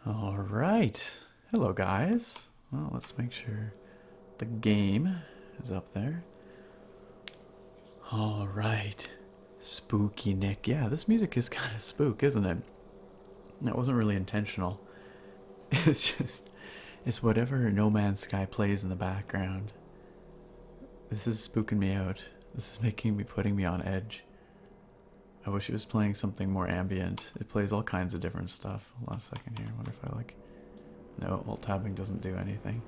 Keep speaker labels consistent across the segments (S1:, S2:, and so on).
S1: All right. Hello, guys. Well, let's make sure the game is up there. All right. Spooky Nick. Yeah, this music is kind of spook, isn't it? That wasn't really intentional. It's whatever No Man's Sky plays in the background. This is spooking me out. This is putting me on edge. I wish it was playing something more ambient. It plays all kinds of different stuff. Hold on a second here. I wonder if I like... No, alt tabbing doesn't do anything.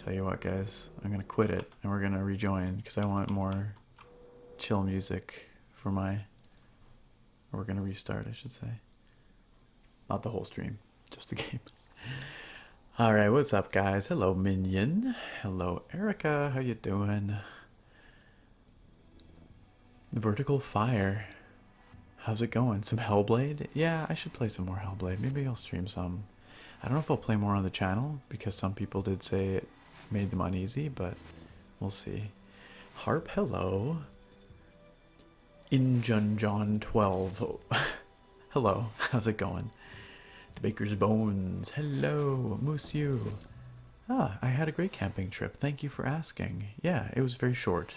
S1: Tell you what, guys. I'm going to quit it and we're going to rejoin because I want more chill music for my... Or we're going to restart, I should say. Not the whole stream, just the game. Alright, what's up, guys? Hello, Minion. Hello, Erica. How you doing? Vertical Fire. How's it going? Some Hellblade? Yeah, I should play some more Hellblade. Maybe I'll stream some. I don't know if I'll play more on the channel, because some people did say it made them uneasy, but we'll see. Harp, hello. Injunjon12. Hello, how's it going? The Baker's Bones, hello. Moose Ah, I had a great camping trip. Thank you for asking. Yeah, it was very short.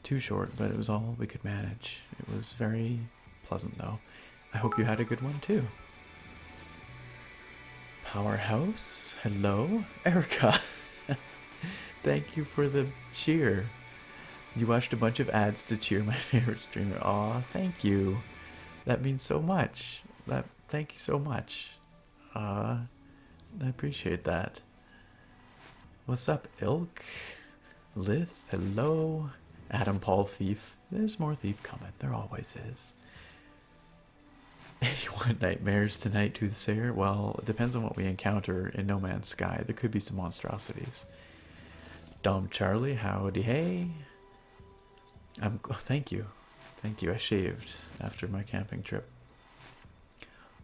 S1: Too short, but it was all we could manage. It was very pleasant, though. I hope you had a good one, too. Powerhouse, hello. Erica, thank you for the cheer. You watched a bunch of ads to cheer my favorite streamer. Aw, thank you. That means so much. Thank you so much. I appreciate that. What's up, Ilk? Lith, hello. Adam Paul Thief. There's more Thief coming. There always is. You want nightmares tonight, Toothsayer? Well, it depends on what we encounter in No Man's Sky. There could be some monstrosities. Dom Charlie, howdy hey. Oh, thank you. Thank you. I shaved after my camping trip.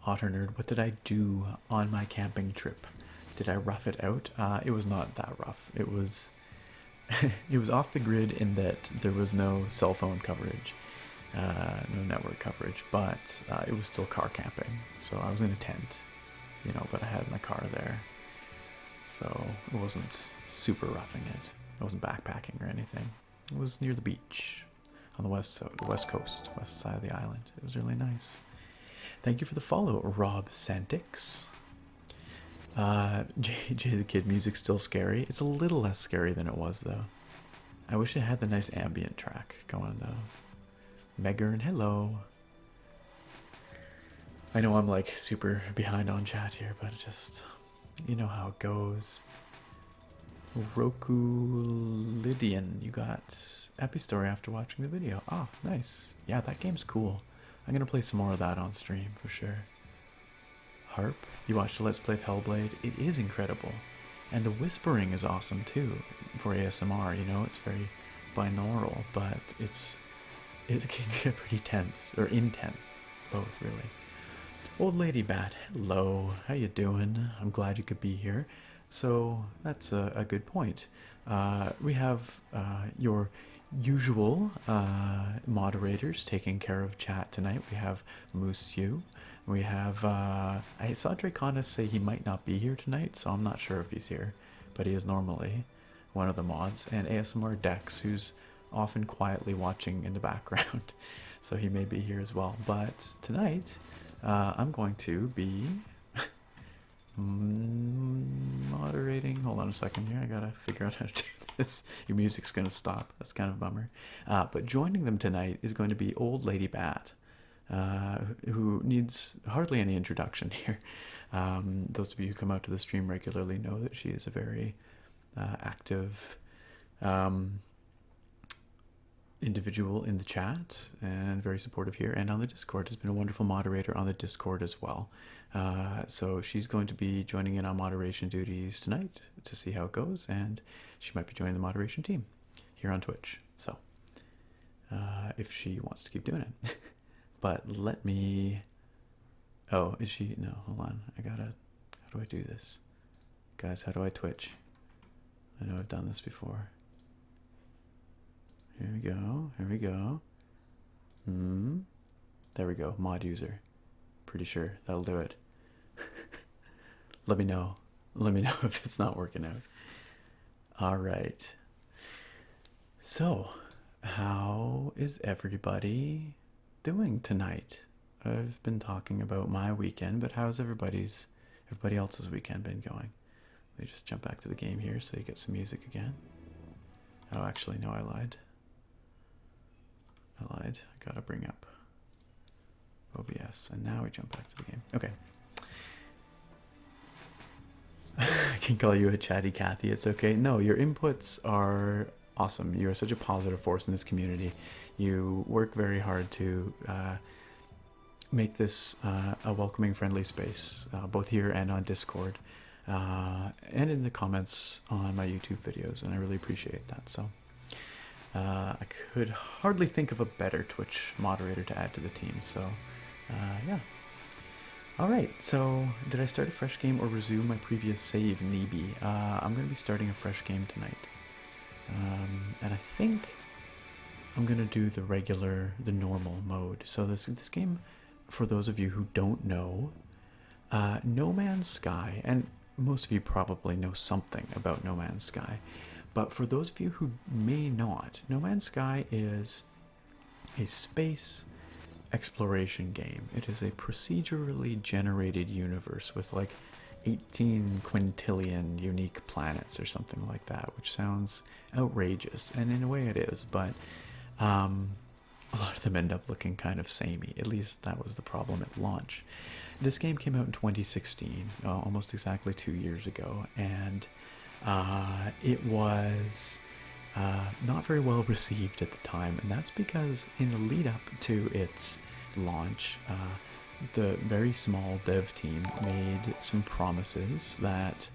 S1: Otter Nerd, what did I do on my camping trip? Did I rough it out? It was not that rough. It was... it was off the grid in that there was no cell phone coverage, no network coverage, but it was still car camping. So I was in a tent, you know, but I had my car there. So it wasn't super roughing it. I wasn't backpacking or anything. It was near the beach on the west coast, west side of the island. It was really nice. Thank you for the follow, Rob Santix. JJ the Kid music's still scary. It's a little less scary than it was, though. I wish it had the nice ambient track going, though. Megern, hello. I know I'm like super behind on chat here, but just, you know how it goes. Roku Lydian, you got Epistory after watching the video. Oh, nice. Yeah, that game's cool. I'm gonna play some more of that on stream for sure. Harp, you watched the Let's Play of Hellblade. It is incredible. And the whispering is awesome too for ASMR, you know, it's very binaural, but it can get pretty tense, or intense, both really. Old Lady Bat, hello, how you doing? I'm glad you could be here. So that's a good point. We have your usual moderators taking care of chat tonight. We have Moose We have, I saw Draconis say he might not be here tonight, so I'm not sure if he's here, but he is normally one of the mods, and ASMR Dex, who's often quietly watching in the background, so he may be here as well. But tonight, I'm going to be moderating. Hold on a second here, I gotta figure out how to do this. Your music's gonna stop, that's kind of a bummer. But joining them tonight is going to be Old Lady Bat. Who needs hardly any introduction here. Those of you who come out to the stream regularly know that she is a very active individual in the chat and very supportive here and on the Discord. Has been a wonderful moderator on the Discord as well. So she's going to be joining in on moderation duties tonight to see how it goes, and she might be joining the moderation team here on Twitch. So if she wants to keep doing it. But let me... Oh, is she... No, hold on. I gotta... How do I do this? Guys, how do I Twitch? I know I've done this before. Here we go. Here we go. There we go. Mod user. Pretty sure that'll do it. Let me know. Let me know if it's not working out. All right. So, how is everybody doing tonight? I've been talking about my weekend, but how's everybody else's weekend been going? Let me just jump back to the game here so you get some music again. Oh, actually, no, I lied. I gotta bring up OBS, and now we jump back to the game. Okay. I can call you a chatty Cathy, it's okay. No, your inputs are awesome. You are such a positive force in this community. You work very hard to make this a welcoming, friendly space, both here and on Discord, and in the comments on my YouTube videos, and I really appreciate that. So I could hardly think of a better Twitch moderator to add to the team, so yeah. Alright, so did I start a fresh game or resume my previous save, Neeby? I'm going to be starting a fresh game tonight. And I think I'm going to do the normal mode. So this game, for those of you who don't know, No Man's Sky, and most of you probably know something about No Man's Sky, but for those of you who may not, No Man's Sky is a space exploration game. It is a procedurally generated universe with like 18 quintillion unique planets or something like that, which sounds outrageous, and in a way it is, but a lot of them end up looking kind of samey. At least that was the problem at launch. This game came out in 2016, almost exactly 2 years ago, and it was not very well received at the time, and that's because in the lead up to its launch, the very small dev team made some promises that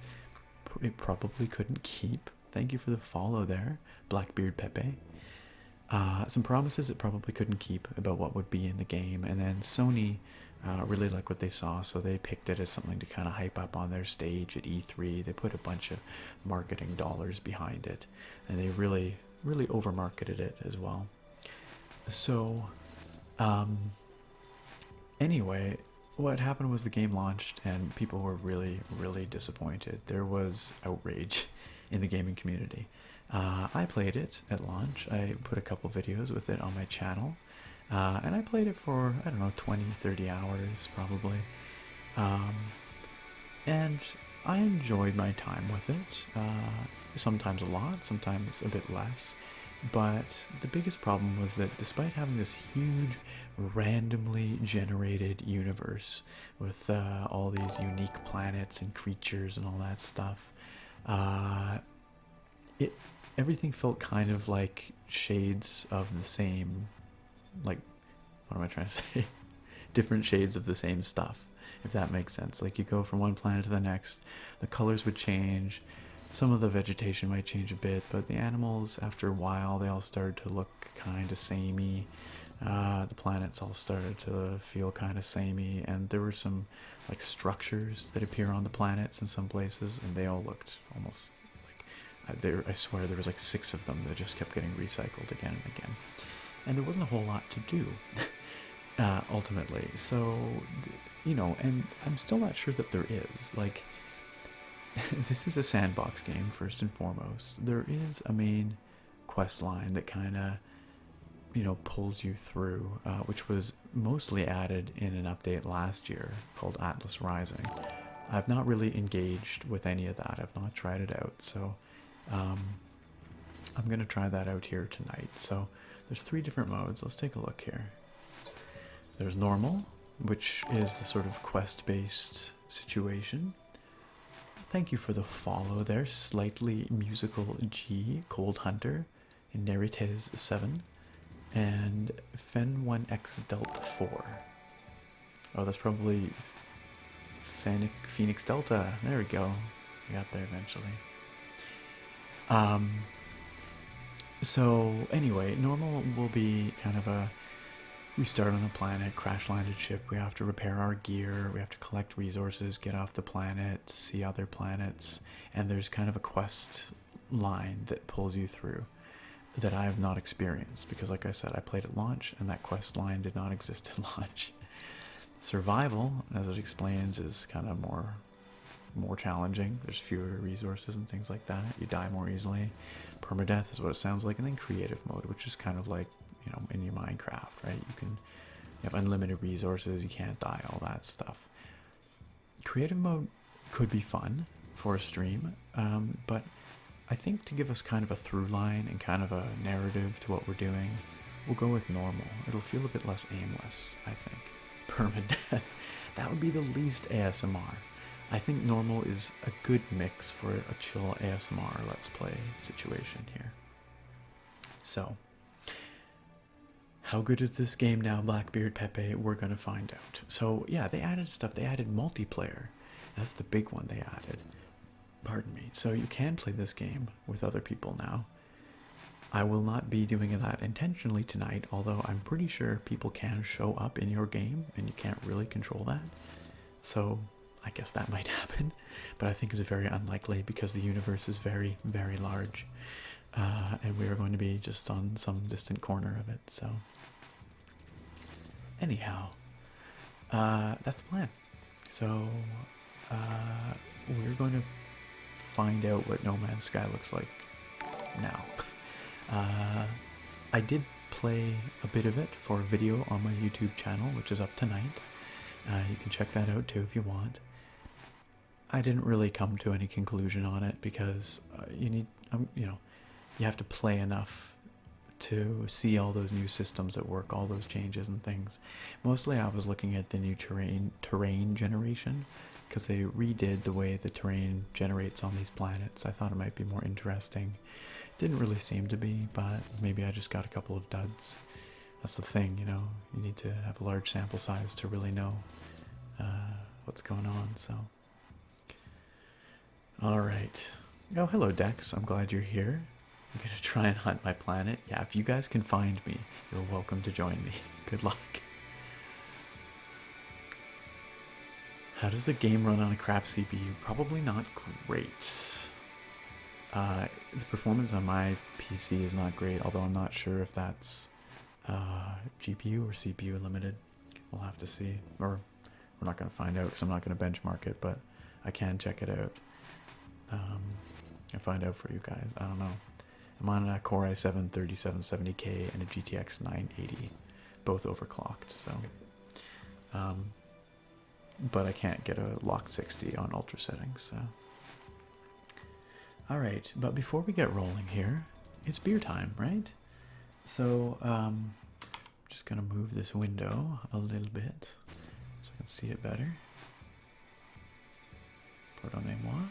S1: it probably couldn't keep. Thank you for the follow there, Blackbeard Pepe. Some promises it probably couldn't keep about what would be in the game, and then Sony really liked what they saw, so they picked it as something to kind of hype up on their stage at E3. They put a bunch of marketing dollars behind it, and they really over-marketed it as well. So anyway, what happened was the game launched and people were really disappointed. There was outrage in the gaming community. I played it at launch. I put a couple videos with it on my channel, and I played it for, I don't know, 20-30 hours probably, and I enjoyed my time with it. Sometimes a lot, sometimes a bit less, but the biggest problem was that despite having this huge randomly generated universe with all these unique planets and creatures and all that stuff, everything felt kind of like shades of the same, like, what am I trying to say? Different shades of the same stuff, if that makes sense. Like, you go from one planet to the next, the colors would change, some of the vegetation might change a bit, but the animals, after a while, they all started to look kind of samey. The planets all started to feel kind of samey, and there were some like structures that appear on the planets in some places, and they all looked almost like I swear there was like 6 of them that just kept getting recycled again and again, and there wasn't a whole lot to do ultimately. So, you know, and I'm still not sure that there is, like, this is a sandbox game first and foremost. There is a main quest line that kind of, you know, pulls you through, which was mostly added in an update last year called Atlas Rising. I've not really engaged with any of that. I've not tried it out, so I'm going to try that out here tonight. So there's 3 different modes. Let's take a look here. There's normal, which is the sort of quest-based situation. Thank you for the follow there, Slightly Musical G, Cold Hunter, and Nerites 7. And Fen1X Delta 4. Oh, that's probably Phoenix Delta. There we go. We got there eventually. So anyway, normal will be kind of a, we start on a planet, crash landed ship, we have to repair our gear, we have to collect resources, get off the planet, see other planets, and there's kind of a quest line that pulls you through that I have not experienced, because like I said, I played at launch and that quest line did not exist at launch. Survival, as it explains, is kind of more more challenging. There's fewer resources and things like that. You die more easily. Permadeath is what it sounds like. And then creative mode, which is kind of like, you know, in your Minecraft, right? You have unlimited resources. You can't die, all that stuff. Creative mode could be fun for a stream, but I think to give us kind of a through line and kind of a narrative to what we're doing, we'll go with normal. It'll feel a bit less aimless, I think. Permadeath, that would be the least ASMR. I think normal is a good mix for a chill ASMR let's play situation here. So, how good is this game now, Blackbeard Pepe? We're gonna find out. So yeah, they added stuff. They added multiplayer. That's the big one they added. Pardon me. So you can play this game with other people now. I will not be doing that intentionally tonight, although I'm pretty sure people can show up in your game and you can't really control that. So I guess that might happen, but I think it's very unlikely because the universe is very, very large. And we are going to be just on some distant corner of it, so. Anyhow, that's the plan. So, we're going to find out what No Man's Sky looks like now. I did play a bit of it for a video on my YouTube channel, which is up tonight. You can check that out too if you want. I didn't really come to any conclusion on it because you need, you know, you have to play enough to see all those new systems at work, all those changes and things. Mostly I was looking at the new terrain generation because they redid the way the terrain generates on these planets. I thought it might be more interesting. Didn't really seem to be, but maybe I just got a couple of duds. That's the thing, you know, you need to have a large sample size to really know what's going on, so. All right. Oh, hello, Dex. I'm glad you're here. I'm going to try and hunt my planet. Yeah, if you guys can find me, you're welcome to join me. Good luck. How does the game run on a crap CPU? Probably not great. The performance on my PC is not great, although I'm not sure if that's GPU or CPU limited. We'll have to see. Or we're not going to find out because I'm not going to benchmark it, but I can check it out and find out for you guys. I don't know. I'm on a Core i7 3770K and a GTX 980, both overclocked, so. But I can't get a locked 60 on ultra settings, so. Alright, but before we get rolling here, it's beer time, right? So, I'm just gonna move this window a little bit so I can see it better. Pardonnez-moi.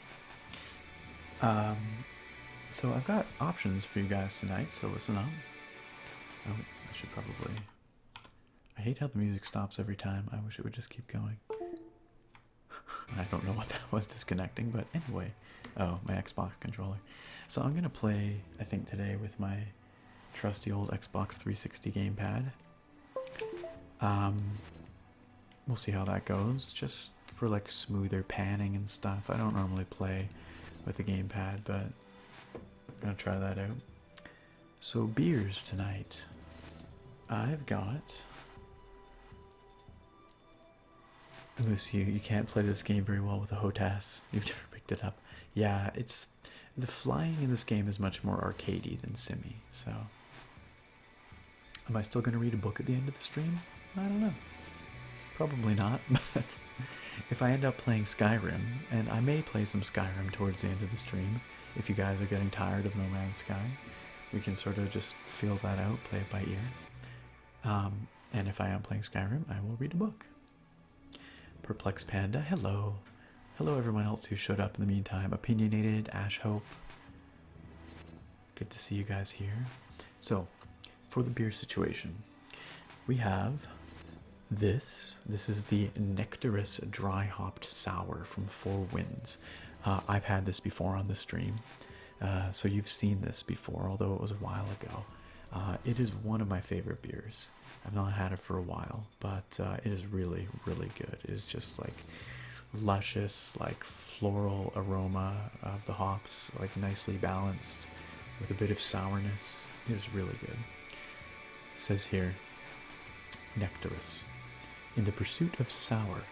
S1: So I've got options for you guys tonight, so listen up. Oh, I should probably... I hate how the music stops every time. I wish it would just keep going. I don't know what that was disconnecting, but anyway. Oh, my Xbox controller. So I'm going to play, I think today, with my trusty old Xbox 360 gamepad. We'll see how that goes, just for like smoother panning and stuff. I don't normally play with the gamepad, but I'm going to try that out. So beers tonight. I've got... Monsieur, you can't play this game very well with a HOTAS. You've never picked it up. Yeah, it's... The flying in this game is much more arcadey than simmy, so... Am I still going to read a book at the end of the stream? I don't know. Probably not, but... If I end up playing Skyrim, and I may play some Skyrim towards the end of the stream, if you guys are getting tired of No Man's Sky, we can sort of just feel that out, play it by ear. And if I am playing Skyrim, I will read a book. Perplex Panda, hello. Hello everyone else who showed up in the meantime. Opinionated, Ash Hope. Good to see you guys here. So, for the beer situation, we have this. This is the Nectarous Dry Hopped Sour from Four Winds. I've had this before on the stream, so you've seen this before, although it was a while ago. It is one of my favorite beers. I've not had it for a while, but it is really, really good. It is just like luscious, like floral aroma of the hops, like nicely balanced with a bit of sourness. It is really good. It says here, Nectarous. In the pursuit of sour,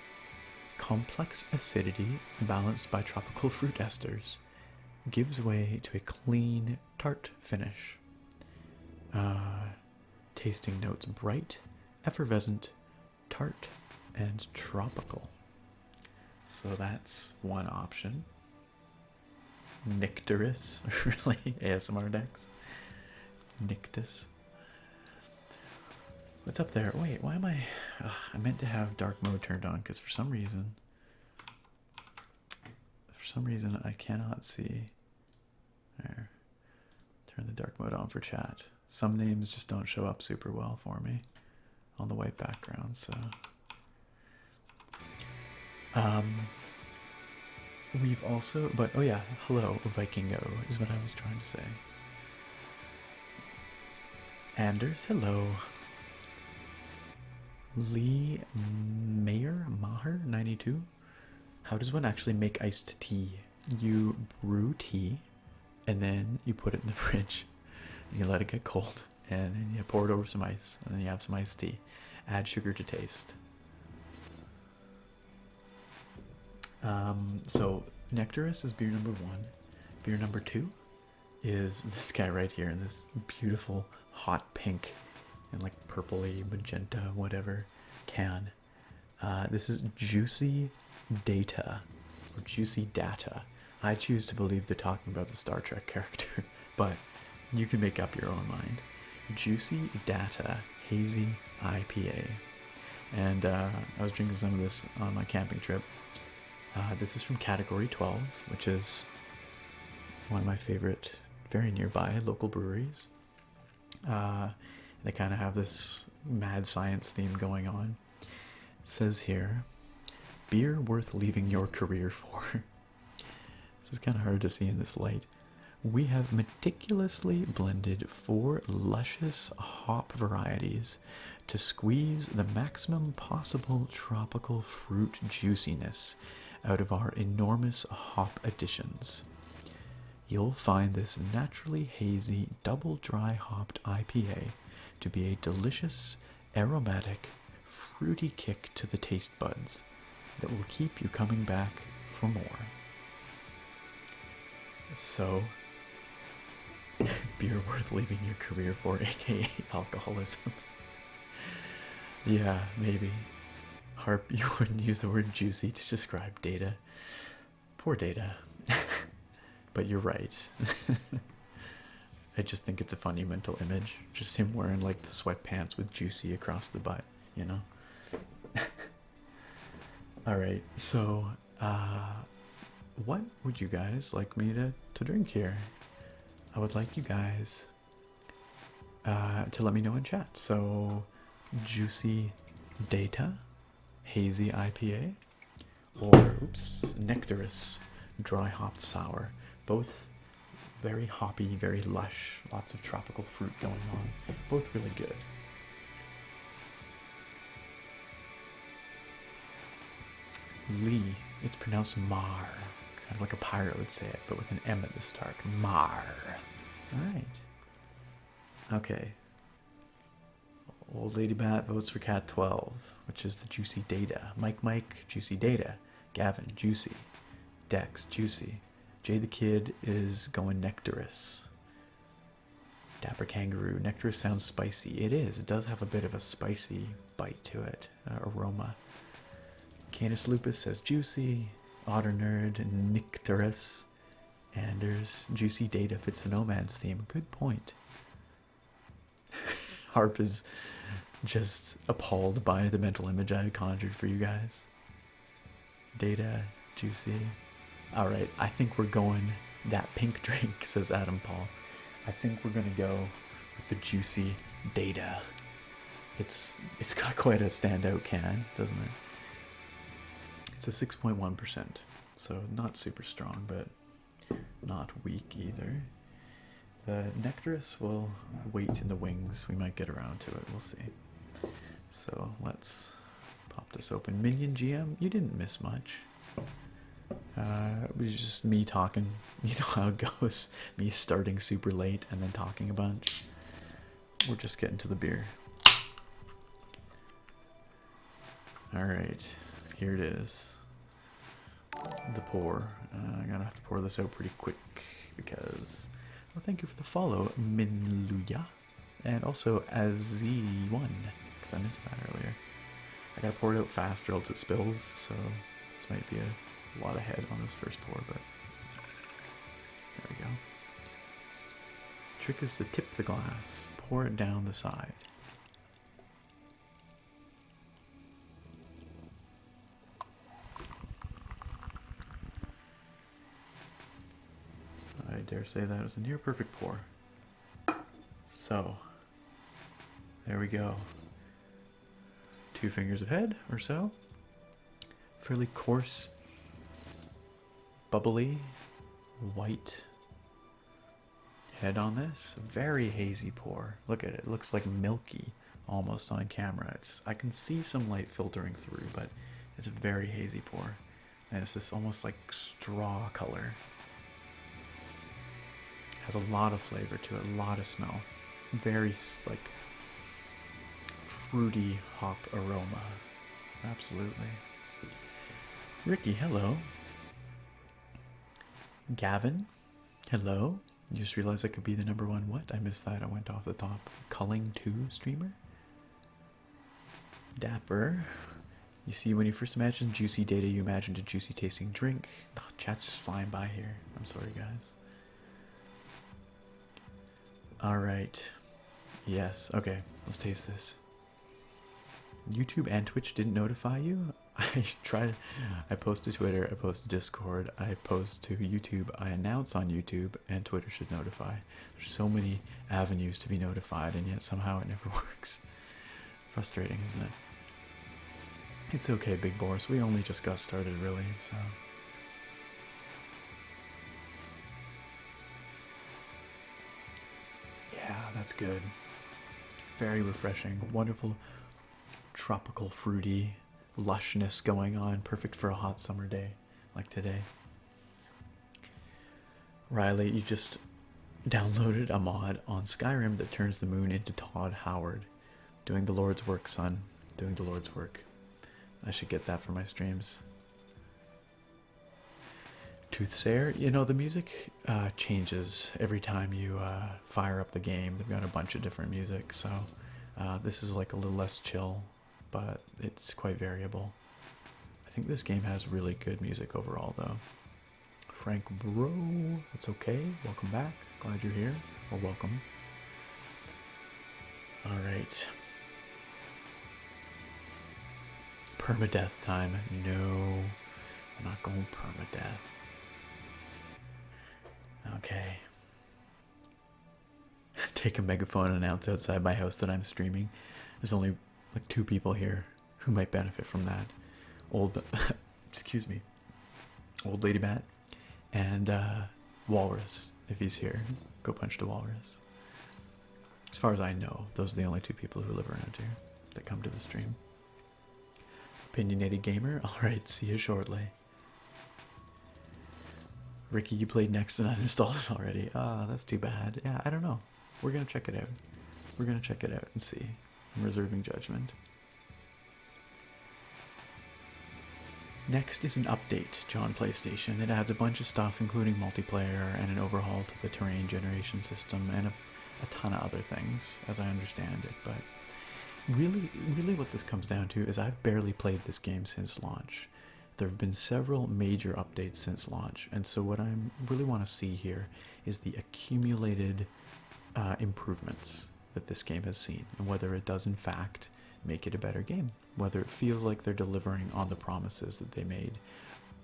S1: complex acidity balanced by tropical fruit esters gives way to a clean, tart finish. Tasting notes bright, effervescent, tart, and tropical. So that's one option. Nectarous, really? ASMR decks. Nictus. What's up there? Wait, why am I... Ugh, I meant to have dark mode turned on because for some reason I cannot see. There. Turn the dark mode on for chat. Some names just don't show up super well for me on the white background, so... We've also... But, oh yeah, hello, Vikingo, is what I was trying to say. Anders, hello. Lee Maher 92. How does one actually make iced tea? You brew tea, and then you put it in the fridge. You let it get cold, and then you pour it over some ice, and then you have some iced tea. Add sugar to taste. So Nectarous is beer number 1. Beer number 2 is this guy right here in this beautiful hot pink and like purpley magenta whatever can. This is Juicy Data or Juicy Data. I choose to believe they're talking about the Star Trek character, but you can make up your own mind. Juicy Data Hazy IPA. And I was drinking some of this on my camping trip. This is from Category 12, which is one of my favorite, very nearby local breweries. They kind of have this mad science theme going on. It says here, beer worth leaving your career for. This is kind of hard to see in this light. We have meticulously blended 4 luscious hop varieties to squeeze the maximum possible tropical fruit juiciness out of our enormous hop additions. You'll find this naturally hazy, double dry hopped IPA to be a delicious, aromatic, fruity kick to the taste buds that will keep you coming back for more. So, beer worth leaving your career for, aka alcoholism. Yeah, maybe. Harp, you wouldn't use the word juicy to describe Data. Poor Data. But you're right. I just think it's a funny mental image. Just him wearing like the sweatpants with juicy across the butt, you know? Alright, so what would you guys like me to drink here? I would like you guys to let me know in chat. So, Juicy Data Hazy IPA or Nectarous Dry Hopped Sour. Both very hoppy, very lush, lots of tropical fruit going on. Both really good. Lee, it's pronounced Mar. Kind of like a pirate would say it, but with an M at the start. Mar. Alright. Okay. Old Lady Bat votes for Cat 12, which is the Juicy Data. Mike, Juicy Data. Gavin, Juicy. Dex, Juicy. Jay the Kid is going Nectarous. Dapper Kangaroo, Nectarous sounds spicy. It is. It does have a bit of a spicy bite to it. Aroma. Canis Lupus says Juicy. Otter Nerd, Nectarous. Anders, Juicy Data fits the No Man's theme. Good point. Harp is just appalled by the mental image I conjured for you guys. Data, Juicy. Alright, I think we're going that pink drink, says Adam Paul. I think we're gonna go with the Juicy Data. It's got quite a standout can, doesn't it? It's a 6.1%, so not super strong, but not weak either. The Nectarous will wait in the wings. We might get around to it. We'll see. So let's pop this open. Minion GM, you didn't miss much. It was just me talking. You know how it goes. Me starting super late and then talking a bunch. We're just getting to the beer. Alright, here it is. the pour. I'm gonna have to pour this out pretty quick because, well, thank you for the follow, Minluya, and also Azzy1, because I missed that earlier. I gotta pour it out fast or else it spills, so this might be a lot ahead on this first pour, but there we go. Trick is to tip the glass, pour it down the side. I dare say that was a near perfect pour. So, there we go. 2 fingers of head or so. Fairly coarse, bubbly, white head on this. Very hazy pour. Look at it. It looks like milky almost on camera. I can see some light filtering through, but it's a very hazy pour. And it's this almost like straw color. Has a lot of flavor to it, a lot of smell. Very like fruity hop aroma. Absolutely. Ricky, hello. Gavin, hello. You just realized I could be the #1 what? I missed that. I went off the top. Culling 2 streamer. Dapper. You see, when you first imagined juicy data, you imagined a juicy tasting drink. Oh, chat's just flying by here. I'm sorry, guys. Alright. Yes, okay. Let's taste this. YouTube and Twitch didn't notify you? I post to Twitter, I post to Discord, I post to YouTube, I announce on YouTube, and Twitter should notify. There's so many avenues to be notified, and yet somehow it never works. Frustrating, isn't it? It's okay, Big Boris. We only just got started, really, so... Yeah, that's good. Very refreshing. Wonderful, tropical, fruity lushness going on. Perfect for a hot summer day like today. Riley, you just downloaded a mod on Skyrim that turns the moon into Todd Howard. Doing the Lord's work, son. Doing the Lord's work. I should get that for my streams. Toothsayer, you know, the music changes every time you fire up the game. They've got a bunch of different music, so this is like a little less chill, but it's quite variable. I think this game has really good music overall, though. Frank Bro, that's okay. Welcome back. Glad you're here. Or welcome. Alright. Permadeath time. No, I'm not going permadeath. Okay. Take a megaphone and announce outside my house that I'm streaming. There's only like 2 people here who might benefit from that. Excuse me. Old Lady Bat and Walrus, if he's here. Go punch the Walrus. As far as I know, those are the only 2 people who live around here that come to the stream. Opinionated Gamer, alright, see you shortly. Ricky, you played Next and uninstalled it already. Ah, that's too bad. Yeah, I don't know. We're gonna check it out. We're gonna check it out and see. I'm reserving judgment. Next is an update, John PlayStation. It adds a bunch of stuff, including multiplayer and an overhaul to the terrain generation system and a ton of other things, as I understand it. But really what this comes down to is I've barely played this game since launch. There have been several major updates since launch, and so what I really want to see here is the accumulated improvements that this game has seen, and whether it does in fact make it a better game, whether it feels like they're delivering on the promises that they made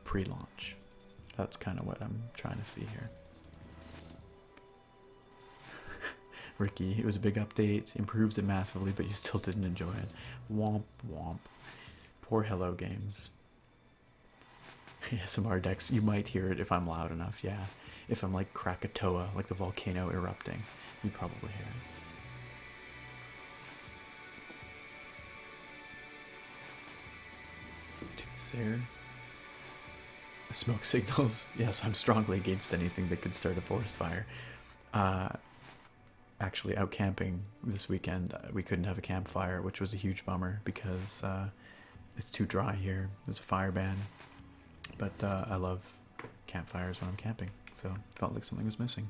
S1: pre-launch. That's kind of what I'm trying to see here. Ricky, it was a big update, improves it massively, but you still didn't enjoy it. Womp womp. Poor Hello Games. ASMR decks, you might hear it if I'm loud enough, yeah. If I'm like Krakatoa, like the volcano erupting, you'd probably hear it. Toothsayer. Smoke signals. Yes, I'm strongly against anything that could start a forest fire. Actually, out camping this weekend, we couldn't have a campfire, which was a huge bummer because it's too dry here. There's a fire ban. But I love campfires when I'm camping, so felt like something was missing.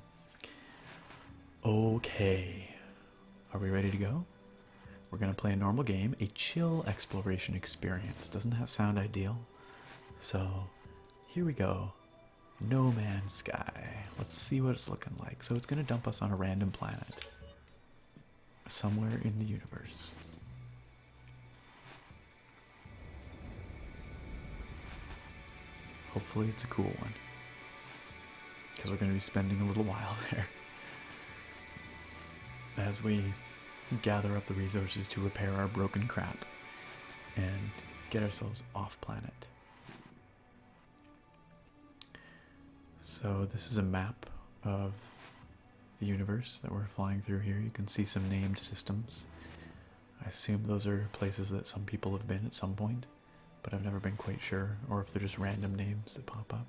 S1: Okay, are we ready to go? We're gonna play a normal game, a chill exploration experience. Doesn't that sound ideal? So, here we go. No Man's Sky. Let's see what it's looking like. So it's gonna dump us on a random planet. Somewhere in the universe. Hopefully it's a cool one. Because we're gonna be spending a little while there. As we gather up the resources to repair our broken crap and get ourselves off planet. So this is a map of the universe that we're flying through here. You can see some named systems. I assume those are places that some people have been at some point, but I've never been quite sure, or if they're just random names that pop up.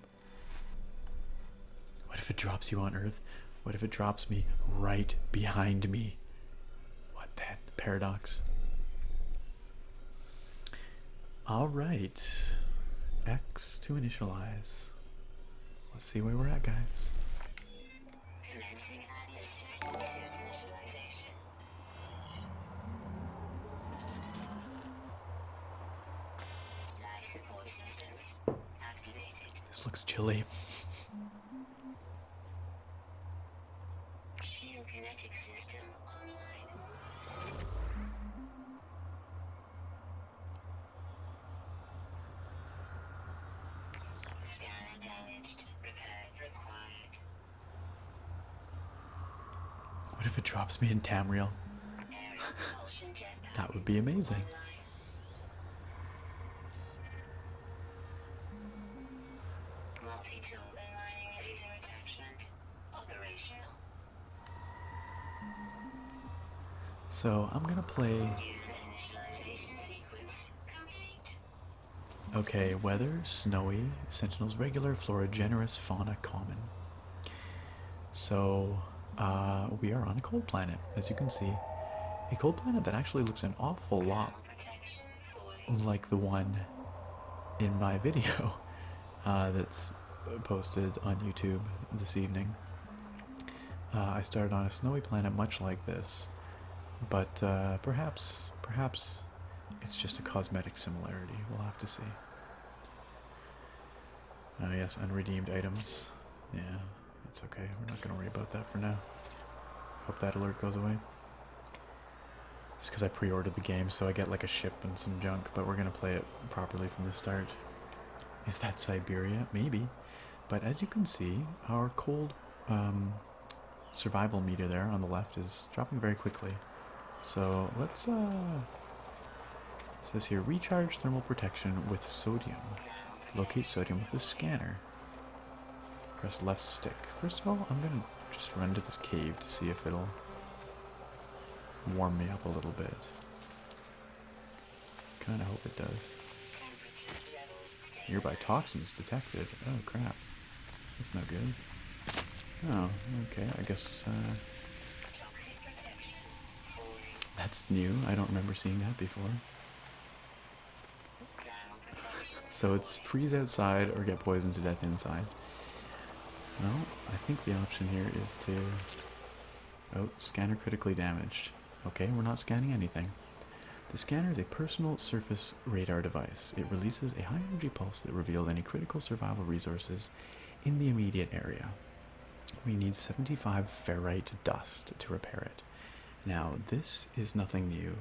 S1: What if it drops you on Earth? What if it drops me right behind me? What then? Paradox. Alright. X to initialize. Let's see where we're at, guys.
S2: Commencing Atlas system suit initialization. Life support systems activated.
S1: This looks chilly.
S2: Shield kinetic system online. Scanner damaged. Repair required.
S1: What if it drops me in Tamriel?
S2: Aerial propulsion jetpack
S1: That would be amazing.
S2: online. Multi-tool and mining laser attachment operational.
S1: So I'm gonna play.
S2: User initialization sequence complete.
S1: Okay, weather, snowy, sentinels regular, flora generous, fauna common. So we are on a cold planet, as you can see. A cold planet that actually looks an awful lot
S2: Protection fully.
S1: like the one in my video that's posted on YouTube this evening. I started on a snowy planet much like this, but perhaps it's just a cosmetic similarity. We'll have to see. Yes, unredeemed items. Yeah, it's okay. We're not going to worry about that for now. Hope that alert goes away. It's because I pre-ordered the game, so I get like a ship and some junk, but we're going to play it properly from the start. Is that Siberia? Maybe. But as you can see, our cold survival meter there on the left is dropping very quickly. So let's, it says here, recharge thermal protection with sodium. Locate sodium with the scanner. Press left stick. First of all, I'm going to just run to this cave to see if it'll warm me up a little bit. Kind of hope it does.
S2: Temperature levels
S1: Nearby toxins detected. Oh crap. That's no good. Oh, okay. I guess
S2: toxic protection fully.
S1: that's new. I don't remember seeing that before.
S2: Thermal protection.
S1: So it's freeze outside or get poisoned to death inside. Well, I think the option here is to... Oh, scanner critically damaged. Okay, we're not scanning anything. The scanner is a personal surface radar device. It releases a high energy pulse that reveals any critical survival resources in the immediate area. We need 75 ferrite dust to repair it. Now, this is nothing new.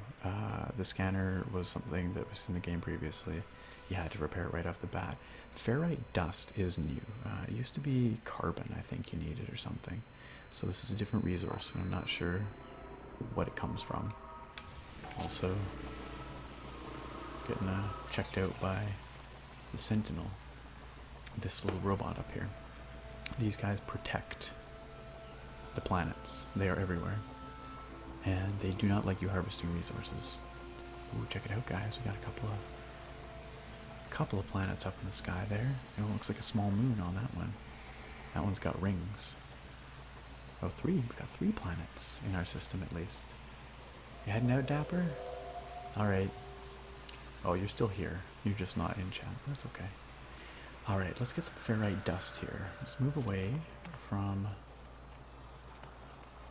S1: The scanner was something that was in the game previously. You had to repair it right off the bat. Ferrite dust is new. It used to be carbon, I think you needed or something. So this is a different resource, and I'm not sure what it comes from. Also, getting checked out by the Sentinel, this little robot up here. These guys protect the planets. They are everywhere. And they do not like you harvesting resources. Ooh, check it out, guys. We got a couple of planets up in the sky there. It looks like a small moon on that one. That one's got rings. Oh, three. We got 3 planets in our system at least. You heading out, Dapper? Alright. Oh, you're still here. You're just not in chat. That's okay. Alright, let's get some ferrite dust here. Let's move away from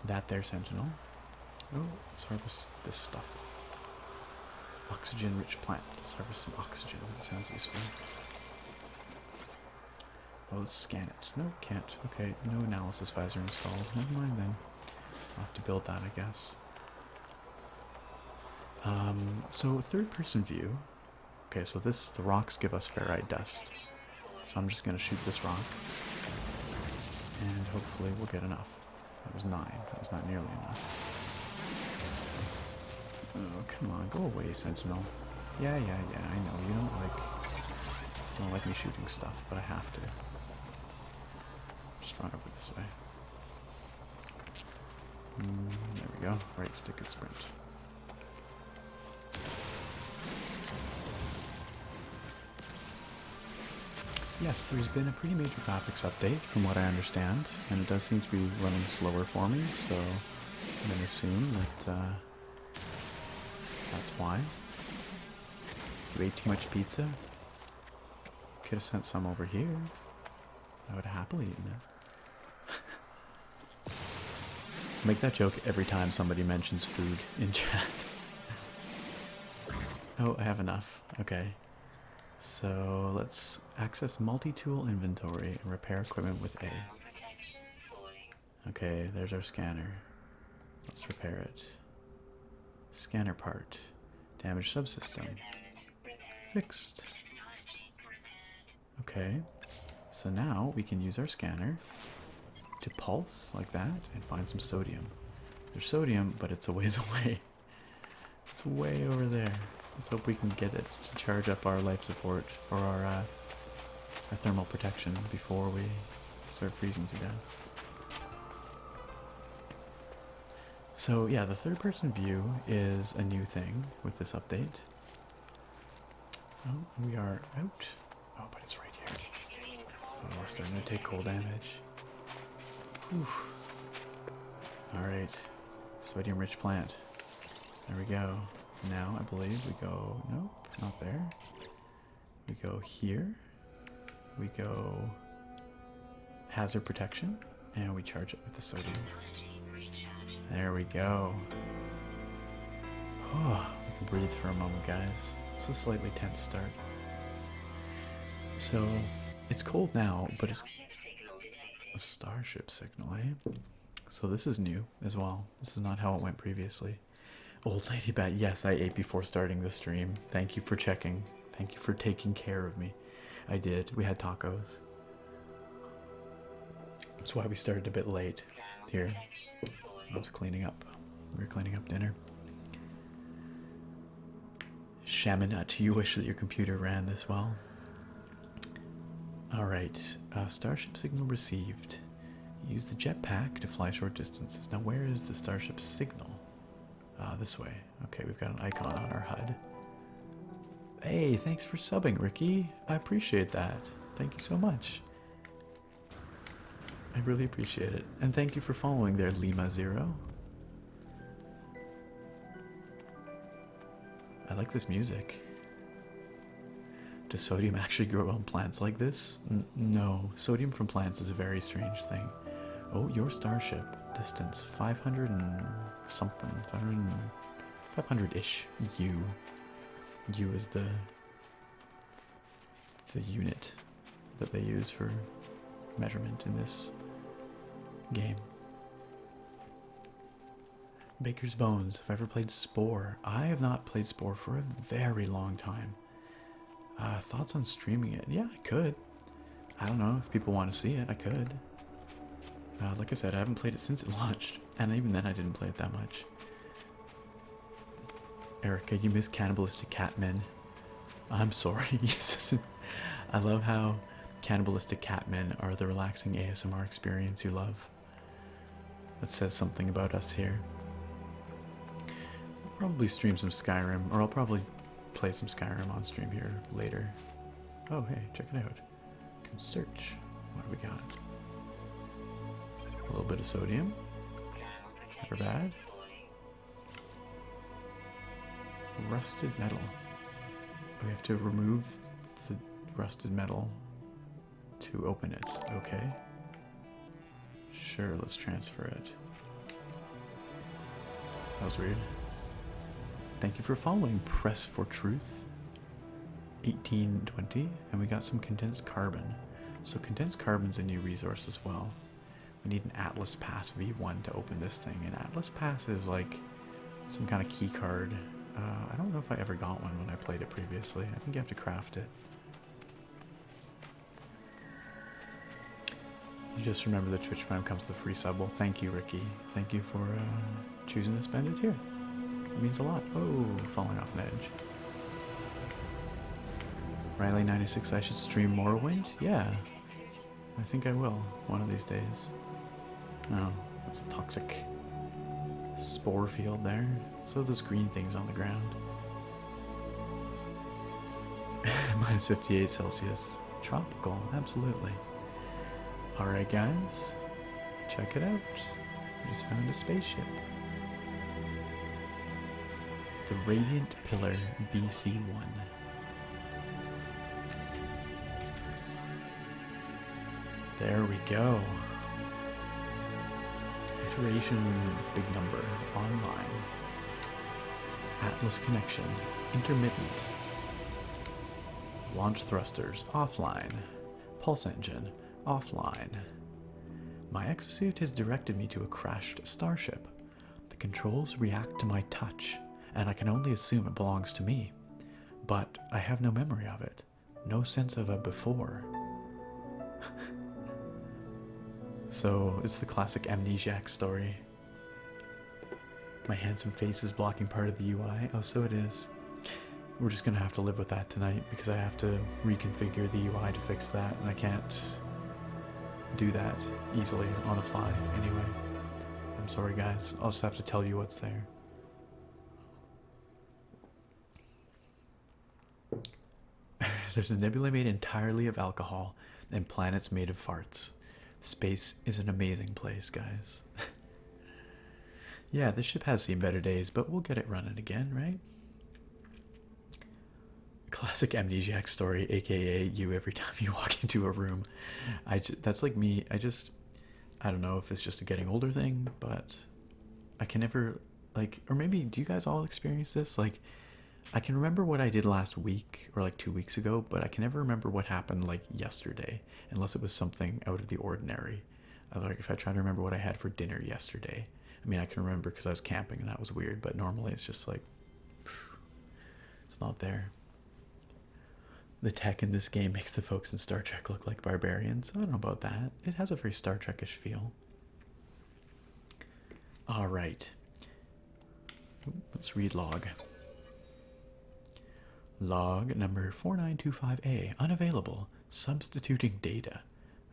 S1: that there sentinel. Oh, let's harvest this stuff. Oxygen-rich plant. Let's harvest some oxygen. That sounds useful. Oh, let's scan it. No, can't. Okay, no analysis visor installed. Never mind then. I'll have to build that, I guess. So third-person view. Okay, so the rocks give us ferrite dust. So I'm just going to shoot this rock. And hopefully we'll get enough. That was 9. That was not nearly enough. Oh, come on. Go away, Sentinel. Yeah, I know. You don't like me shooting stuff, but I have to. Just run over this way. There we go. Right stick is sprint. Yes, there's been a pretty major graphics update from what I understand, and it does seem to be running slower for me, so I'm going to assume that that's why. You ate too much pizza? Could have sent some over here. I would have happily eaten it. Make that joke every time somebody mentions food in chat. Oh, I have enough. Okay. So let's access multi-tool inventory and repair equipment with A. Okay, there's our scanner. Let's repair it. Scanner part. Damaged subsystem. Fixed. Okay. So now we can use our scanner to pulse like that and find some sodium. There's sodium, but it's a ways away. It's way over there. Let's hope we can get it to charge up our life support or our thermal protection before we start freezing to death. So yeah, the third-person view is a new thing with this update. Oh, we are out. Oh, but it's right here. Oh, we're starting to take cold damage. Oof. Alright. Sodium-rich plant. There we go. Now, I believe we go... Nope, not there. We go here. We go... Hazard protection. And we charge it with the sodium. There we go. Oh, we can breathe for a moment, guys. It's a slightly tense start. So, it's cold now, but it's... A starship signal, eh? So this is new as well. This is not how it went previously. Old Lady Bat, yes, I ate before starting the stream. Thank you for checking. Thank you for taking care of me. I did. We had tacos. That's why we started a bit late here. I was cleaning up. We were cleaning up dinner. Shamanut, you wish that your computer ran this well. Alright, starship signal received. Use the jetpack to fly short distances. Now where is the starship signal? This way. Okay, we've got an icon on our HUD. Hey, thanks for subbing, Ricky. I appreciate that. Thank you so much. I really appreciate it. And thank you for following there, Lima0. I like this music. Does sodium actually grow on plants like this? No. Sodium from plants is a very strange thing. Oh, your starship. Distance 500 and something. 500-ish. U. U is the unit that they use for measurement in this game. Baker's Bones. Have I ever played Spore? I have not played Spore for a very long time. Thoughts on streaming it? Yeah, I could. I don't know if people want to see it. I could. Like I said, I haven't played it since it launched, and even then I didn't play it that much. Erica, you miss cannibalistic catmen. I'm sorry. I love how cannibalistic catmen are the relaxing ASMR experience you love. That says something about us here. I'll probably stream some Skyrim, or I'll probably play some Skyrim on stream here later. Oh, hey, check it out. Can search. What do we got? A little bit of sodium. Never bad. Rusted metal. We have to remove the rusted metal to open it. Okay. Sure, let's transfer it. That was weird. Thank you for following Press for Truth 1820, and we got some condensed carbon. So condensed carbon's a new resource as well. We need an Atlas Pass V1 to open this thing, and Atlas Pass is like some kind of key card. I don't know if I ever got one when I played it previously. I think you have to craft it. You just remember the Twitch Prime comes with a free sub. Well, thank you, Ricky. Thank you for choosing to spend it here. It means a lot. Oh, falling off an edge. Riley96, I should stream Morrowind? Yeah, I think I will one of these days. Oh, there's a toxic spore field there. So those green things on the ground. Minus 58 Celsius. Tropical, absolutely. Alright guys, check it out. I just found a spaceship. The Radiant Pillar BC-1. There we go. Iteration big number online. Atlas connection intermittent. Launch thrusters offline. Pulse engine offline. My exosuit has directed me to a crashed starship. The controls react to my touch, and I can only assume it belongs to me. But I have no memory of it. No sense of a before. So, it's the classic amnesiac story. My handsome face is blocking part of the UI. Oh, so it is. We're just gonna have to live with that tonight because I have to reconfigure the UI to fix that, and I can't do that easily on the fly anyway. I'm sorry guys, I'll just have to tell you what's there. There's a nebula made entirely of alcohol and planets made of farts. Space is an amazing place, guys. Yeah, this ship has seen better days, but we'll get it running again, right? Classic amnesiac story, aka you every time you walk into a room. That's like me. I don't know if it's just a getting older thing, but I can never, like, or maybe do you guys all experience this? Like, I can remember what I did last week or like 2 weeks ago, but I can never remember what happened like yesterday, unless it was something out of the ordinary. Like if I try to remember what I had for dinner yesterday, I mean, I can remember because I was camping and that was weird, but normally it's just like, it's not there. The tech in this game makes the folks in Star Trek look like barbarians. I don't know about that. It has a very Star Trek-ish feel. Alright. Let's read log. Log number 4925A, unavailable, substituting data.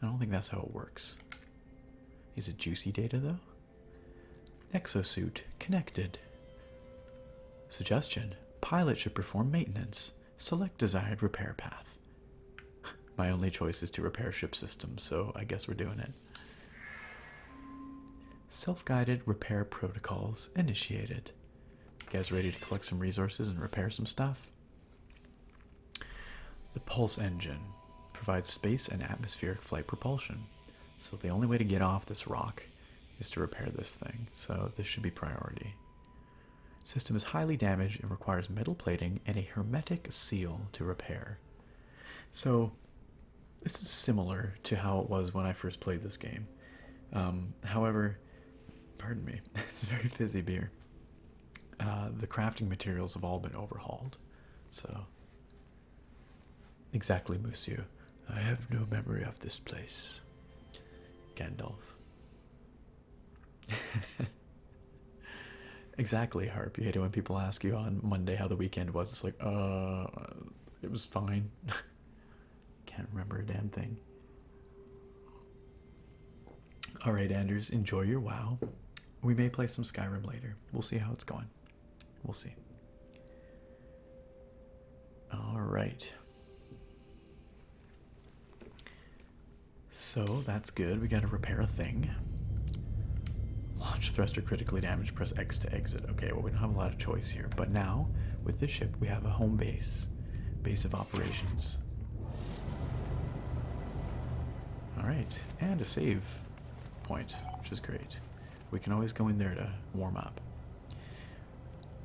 S1: I don't think that's how it works. Is it juicy data though? Exosuit, connected. Suggestion, pilot should perform maintenance. Select desired repair path. My only choice is to repair ship systems, so I guess we're doing it. Self-guided repair protocols initiated. You guys ready to collect some resources and repair some stuff? The pulse engine provides space and atmospheric flight propulsion. So the only way to get off this rock is to repair this thing. So this should be priority. System is highly damaged and requires metal plating and a hermetic seal to repair. So this is similar to how it was when I first played this game. However, pardon me, it's very fizzy beer. The crafting materials have all been overhauled. So exactly, Monsieur. I have no memory of this place. Gandalf. Exactly, Harp. You hate it when people ask you on Monday how the weekend was. It's like, it was fine. Can't remember a damn thing. Alright, Anders, enjoy your WoW. We may play some Skyrim later. We'll see how it's going. We'll see. Alright. So, that's good. We gotta repair a thing. Launch thruster critically damaged. Press X to exit. Okay, well, we don't have a lot of choice here. But now, with this ship, we have a home base. Base of operations. Alright, and a save point, which is great. We can always go in there to warm up.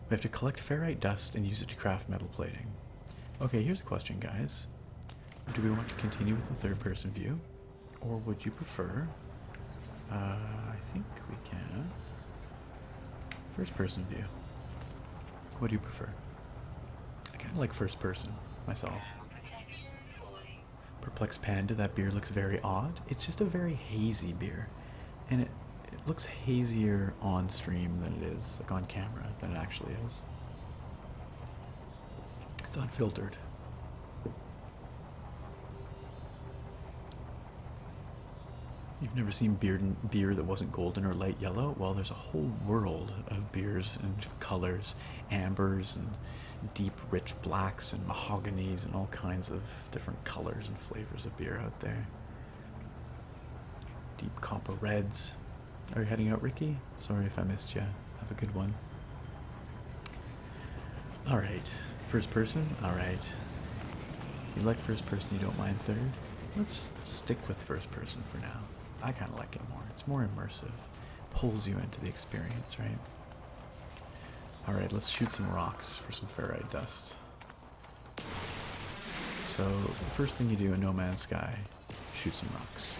S1: We have to collect ferrite dust and use it to craft metal plating. Okay, here's a question, guys. Do we want to continue with the third-person view? Or would you prefer... I think we can... first-person view. What do you prefer? I kind of like first-person, myself.
S2: Protection falling.
S1: Perplexed Panda, that beer looks very odd. It's just a very hazy beer. And it looks hazier on stream than it is, like on camera, than it actually is. It's unfiltered. You've never seen beer that wasn't golden or light yellow? Well, there's a whole world of beers and colors, ambers and deep, rich blacks and mahoganies and all kinds of different colors and flavors of beer out there. Deep copper reds. Are you heading out, Ricky? Sorry if I missed you. Have a good one. Alright, first person? Alright. You like first person, you don't mind third? Let's stick with first person for now. I kind of like it more. It's more immersive. Pulls you into the experience, right? Alright, let's shoot some rocks for some ferrite dust. So, the first thing you do in No Man's Sky, shoot some rocks.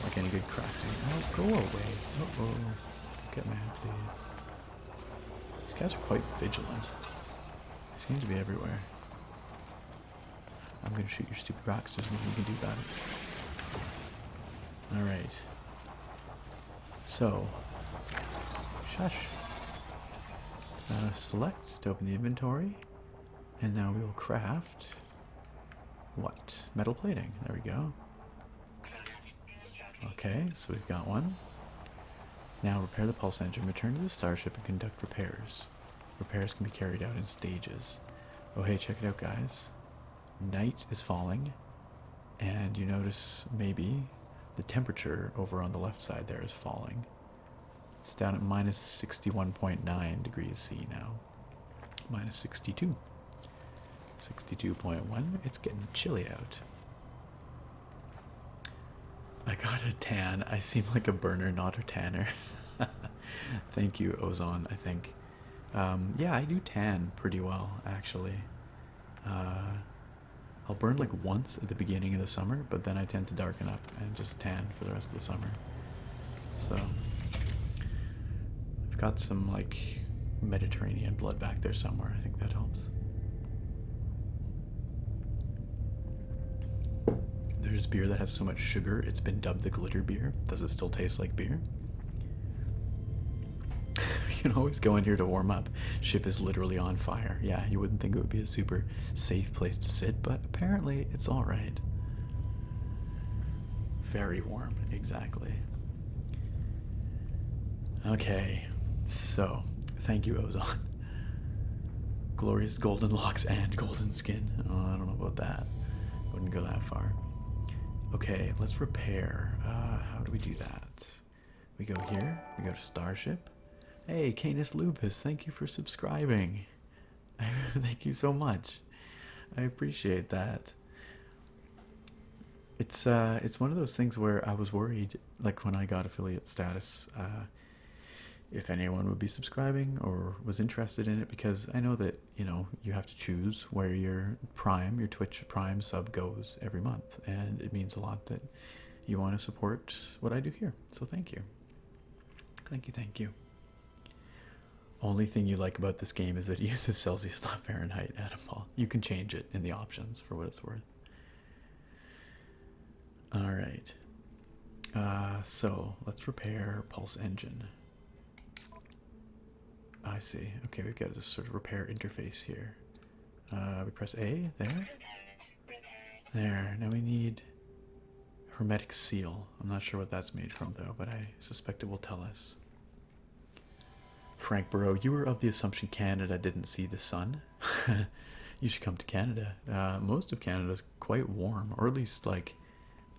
S1: Like any good crafting. Oh, go away. Uh-oh. Get mad, please. These guys are quite vigilant. They seem to be everywhere. I'm gonna shoot your stupid rocks. There's nothing you can do about it. Alright. So. Shush. Select to open the inventory. And now we will craft... what? Metal plating. There we go. Okay, so we've got one. Now repair the pulse engine, return to the starship and conduct repairs. Repairs can be carried out in stages. Oh hey, check it out, guys. Night is falling, and you notice maybe the temperature over on the left side there is falling. It's down at minus 61.9 degrees C now. Minus 62. 62.1. It's getting chilly out. I got a tan. I seem like a burner, not a tanner. Thank you, Ozone, I think. Yeah, I do tan pretty well, actually. I'll burn like once at the beginning of the summer, but then I tend to darken up and just tan for the rest of the summer. So, I've got some like Mediterranean blood back there somewhere. I think that helps. There's beer that has so much sugar, it's been dubbed the glitter beer. Does it still taste like beer? You can always go in here to warm up. Ship is literally on fire. Yeah, you wouldn't think it would be a super safe place to sit, but apparently it's alright. Very warm, exactly. Okay, so, thank you, Ozone. Glorious golden locks and golden skin. Oh, I don't know about that. Wouldn't go that far. Okay, let's repair. How do we do that? We go here, we go to Starship. Hey, Canis Lupus, thank you for subscribing. Thank you so much. I appreciate that. It's one of those things where I was worried, like when I got affiliate status, if anyone would be subscribing or was interested in it, because I know that, you know, you have to choose where your Prime, your Twitch Prime sub goes every month, and it means a lot that you want to support what I do here. So thank you. Thank you, thank you. Only thing you like about this game is that it uses Celsius, not Fahrenheit, Adam Paul. You can change it in the options for what it's worth. Alright. So, let's repair pulse engine. I see. Okay, we've got this sort of repair interface here. We press A, there. There. Now we need hermetic seal. I'm not sure what that's made from, though, but I suspect it will tell us. Frank Burrow, you were of the assumption Canada didn't see the sun. You should come to Canada. Most of Canada is quite warm, or at least, like,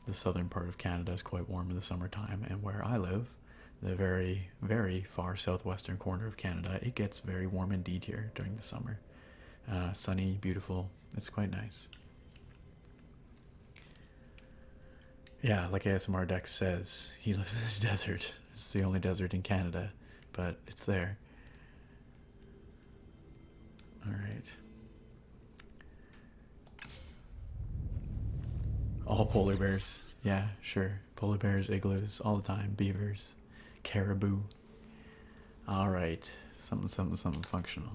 S1: the southern part of Canada is quite warm in the summertime, and where I live, the very, very far southwestern corner of Canada, it gets very warm indeed here during the summer. Sunny, beautiful. It's quite nice. Yeah, like ASMR Dex says, he lives in a desert. It's the only desert in Canada, but it's there. Alright. All polar bears. Yeah, sure. Polar bears, igloos, all the time. Beavers, caribou. Alright. Something functional.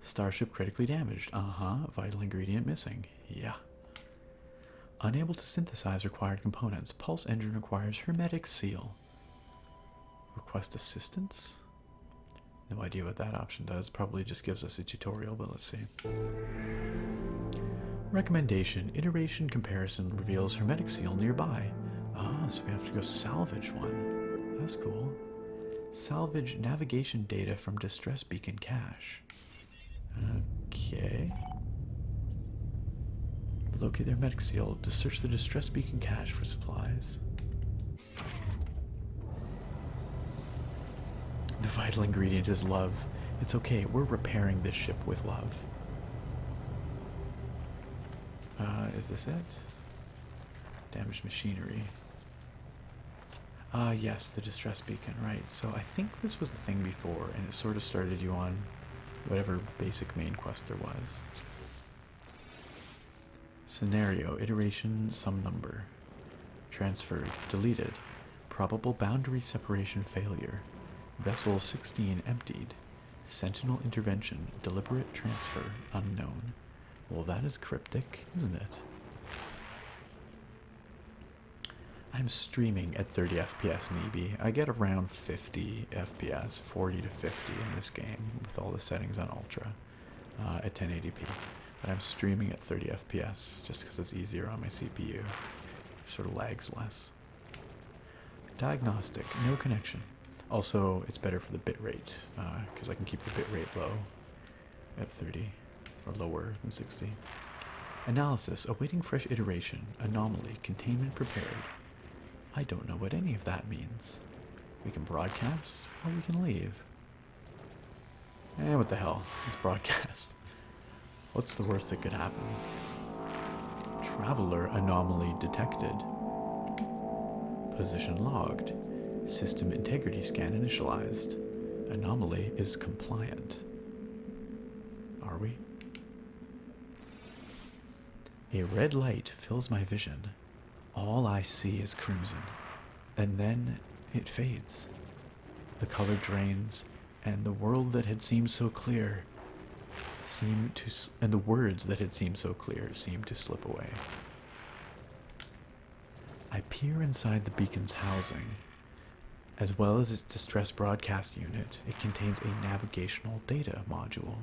S1: Starship critically damaged. Vital ingredient missing. Yeah. Unable to synthesize required components. Pulse engine requires hermetic seal. Request assistance? No idea what that option does. Probably just gives us a tutorial, but let's see. Recommendation. Iteration comparison reveals hermetic seal nearby. So we have to go salvage one. That's cool. Salvage navigation data from distress beacon cache. Okay. Locate the hermetic seal to search the distress beacon cache for supplies. The vital ingredient is love. It's okay, we're repairing this ship with love. Is this it? Damaged machinery. Yes, the distress beacon, right. So I think this was the thing before, and it sort of started you on whatever basic main quest there was. Scenario, iteration, some number. Transferred, deleted. Probable boundary separation failure. Vessel 16 emptied. Sentinel intervention, deliberate transfer, unknown. Well, that is cryptic, isn't it? I'm streaming at 30 FPS in EB. I get around 50 FPS, 40 to 50 in this game with all the settings on Ultra at 1080p. But I'm streaming at 30 FPS just because it's easier on my CPU. It sort of lags less. Diagnostic, no connection. Also, it's better for the bitrate because I can keep the bitrate low at 30 or lower than 60. Analysis, awaiting fresh iteration, anomaly, containment prepared. I don't know what any of that means. We can broadcast or we can leave. What the hell? Let's broadcast. What's the worst that could happen? Traveler anomaly detected. Position logged. System integrity scan initialized. Anomaly is compliant. Are we? A red light fills my vision. All I see is crimson. And then it fades. The color drains, and the world that had seemed so clear and the words that had seemed so clear seem to slip away. I peer inside the beacon's housing. As well as its distress broadcast unit, it contains a navigational data module.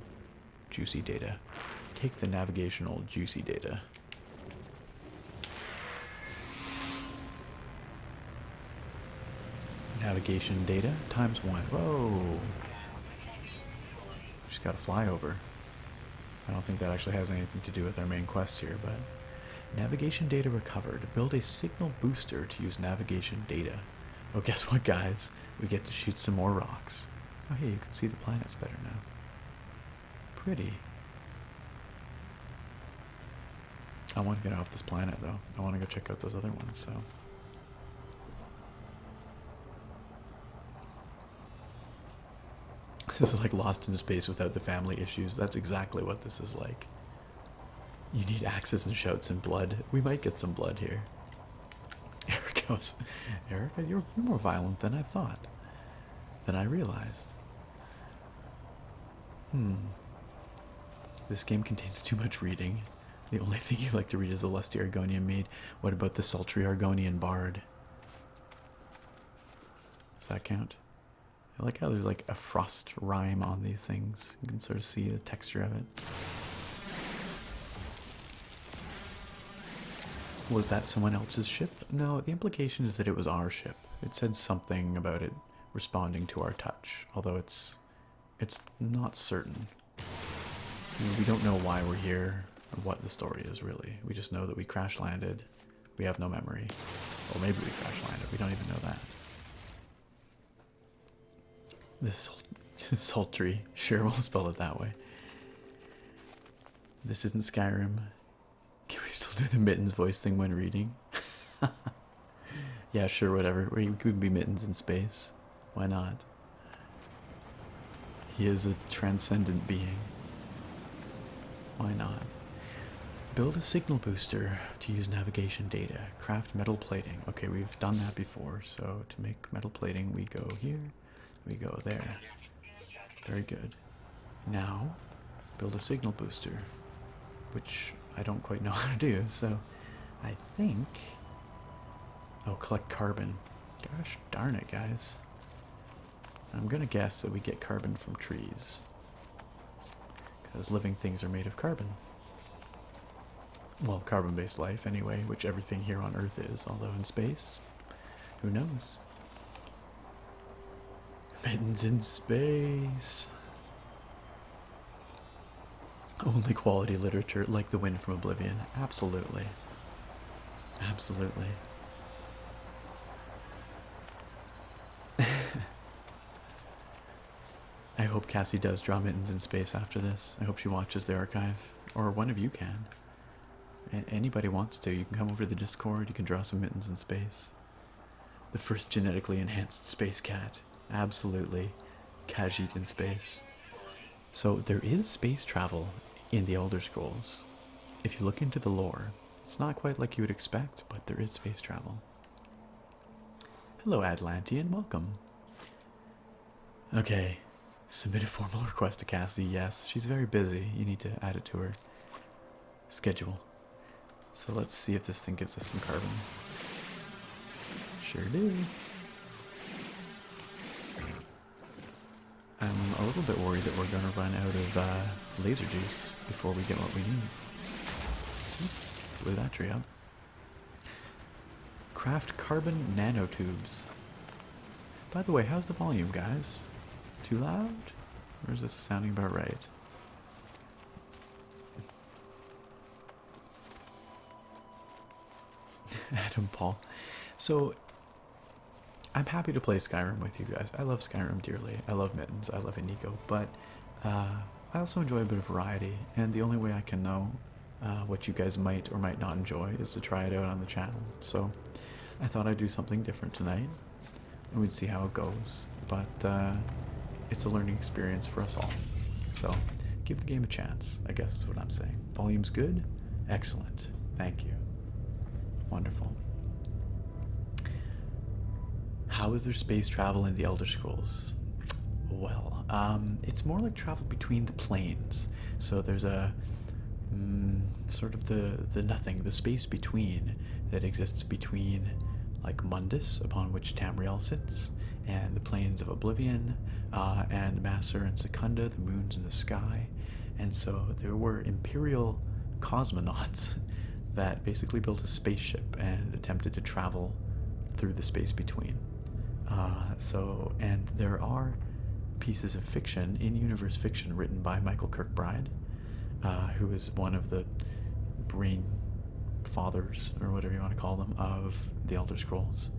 S1: Juicy data. Take the navigational juicy data. Navigation data times 1. Whoa! Just gotta fly over. I don't think that actually has anything to do with our main quest here, but... Navigation data recovered. Build a signal booster to use navigation data. Oh, guess what, guys? We get to shoot some more rocks. Oh, hey, you can see the planets better now. Pretty. I want to get off this planet, though. I want to go check out those other ones, so... This is like Lost in Space without the family issues. That's exactly what this is like. You need axes and shouts and blood. We might get some blood here. Eric goes, Erica, you're more violent than I thought. Than I realized. This game contains too much reading. The only thing you like to read is the lusty Argonian maid. What about the sultry Argonian bard? Does that count? I like how there's like a frost rhyme on these things. You can sort of see the texture of it. Was that someone else's ship? No, the implication is that it was our ship. It said something about it responding to our touch, although it's not certain. We don't know why we're here or what the story is really. We just know that we crash landed. We have no memory. Or maybe we crash landed. We don't even know that. This sultry. Sure, we'll spell it that way. This isn't Skyrim. Can we still do the Mittens voice thing when reading? Yeah, sure, whatever. We could be Mittens in space. Why not? He is a transcendent being. Why not? Build a signal booster to use navigation data. Craft metal plating. Okay, we've done that before. So to make metal plating, we go here, we go there. Very good. Now, build a signal booster, which I don't quite know how to do. So I think... Oh, collect carbon. Gosh darn it, guys. I'm gonna guess that we get carbon from trees, because living things are made of carbon. Well, carbon-based life anyway, which everything here on Earth is, although in space, who knows? Mittens in space. Only quality literature, like the wind from Oblivion. Absolutely. Absolutely. I hope Cassie does draw Mittens in space after this. I hope she watches the archive. Or one of you can. Anybody wants to. You can come over to the Discord. You can draw some Mittens in space. The first genetically enhanced space cat. Absolutely. Khajiit in space. So there is space travel in the Elder Scrolls. If you look into the lore, it's not quite like you would expect, but there is space travel. Hello, Atlantean. Welcome. Okay. Submit a formal request to Cassie. Yes, she's very busy. You need to add it to her schedule. So let's see if this thing gives us some carbon. Sure do. I'm a little bit worried that we're going to run out of laser juice before we get what we need. Blew that tree up. Craft carbon nanotubes. By the way, how's the volume, guys? Too loud? Or is this sounding about right? Adam Paul. So, I'm happy to play Skyrim with you guys. I love Skyrim dearly. I love Mittens. I love Inigo. But I also enjoy a bit of variety. And the only way I can know what you guys might or might not enjoy is to try it out on the channel. So, I thought I'd do something different tonight. And we'd see how it goes. But it's a learning experience for us all. So, give the game a chance, I guess is what I'm saying. Volume's good? Excellent. Thank you. Wonderful. How is there space travel in the Elder Scrolls? Well, it's more like travel between the planes. So there's a sort of the nothing, the space between that exists between like Mundus, upon which Tamriel sits, and the plains of Oblivion, and Massor and Secunda, the moons in the sky. And so there were Imperial cosmonauts that basically built a spaceship and attempted to travel through the space between. And there are pieces of fiction, in-universe fiction, written by Michael Kirkbride, who is one of the brain fathers, or whatever you want to call them, of the Elder Scrolls.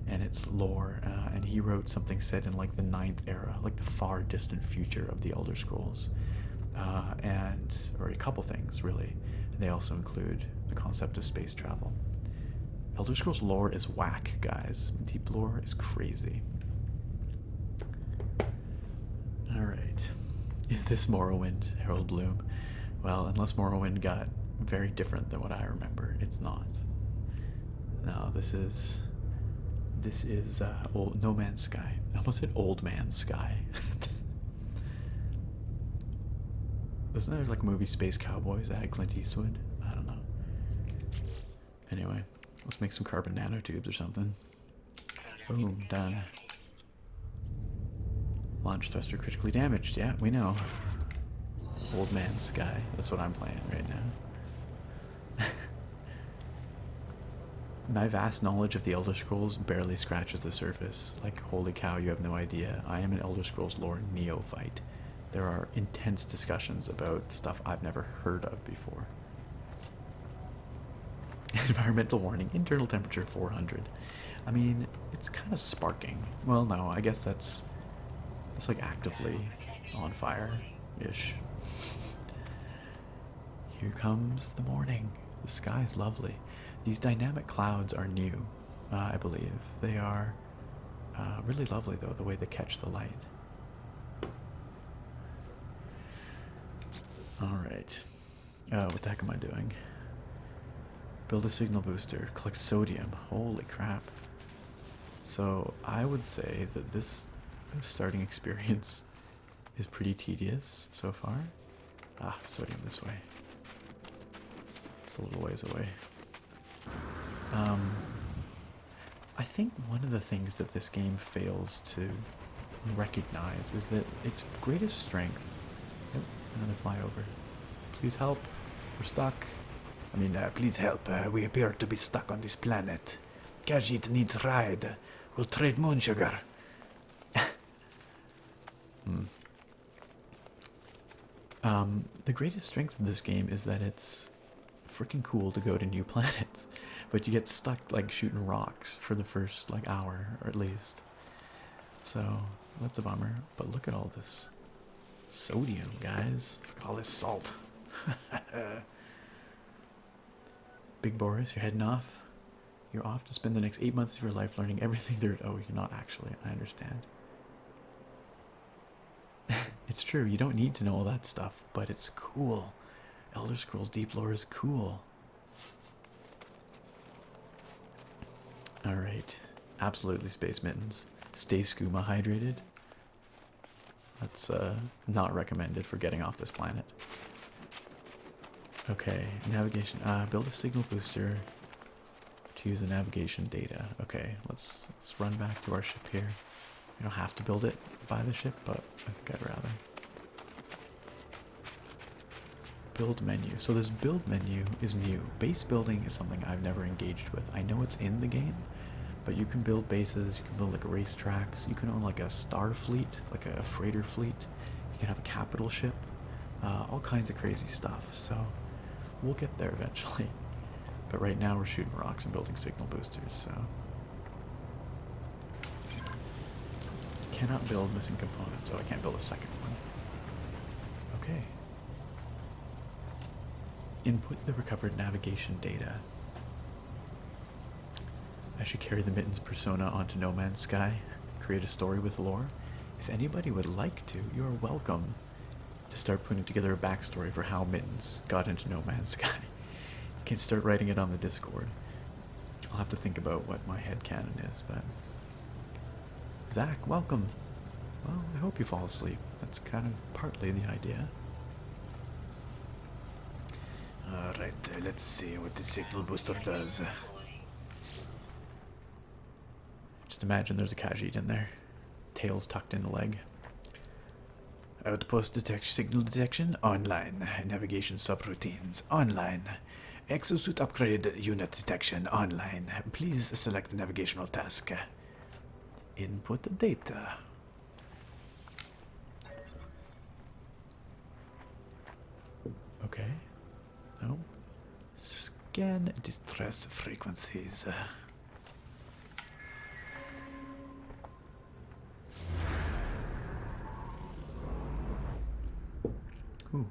S1: And it's lore, and he wrote something set in like the 9th era, like the far distant future of the Elder Scrolls. Or a couple things, really. They also include the concept of space travel. Elder Scrolls lore is whack, guys. Deep lore is crazy. Alright. Is this Morrowind, Harold Bloom? Well, unless Morrowind got very different than what I remember, it's not. No, this is No Man's Sky. I almost said Old Man's Sky. Wasn't there like a movie Space Cowboys that had Clint Eastwood? I don't know. Anyway, let's make some carbon nanotubes or something. Boom, done. Launch thruster critically damaged. Yeah, we know. Old Man's Sky. That's what I'm playing right now. My vast knowledge of the Elder Scrolls barely scratches the surface. Like, holy cow, you have no idea. I am an Elder Scrolls lore neophyte. There are intense discussions about stuff I've never heard of before. Environmental warning, internal temperature 400. I mean, it's kind of sparking. Well, no, I guess it's like actively on fire-ish. Here comes the morning. The sky is lovely. These dynamic clouds are new. I believe. They are really lovely, though, the way they catch the light. Alright. What the heck am I doing? Build a signal booster. Collect sodium. Holy crap. So, I would say that this starting experience is pretty tedious so far. Ah, sodium this way. It's a little ways away. I think one of the things that this game fails to recognize is that its greatest strength... Oh, another flyover. Please help. We're stuck. I mean, please help. We appear to be stuck on this planet. Khajiit needs ride. We'll trade moon sugar. The greatest strength of this game is that it's freaking cool to go to new planets, but you get stuck like shooting rocks for the first like hour or at least. So that's a bummer. But look at all this sodium, guys. Look at all this salt. Big Boris, you're heading off. You're off to spend the next 8 months of your life learning everything there. Oh, you're not actually. I understand. It's true, you don't need to know all that stuff, but it's cool. Elder Scrolls Deep Lore is cool. Alright. Absolutely, Space Mittens. Stay skooma hydrated. That's not recommended for getting off this planet. Okay, navigation. Build a signal booster to use the navigation data. Okay, let's run back to our ship here. You don't have to build it by the ship, but I think I'd rather. Build menu. So this build menu is new. Base building is something I've never engaged with. I know it's in the game, but you can build bases, you can build like racetracks, you can own like a star fleet, like a freighter fleet, you can have a capital ship, all kinds of crazy stuff. So we'll get there eventually. But right now we're shooting rocks and building signal boosters, so. Cannot build missing components, so I can't build a second one. Okay. Input the recovered navigation data. I should carry the Mittens persona onto No Man's Sky, create a story with lore. If anybody would like to, you are welcome to start putting together a backstory for how Mittens got into No Man's Sky. You can start writing it on the Discord. I'll have to think about what my headcanon is, but... Zach, welcome. Well, I hope you fall asleep. That's kind of partly the idea. Alright, let's see what the signal booster does. Just imagine there's a Khajiit in there. Tails tucked in the leg. Outpost signal detection online. Navigation subroutines online. Exosuit upgrade unit detection online. Please select the navigational task. Input the data. Okay. Oh. Scan distress frequencies. Ooh,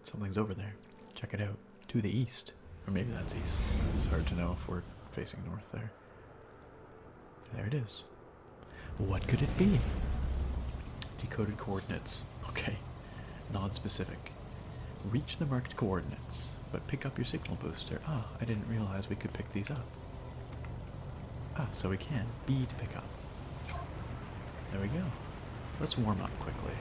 S1: something's over there. Check it out. To the east. Or maybe that's east. It's hard to know if we're facing north there. There it is. What could it be? Decoded coordinates. Okay. Non-specific. Reach the marked coordinates, but pick up your signal booster. Ah, I didn't realize we could pick these up. Ah, so we can. B to pick up. There we go. Let's warm up quickly.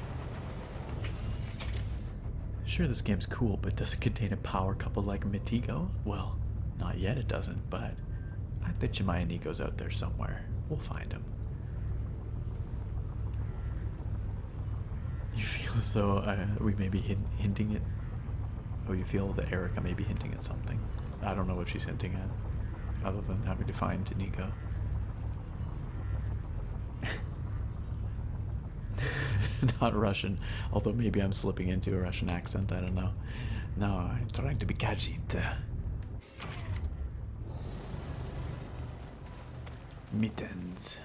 S1: Sure, this game's cool, but does it contain a power couple like Mitigo? Well, not yet it doesn't, but I bet you my Inigo's out there somewhere. We'll find him. You feel as though we may be hinting at... Oh, you feel that Erica may be hinting at something. I don't know what she's hinting at, other than having to find Inigo. Not Russian, although maybe I'm slipping into a Russian accent, I don't know. No, I'm trying to be Khajiit. Mittens.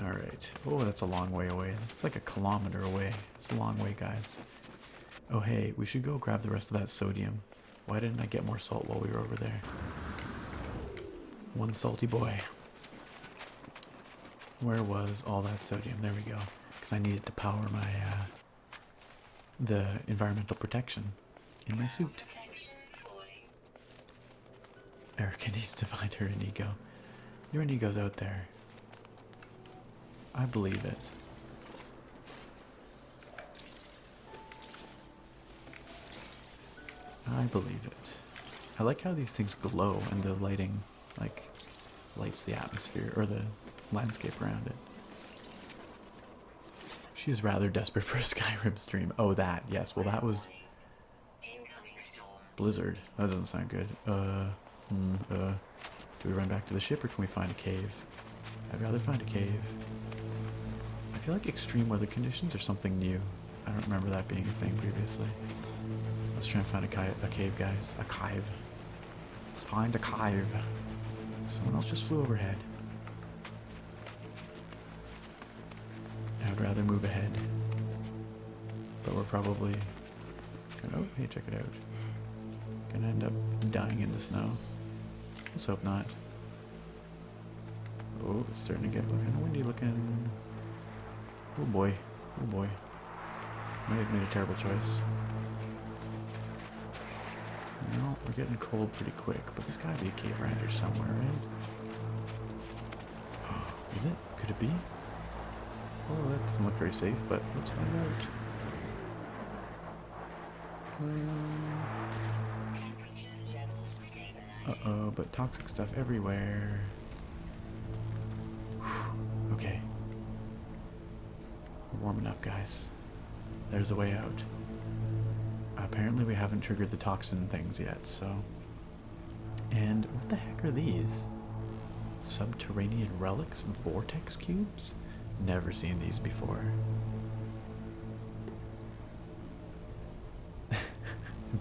S1: Alright. Oh, that's a long way away. It's like a kilometer away. It's a long way, guys. Oh, hey, we should go grab the rest of that sodium. Why didn't I get more salt while we were over there? One salty boy. Where was all that sodium? There we go. Because I needed to power my the environmental protection in my suit.
S2: Protection falling.
S1: Erica needs to find her Inigo. Your Inigo's out there. I believe it. I believe it. I like how these things glow and the lighting, like, lights the atmosphere, or the landscape around it. She is rather desperate for a Skyrim stream. Oh, that, yes. Well, that was
S2: Incoming storm.
S1: Blizzard. That doesn't sound good. Do we run back to the ship or can we find a cave? I'd rather find a cave. I feel like extreme weather conditions are something new. I don't remember that being a thing previously. Let's try and find a cave, guys. A cave. Let's find a cave. Someone else just flew overhead. I would rather move ahead. But we're probably gonna, oh, hey, check it out. Gonna end up dying in the snow. Let's hope not. Oh, it's starting to get kind of windy looking. Oh boy. Oh boy. Might have made a terrible choice. No, we're getting cold pretty quick, but there's gotta be a cave around here somewhere, right? Is it? Could it be? Oh, that doesn't look very safe, but let's find out.
S2: Temperature levels stabilizing.
S1: Uh-oh, but toxic stuff everywhere. Whew, okay. We're warming up, guys. There's a way out. Apparently we haven't triggered the toxin things yet, so... And what the heck are these? Subterranean relics? Vortex cubes? Never seen these before.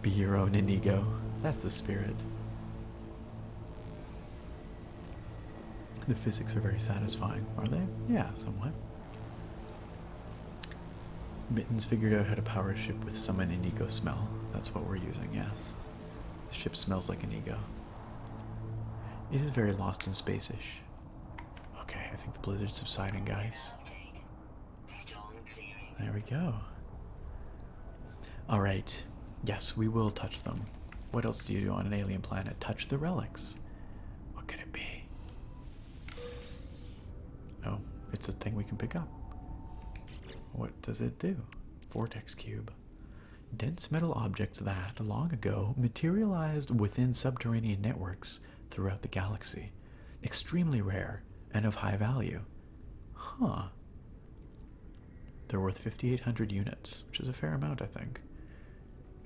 S1: Be your own Inigo. That's the spirit. The physics are very satisfying, are they? Yeah, somewhat. Mittens figured out how to power a ship with some Inigo smell. That's what we're using, yes. The ship smells like Inigo. It is very lost in space-ish. Okay, I think the blizzard's subsiding, guys.
S2: Update. Storm clearing.
S1: There we go. Alright. Yes, we will touch them. What else do you do on an alien planet? Touch the relics. What could it be? Oh, it's a thing we can pick up. What does it do? Vortex cube. Dense metal objects that, long ago, materialized within subterranean networks throughout the galaxy. Extremely rare and of high value. Huh. They're worth 5,800 units, which is a fair amount, I think.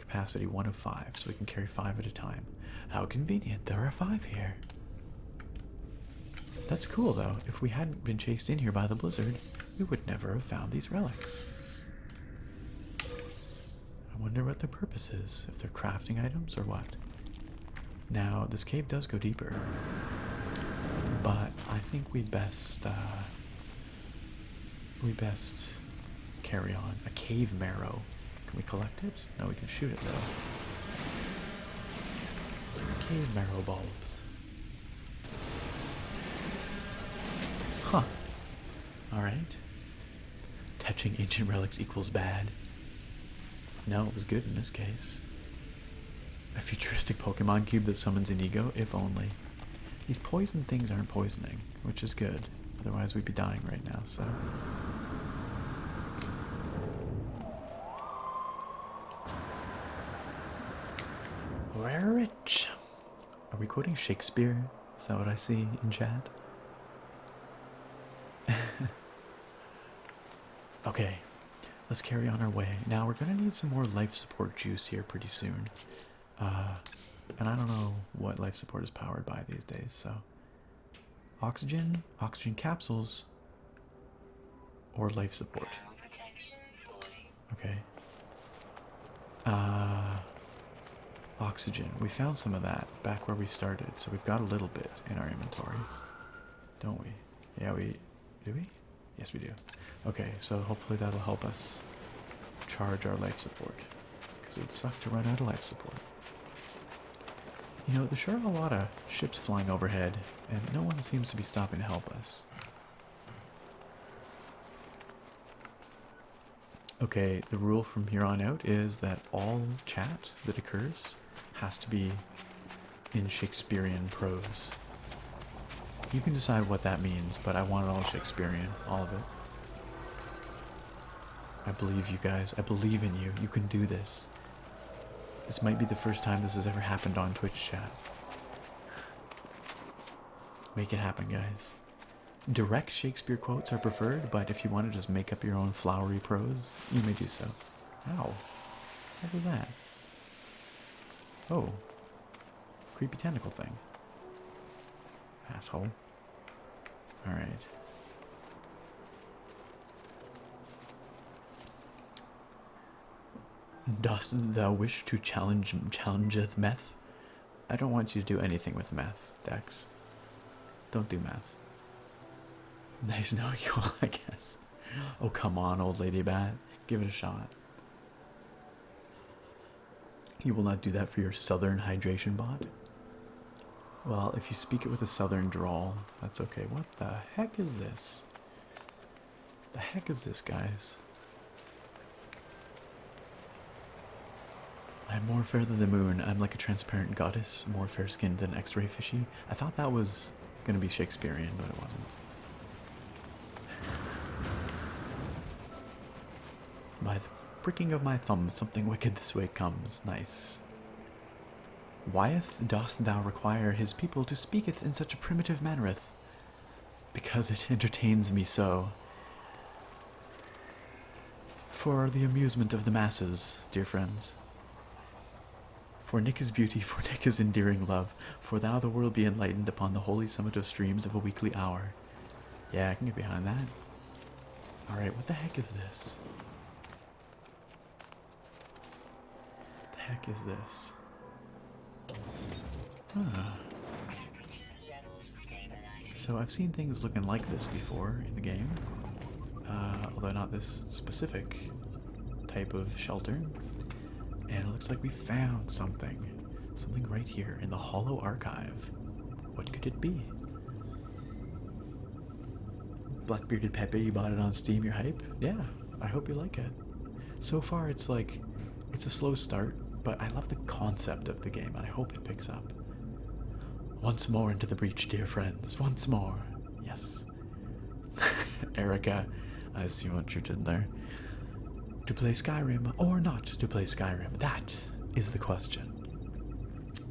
S1: Capacity 1 of 5, so we can carry 5 at a time. How convenient, there are 5 here. That's cool, though. If we hadn't been chased in here by the blizzard, we would never have found these relics. I wonder what their purpose is, if they're crafting items or what. Now, this cave does go deeper, but I think we best carry on. A cave marrow. Can we collect it? No, we can shoot it though. Cave marrow bulbs. Huh. Alright. Touching ancient relics equals bad. No, it was good in this case. A futuristic Pokemon cube that summons Inigo, if only. These poison things aren't poisoning, which is good. Otherwise we'd be dying right now, so... We're rich. Are we quoting Shakespeare? Is that what I see in chat? Okay, let's carry on our way. Now we're gonna need some more life support juice here pretty soon. And I don't know what life support is powered by these days, so... Oxygen capsules, or life support.
S2: Protection falling.
S1: Okay. Oxygen. We found some of that back where we started, so we've got a little bit in our inventory. Don't we? Yeah, we... Do we? Yes, we do. Okay, so hopefully that'll help us charge our life support. Because it would suck to run out of life support. You know, there sure are a lot of ships flying overhead, and no one seems to be stopping to help us. Okay, the rule from here on out is that all chat that occurs has to be in Shakespearean prose. You can decide what that means, but I want it all Shakespearean, all of it. I believe you guys. I believe in you. You can do this. This might be the first time this has ever happened on Twitch chat. Make it happen, guys. Direct Shakespeare quotes are preferred, but if you want to just make up your own flowery prose, you may do so. Ow. What was that? Oh. Creepy tentacle thing. Asshole. Alright. Dost thou wish to challengeth meth? I don't want you to do anything with meth, Dex. Don't do meth. Nice knowing you all, I guess. Oh, come on, old lady bat. Give it a shot. You will not do that for your southern hydration bot? Well, if you speak it with a southern drawl, that's okay. What the heck is this? The heck is this, guys? I'm more fair than the moon. I'm like a transparent goddess, more fair-skinned than X-ray fishy. I thought that was going to be Shakespearean, but it wasn't. By the pricking of my thumbs, something wicked this way comes. Nice. Whyeth dost thou require his people to speaketh in such a primitive mannereth? Because it entertains me so. For the amusement of the masses, dear friends. For Nick is beauty, for Nick is endearing love, for thou the world be enlightened upon the holy summit of streams of a weekly hour. Yeah, I can get behind that. Alright, what the heck is this? What the heck is this? Huh. So I've seen things looking like this before in the game. Although not this specific type of shelter. And it looks like we found something. Something right here in the Hollow Archive. What could it be? Blackbearded Pepe, you bought it on Steam, you're hype? Yeah, I hope you like it. So far it's like, it's a slow start, but I love the concept of the game and I hope it picks up. Once more into the breach, dear friends. Once more. Yes. Erica, I see what you did there. To play Skyrim or not to play Skyrim? That is the question.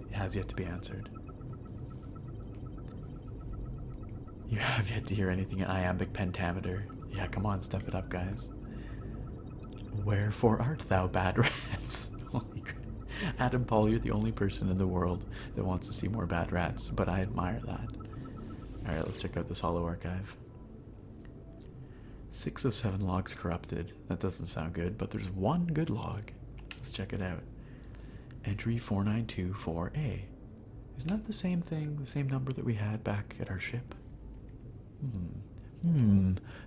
S1: It has yet to be answered. You have yet to hear anything in iambic pentameter. Yeah, come on, step it up, guys. Wherefore art thou, bad rats? Holy crap. Adam Paul, you're the only person in the world that wants to see more bad rats, but I admire that. Alright, let's check out this Hollow Archive. 6 of 7 logs corrupted. That doesn't sound good, but there's one good log. Let's check it out. Entry 4924A. Isn't that the same thing, the same number that we had back at our ship?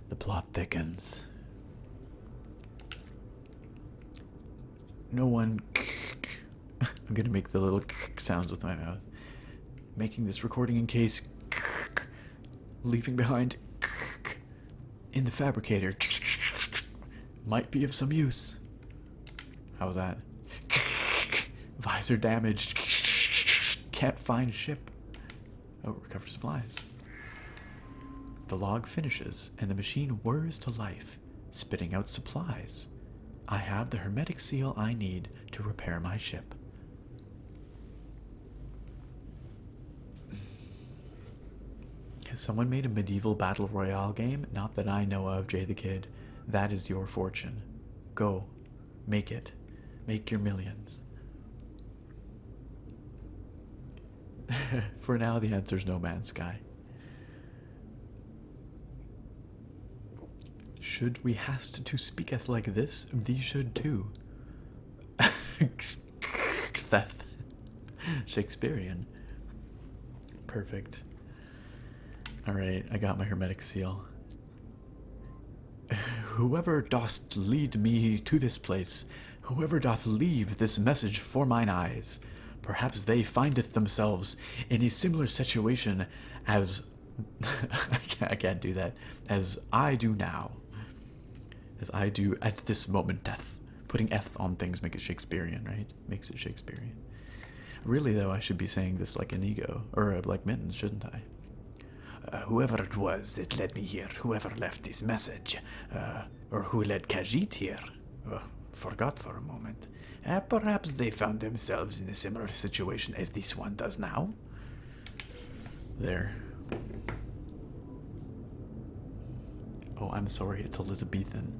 S1: The plot thickens. No one... I'm gonna make the little sounds with my mouth. Making this recording in case... Leaving behind... in the fabricator. Might be of some use. How was that? Visor damaged. Can't find ship. Oh, recover supplies. The log finishes, and the machine whirs to life, spitting out supplies. I have the hermetic seal I need to repair my ship. Has someone made a medieval battle royale game? Not that I know of, Jay the Kid. That is your fortune. Go. Make it. Make your millions. For now, the answer is No Man's Sky. Should we hast to speaketh like this, thee should too. Theft. Shakespearean. Perfect. Alright, I got my hermetic seal. Whoever dost lead me to this place, whoever doth leave this message for mine eyes, Perhaps they findeth themselves in a similar situation as I can't do that. As I do now. As I do at this moment death. Putting eth on things make it Shakespearean, right? Makes it Shakespearean. Really though, I should be saying this like an ego, or like Mittens, shouldn't I? Whoever it was that led me here, whoever left this message, or who led Khajiit here, forgot for a moment. Perhaps they found themselves in a similar situation as this one does now. There. Oh, I'm sorry, it's Elizabethan.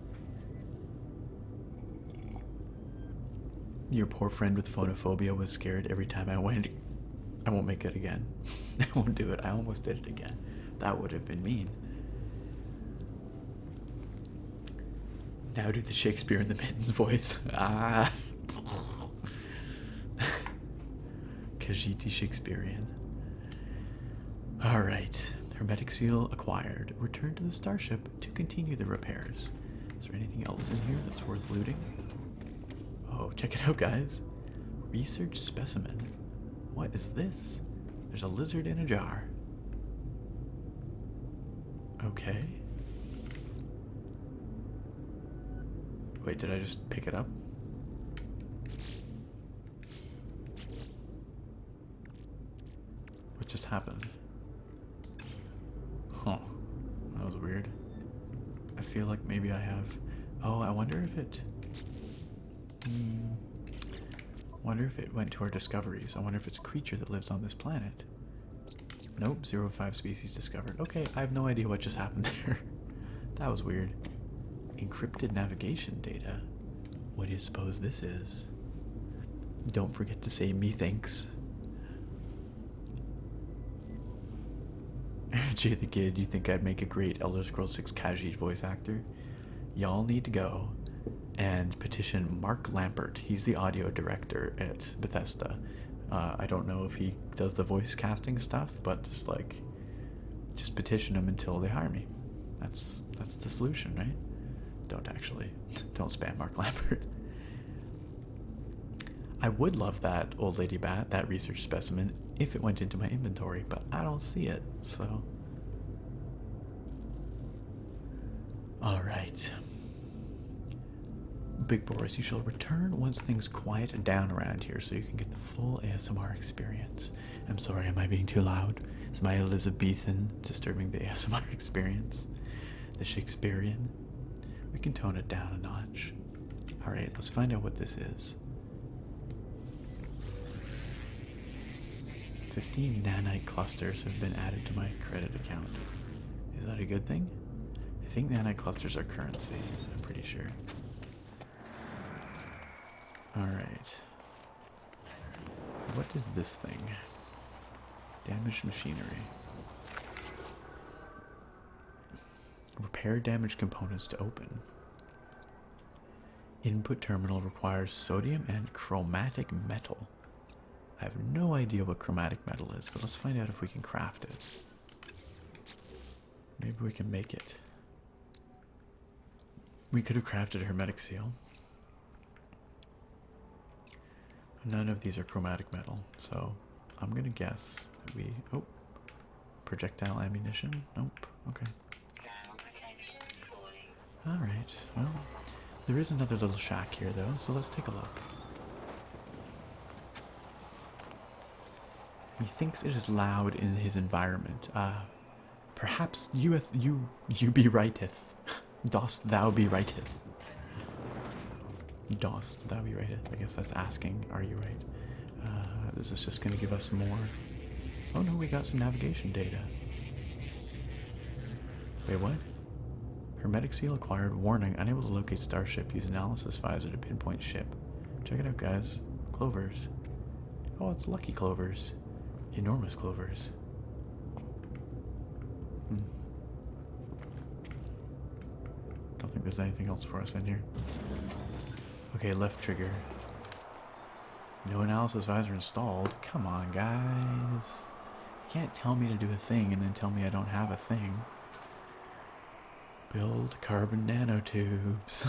S1: Your poor friend with phonophobia was scared every time I went. I won't make it again. I won't do it. I almost did it again. That would have been mean. Now do the Shakespeare in the Mittens voice. Ah. Khajiiti Shakespearean. Alright. Hermetic seal acquired. Return to the starship to continue the repairs. Is there anything else in here that's worth looting? Oh, check it out, guys. Research specimen. What is this? There's a lizard in a jar. Okay. Wait, did I just pick it up? What just happened? Huh. That was weird. I feel like maybe I have... Oh, I wonder if it... wonder if it went to our discoveries. I wonder if it's a creature that lives on this planet. Nope, 0.5 species discovered. Okay, I have no idea what just happened there. That was weird. Encrypted navigation data. What do you suppose this is? Don't forget to say methinks. Jay the Kid, you think I'd make a great Elder Scrolls 6 Khajiit voice actor? Y'all need to go and petition Mark Lampert. He's the audio director at Bethesda. I don't know if he does the voice casting stuff, but just petition him until they hire me. That's the solution, right? Don't actually. Don't spam Mark Lampert. I would love that old lady bat, that research specimen, if it went into my inventory, but I don't see it, so. Alright. Big Boris, you shall return once things quiet down around here so you can get the full ASMR experience. I'm sorry, am I being too loud? Is my Elizabethan disturbing the ASMR experience? The Shakespearean? We can tone it down a notch. Alright, let's find out what this is. 15 nanite clusters have been added to my credit account. Is that a good thing? I think nanite clusters are currency, I'm pretty sure. Alright. What is this thing? Damaged machinery. Repair damaged components to open. Input terminal requires sodium and chromatic metal. I have no idea what chromatic metal is, but let's find out if we can craft it. Maybe we can make it. We could have crafted a hermetic seal. None of these are chromatic metal, so I'm gonna guess that we... Oh, projectile ammunition? Nope, okay. Alright, well, there is another little shack here though, so let's take a look. He thinks it is loud in his environment. Perhaps you be righteth. Dost thou be righteth? Dost thou be righteth? I guess that's asking, are you right? Is this just going to give us more? Oh no, we got some navigation data. Wait, what? Hermetic seal acquired. Warning, unable to locate starship. Use analysis visor to pinpoint ship. Check it out, guys. Clovers. Oh, it's lucky clovers. Enormous clovers. Don't think there's anything else for us in here. Okay, left trigger. No analysis visor installed. Come on, guys. You can't tell me to do a thing and then tell me I don't have a thing. Build carbon nanotubes.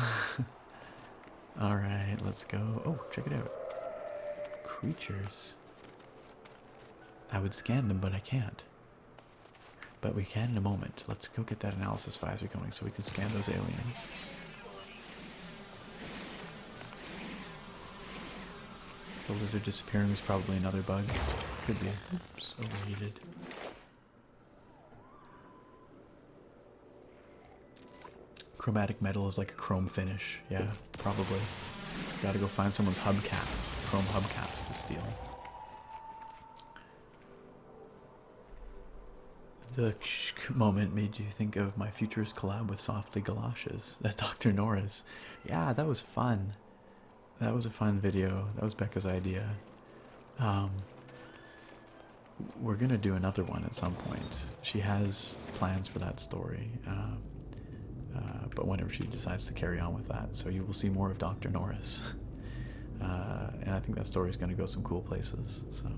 S1: Alright, let's go. Oh, check it out. Creatures. I would scan them, but I can't. But we can in a moment. Let's go get that analysis visor going so we can scan those aliens. The lizard disappearing was probably another bug. Could be. Oops, overheated. Chromatic metal is like a chrome finish. Yeah, probably. Gotta go find someone's hubcaps, chrome hubcaps to steal. The moment made you think of my futurist collab with Softly Galoshes. That's Dr. Norris. Yeah, that was fun. That was a fun video. That was Becca's idea. We're gonna do another one at some point. She has plans for that story, but whenever she decides to carry on with that, so you will see more of Dr. Norris. And I think that story is gonna go some cool places. So,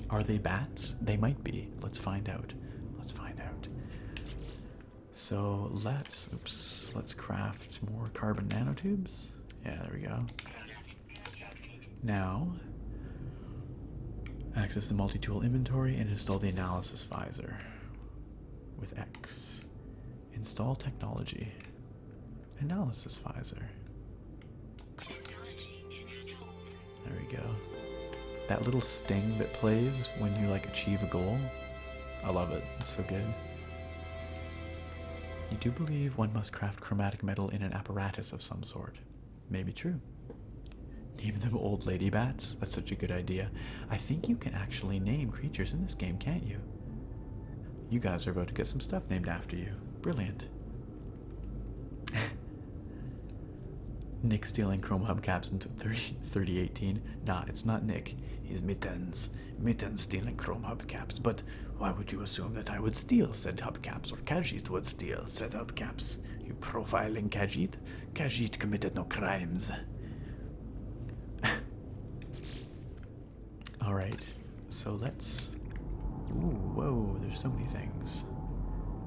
S1: are they bats? They might be. Let's find out. Let's find out. So let's craft more carbon nanotubes. Yeah, there we go. Now, access the multi-tool inventory and install the analysis visor with X. Install technology. Analysis visor. There we go. That little sting that plays when you like achieve a goal. I love it. It's so good. You do believe one must craft chromatic metal in an apparatus of some sort. Maybe true. Name them old lady bats. That's such a good idea. I think you can actually name creatures in this game, can't you? You guys are about to get some stuff named after you. Brilliant. Nick stealing chrome hubcaps in 3018. Nah, it's not Nick. He's Mittens. Mittens stealing chrome hubcaps. But why would you assume that I would steal said hubcaps, or Khajiit would steal said hubcaps? You profiling Khajiit? Khajiit committed no crimes. Alright, so let's... Ooh, whoa, there's so many things.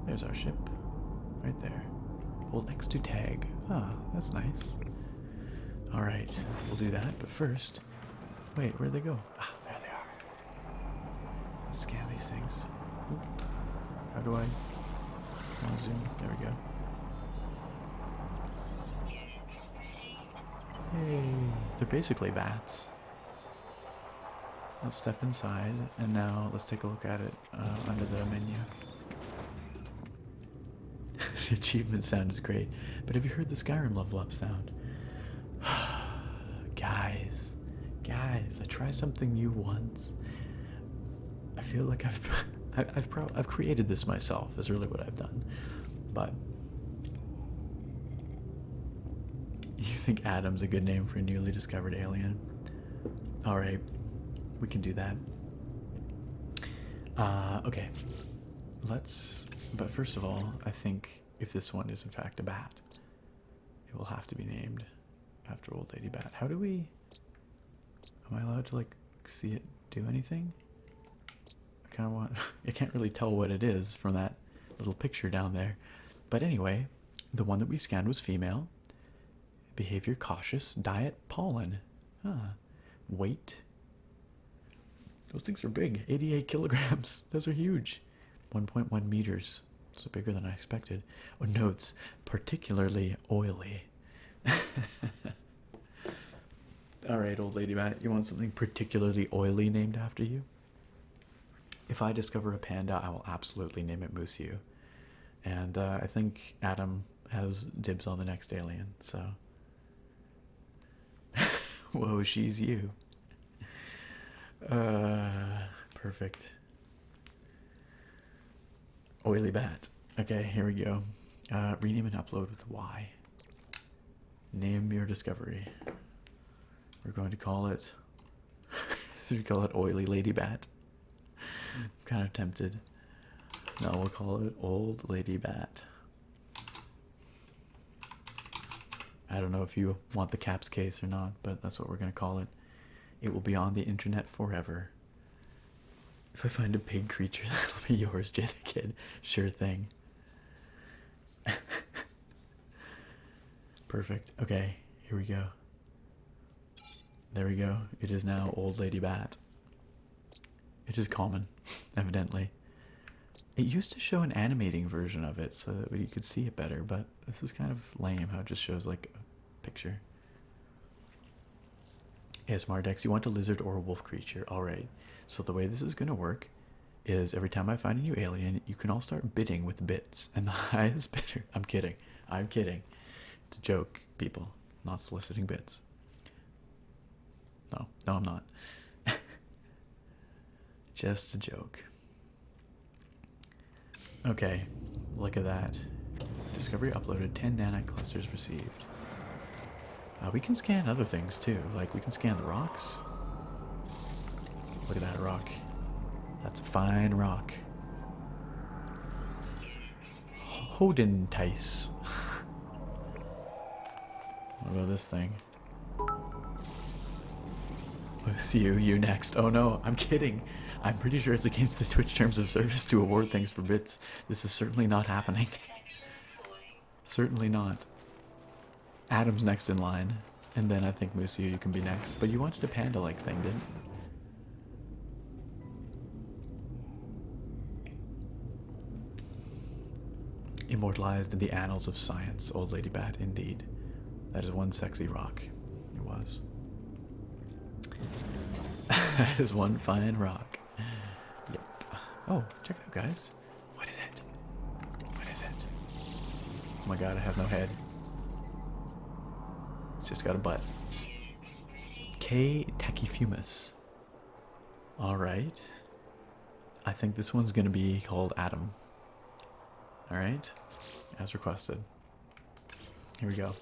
S1: There's our ship. Right there. Hold X to tag. Ah, that's nice. Alright, we'll do that, but first... Wait, where'd they go? Ah, there they are. Let's scan these things. Ooh. How do I... zoom? There we go. Hey, they're basically bats. Let's step inside, and now let's take a look at it under the menu. The achievement sound is great, but have you heard the Skyrim level up sound? Guys, I try something new once. I feel like I've created this myself. Is really what I've done, but you think Adam's a good name for a newly discovered alien? All right. We can do that. Okay. But first of all, I think if this one is in fact a bat, it will have to be named after Old Lady Bat. How do we... Am I allowed to, like, see it do anything? I kind of want... I can't really tell what it is from that little picture down there. But anyway, the one that we scanned was female. Behavior cautious. Diet pollen. Weight... Those things are big. 88 kilograms. Those are huge. 1.1 meters. So bigger than I expected. Oh, notes. Particularly oily. Alright, old lady bat. You want something particularly oily named after you? If I discover a panda, I will absolutely name it Museu. And I think Adam has dibs on the next alien, so... Whoa, she's you. Perfect. Oily bat. Okay, here we go. Rename and upload with Y. Name your discovery. We're going to call it... we call it Oily Lady Bat. I'm kind of tempted. No, we'll call it Old Lady Bat. I don't know if you want the caps case or not, but that's what we're going to call it. It will be on the internet forever. If I find a pig creature, that'll be yours, Jay the Kid. Sure thing. Perfect. Okay, here we go. There we go. It is now Old Lady Bat. It is common, evidently. It used to show an animating version of it so that you could see it better, but this is kind of lame how it just shows like a picture. ASMR Dex, you want a lizard or a wolf creature? Alright, so the way this is going to work is every time I find a new alien, you can all start bidding with bits, and the highest bidder, I'm kidding, it's a joke, people, not soliciting bits. No, I'm not. Just a joke. Okay, look at that. Discovery uploaded, 10 nanite clusters received. We can scan other things too, like we can scan the rocks. Look at that rock. That's a fine rock. Hodentice. What about this thing? See you next. Oh no, I'm kidding. I'm pretty sure it's against the Twitch terms of service to award things for bits. This is certainly not happening. Certainly not. Adam's next in line, and then I think Musiu, you can be next. But you wanted a panda-like thing, didn't you? Immortalized in the annals of science, Old Lady Bat, indeed. That is one sexy rock. It was. That is one fine rock. Yep. Oh, check it out, guys. What is it? What is it? Oh my god, I have no head. It's just got a butt. K. Tachyfumus. Alright. I think this one's gonna be called Adam. Alright. As requested. Here we go.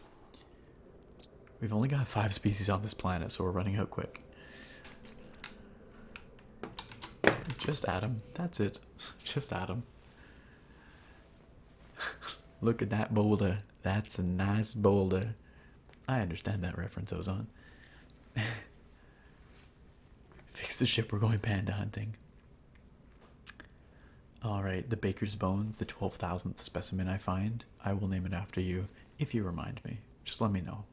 S1: We've only got 5 species on this planet, so we're running out quick. Just Adam. That's it. Just Adam. Look at that boulder. That's a nice boulder. I understand that reference, Ozone. Fix the ship, we're going panda hunting. Alright, the Baker's Bones, the 12,000th specimen I find. I will name it after you, if you remind me. Just let me know.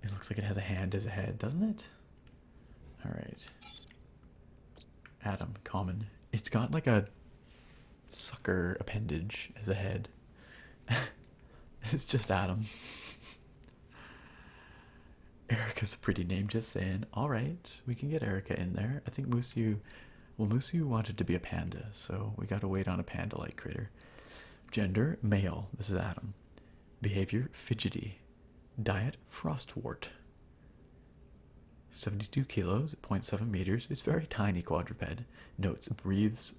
S1: It looks like it has a hand as a head, doesn't it? Alright. Adam, common. It's got like a sucker appendage as a head. It's just Adam. Erica's a pretty name, just saying. Alright, we can get Erica in there. I think Musiu... Well, Musiu wanted to be a panda, so we gotta wait on a panda-like critter. Gender, male. This is Adam. Behavior, fidgety. Diet, frostwort. 72 kilos, 0.7 meters. It's very tiny quadruped. Notes, breathes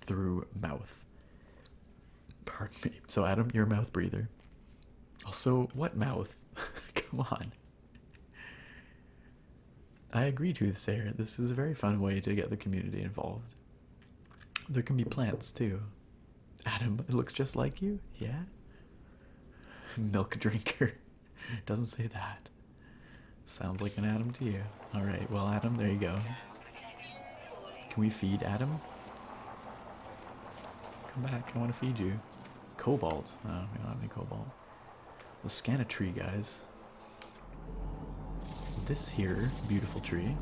S1: through mouth. Pardon me. So Adam, you're a mouth breather. Also, what mouth? Come on. I agree, Toothsayer. This is a very fun way to get the community involved. There can be plants, too. Adam, it looks just like you? Yeah? Milk drinker. Doesn't say that. Sounds like an Adam to you. Alright, well, Adam, there you go. Can we feed Adam? Come back, I want to feed you. Cobalt. Oh, we don't have any cobalt. Let's scan a tree, guys. This here, beautiful tree.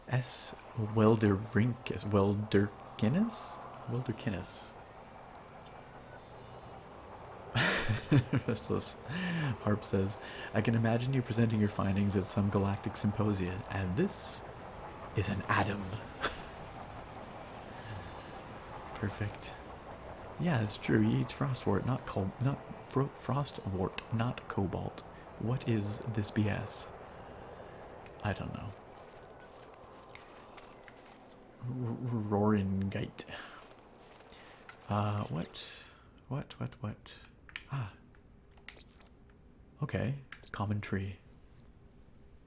S1: S. Welderrinkus. Welderkinus? Welderkinus. Restless Harp says, I can imagine you presenting your findings at some galactic symposium, and this is an Adam. Perfect. Yeah, it's true. He eats frostwort, not frostwort, not cobalt. What is this BS? I don't know. Roaringite. What? Ah. Okay. Common tree.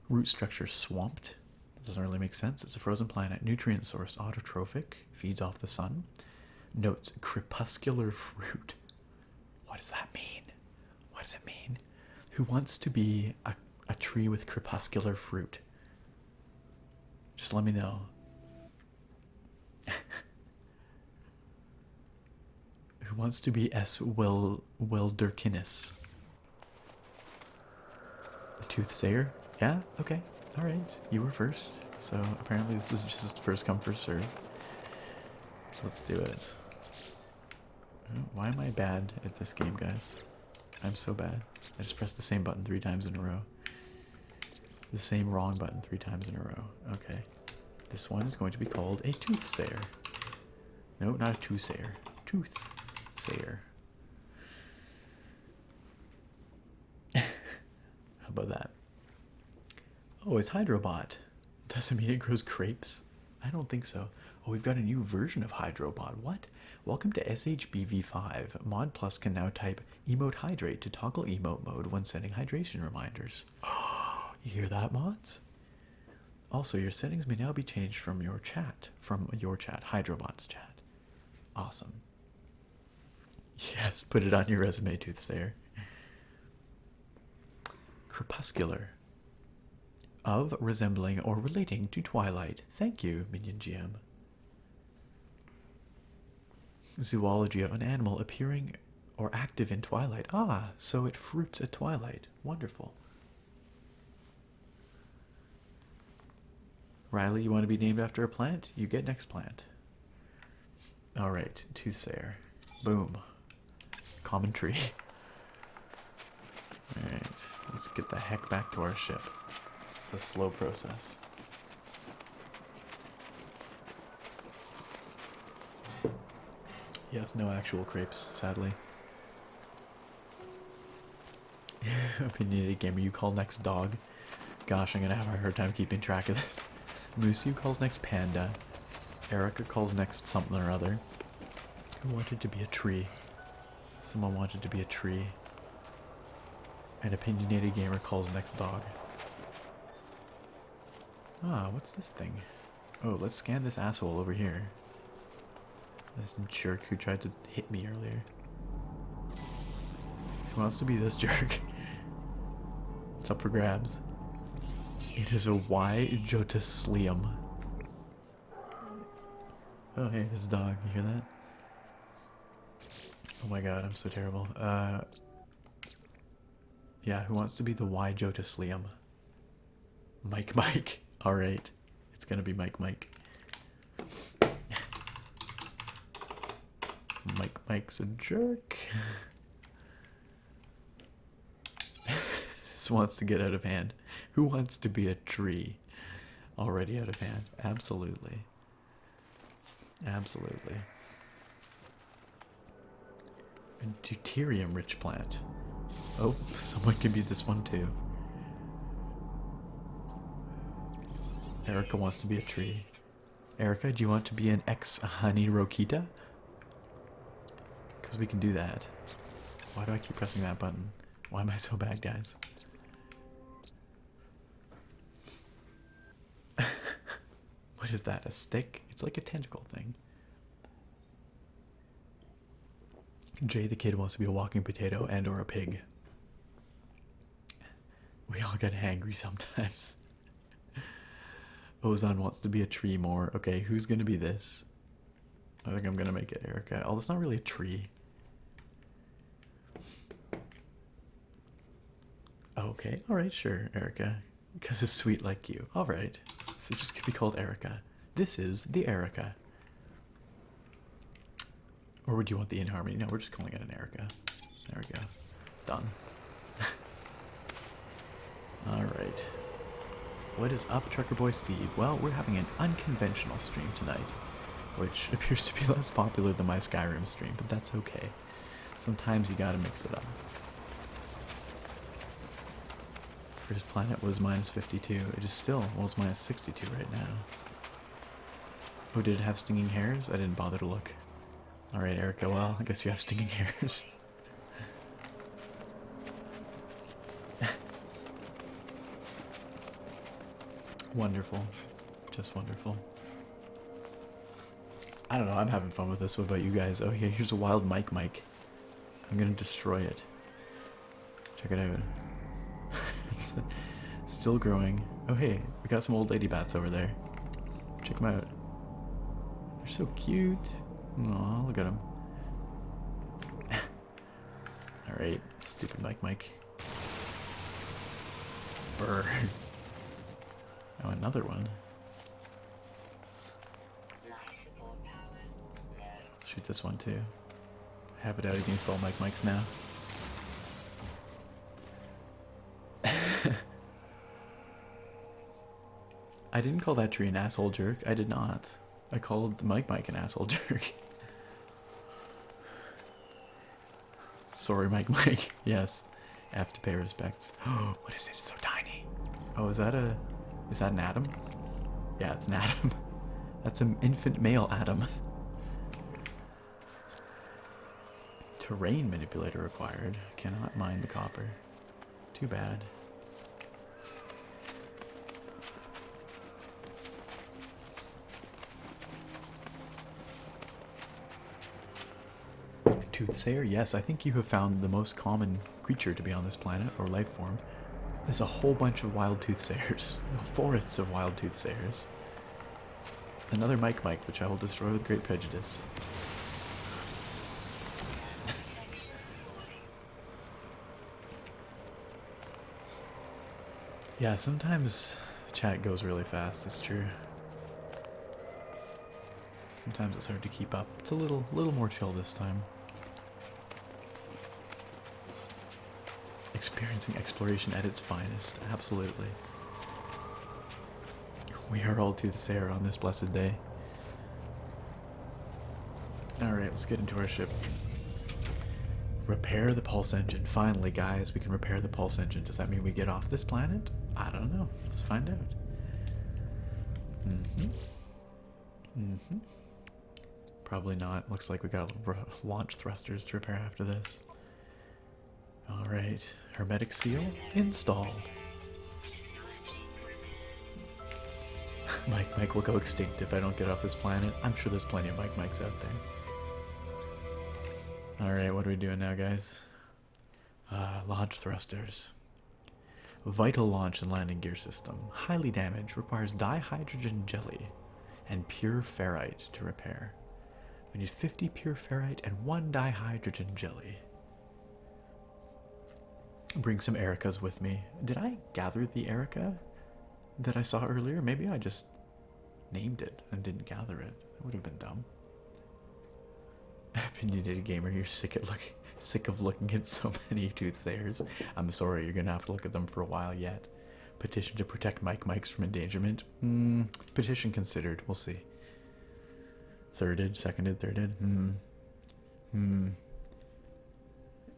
S1: Root structure swamped. Doesn't really make sense. It's a frozen planet. Nutrient source autotrophic. Feeds off the sun. Notes crepuscular fruit. What does that mean? What does it mean? Who wants to be a tree with crepuscular fruit? Just let me know. Who wants to be S. Welderkinus? Toothsayer? Yeah? Okay. Alright. You were first. So apparently this is just first come, first serve. Let's do it. Why am I bad at this game, guys? I'm so bad. I just pressed the same button 3 times in a row. The same wrong button 3 times in a row. Okay. This one is going to be called a Toothsayer. No, not a Toothsayer. Toothsayer. How about that? Oh, it's Hydrobot. Does it mean it grows crepes? I don't think so. Oh, we've got a new version of Hydrobot. What? Welcome to SHBV5. Mod Plus can now type emote hydrate to toggle emote mode when setting hydration reminders. Oh, you hear that, mods? Also, your settings may now be changed from your chat, Hydrobot's chat. Awesome. Yes, put it on your resume, Toothsayer. Crepuscular. Of, resembling, or relating to Twilight. Thank you, Minion GM. Zoology of an animal appearing or active in Twilight. Ah, so it fruits at Twilight. Wonderful. Riley, you want to be named after a plant? You get next plant. Alright, Toothsayer. Boom. Common tree. Alright, let's get the heck back to our ship. It's a slow process. Yes, no actual crepes, sadly. Opinionated gamer, you call next dog. Gosh, I'm gonna have a hard time keeping track of this. Moosey calls next panda. Erica calls next something or other. Who wanted to be a tree? Someone wanted to be a tree. And Opinionated gamer calls next dog. Ah, what's this thing? Oh, let's scan this asshole over here. This jerk who tried to hit me earlier. Who wants to be this jerk? It's up for grabs. It is a Y Jotaslium. Oh hey, this dog, you hear that? Oh my god, I'm so terrible. Yeah, who wants to be the Y Jotaslium? Mike. Alright. It's gonna be Mike. Mike's a jerk. This wants to get out of hand. Who wants to be a tree? Already out of hand. Absolutely. Absolutely. A deuterium rich plant. Oh, someone can be this one too. Erica wants to be a tree. Erica, do you want to be an ex-honey Rokita? Because we can do that. Why do I keep pressing that button? Why am I so bad, guys? What is that? A stick? It's like a tentacle thing. Jay the kid wants to be a walking potato and or a pig. We all get hangry sometimes. Ozon wants to be a tree more. Okay, who's gonna be this? I think I'm gonna make it Erica. Oh, that's not really a tree. Okay, alright, sure, Erica. Because it's sweet like you. Alright. So it just could be called Erica. This is the Erica. Or would you want the in harmony? No, we're just calling it an Erica. There we go. Done. Alright. What is up, Trucker Boy Steve? Well, we're having an unconventional stream tonight, which appears to be less popular than my Skyrim stream, but that's okay. Sometimes you gotta mix it up. First planet was minus 52. It is still, well, it's minus 62 right now. Oh, did it have stinging hairs? I didn't bother to look. Alright, Erica, well, I guess you have stinging hairs. Wonderful. Just wonderful. I don't know, I'm having fun with this. What about you guys? Oh, yeah, here's a wild Mike. I'm gonna destroy it. Check it out. It's still growing. Oh, hey, we got some old lady bats over there. Check them out. They're so cute. Aw, look at them. Alright, stupid Mike. Burn. Oh, another one.
S2: Life support power low.
S1: Shoot this one too. Have it out against all mics now. I didn't call that tree an asshole jerk. I did not. I called the mic an asshole jerk. Sorry, Mike. Yes. I have to pay respects. Oh, what is it? It's so tiny. Oh, is that an atom? Yeah, it's an atom. That's an infant male atom. Terrain manipulator required. Cannot mine the copper. Too bad. Toothsayer? Yes, I think you have found the most common creature to be on this planet, or life form. There's a whole bunch of wild toothsayers. Forests of wild toothsayers. Another Mike, which I will destroy with great prejudice. Yeah, sometimes chat goes really fast, it's true. Sometimes it's hard to keep up. It's a little more chill this time. Experiencing exploration at its finest, absolutely. We are all Toothsayer on this blessed day. Alright, let's get into our ship. Repair the pulse engine. Finally, guys, we can repair the pulse engine. Does that mean we get off this planet? I don't know. Let's find out. Probably not. Looks like we got launch thrusters to repair after this. Alright, hermetic seal installed. Mike will go extinct if I don't get off this planet. I'm sure there's plenty of Mikes out there. Alright, what are we doing now, guys? Launch thrusters. Vital launch and landing gear system. Highly damaged. Requires dihydrogen jelly and pure ferrite to repair. We need 50 pure ferrite and 1 dihydrogen jelly. Bring some Ericas with me. Did I gather the Erica that I saw earlier? Maybe I just named it and didn't gather it. That would have been dumb. Opinionated gamer, you're sick of looking at so many Toothsayers. I'm sorry, you're gonna have to look at them for a while yet. Petition to protect Mikes from endangerment. Petition considered. We'll see. Thirded, seconded, thirded.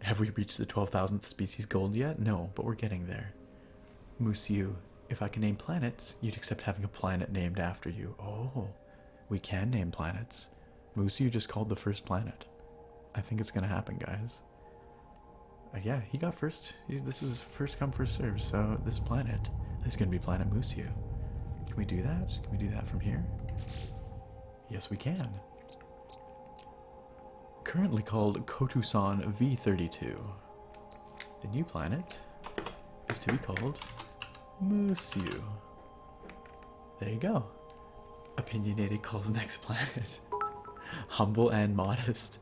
S1: Have we reached the 12,000th species gold yet? No, but we're getting there. Musiu, if I can name planets, you'd accept having a planet named after you. Oh, we can name planets. Musiu just called the first planet. I think it's gonna happen, guys. Yeah, he got first. This is first come, first serve, so this planet is gonna be Planet Musiu. Can we do that? Can we do that from here? Yes, we can. Currently called Kotusan V32. The new planet is to be called Musiu. There you go. Opinionated calls next planet. Humble and modest.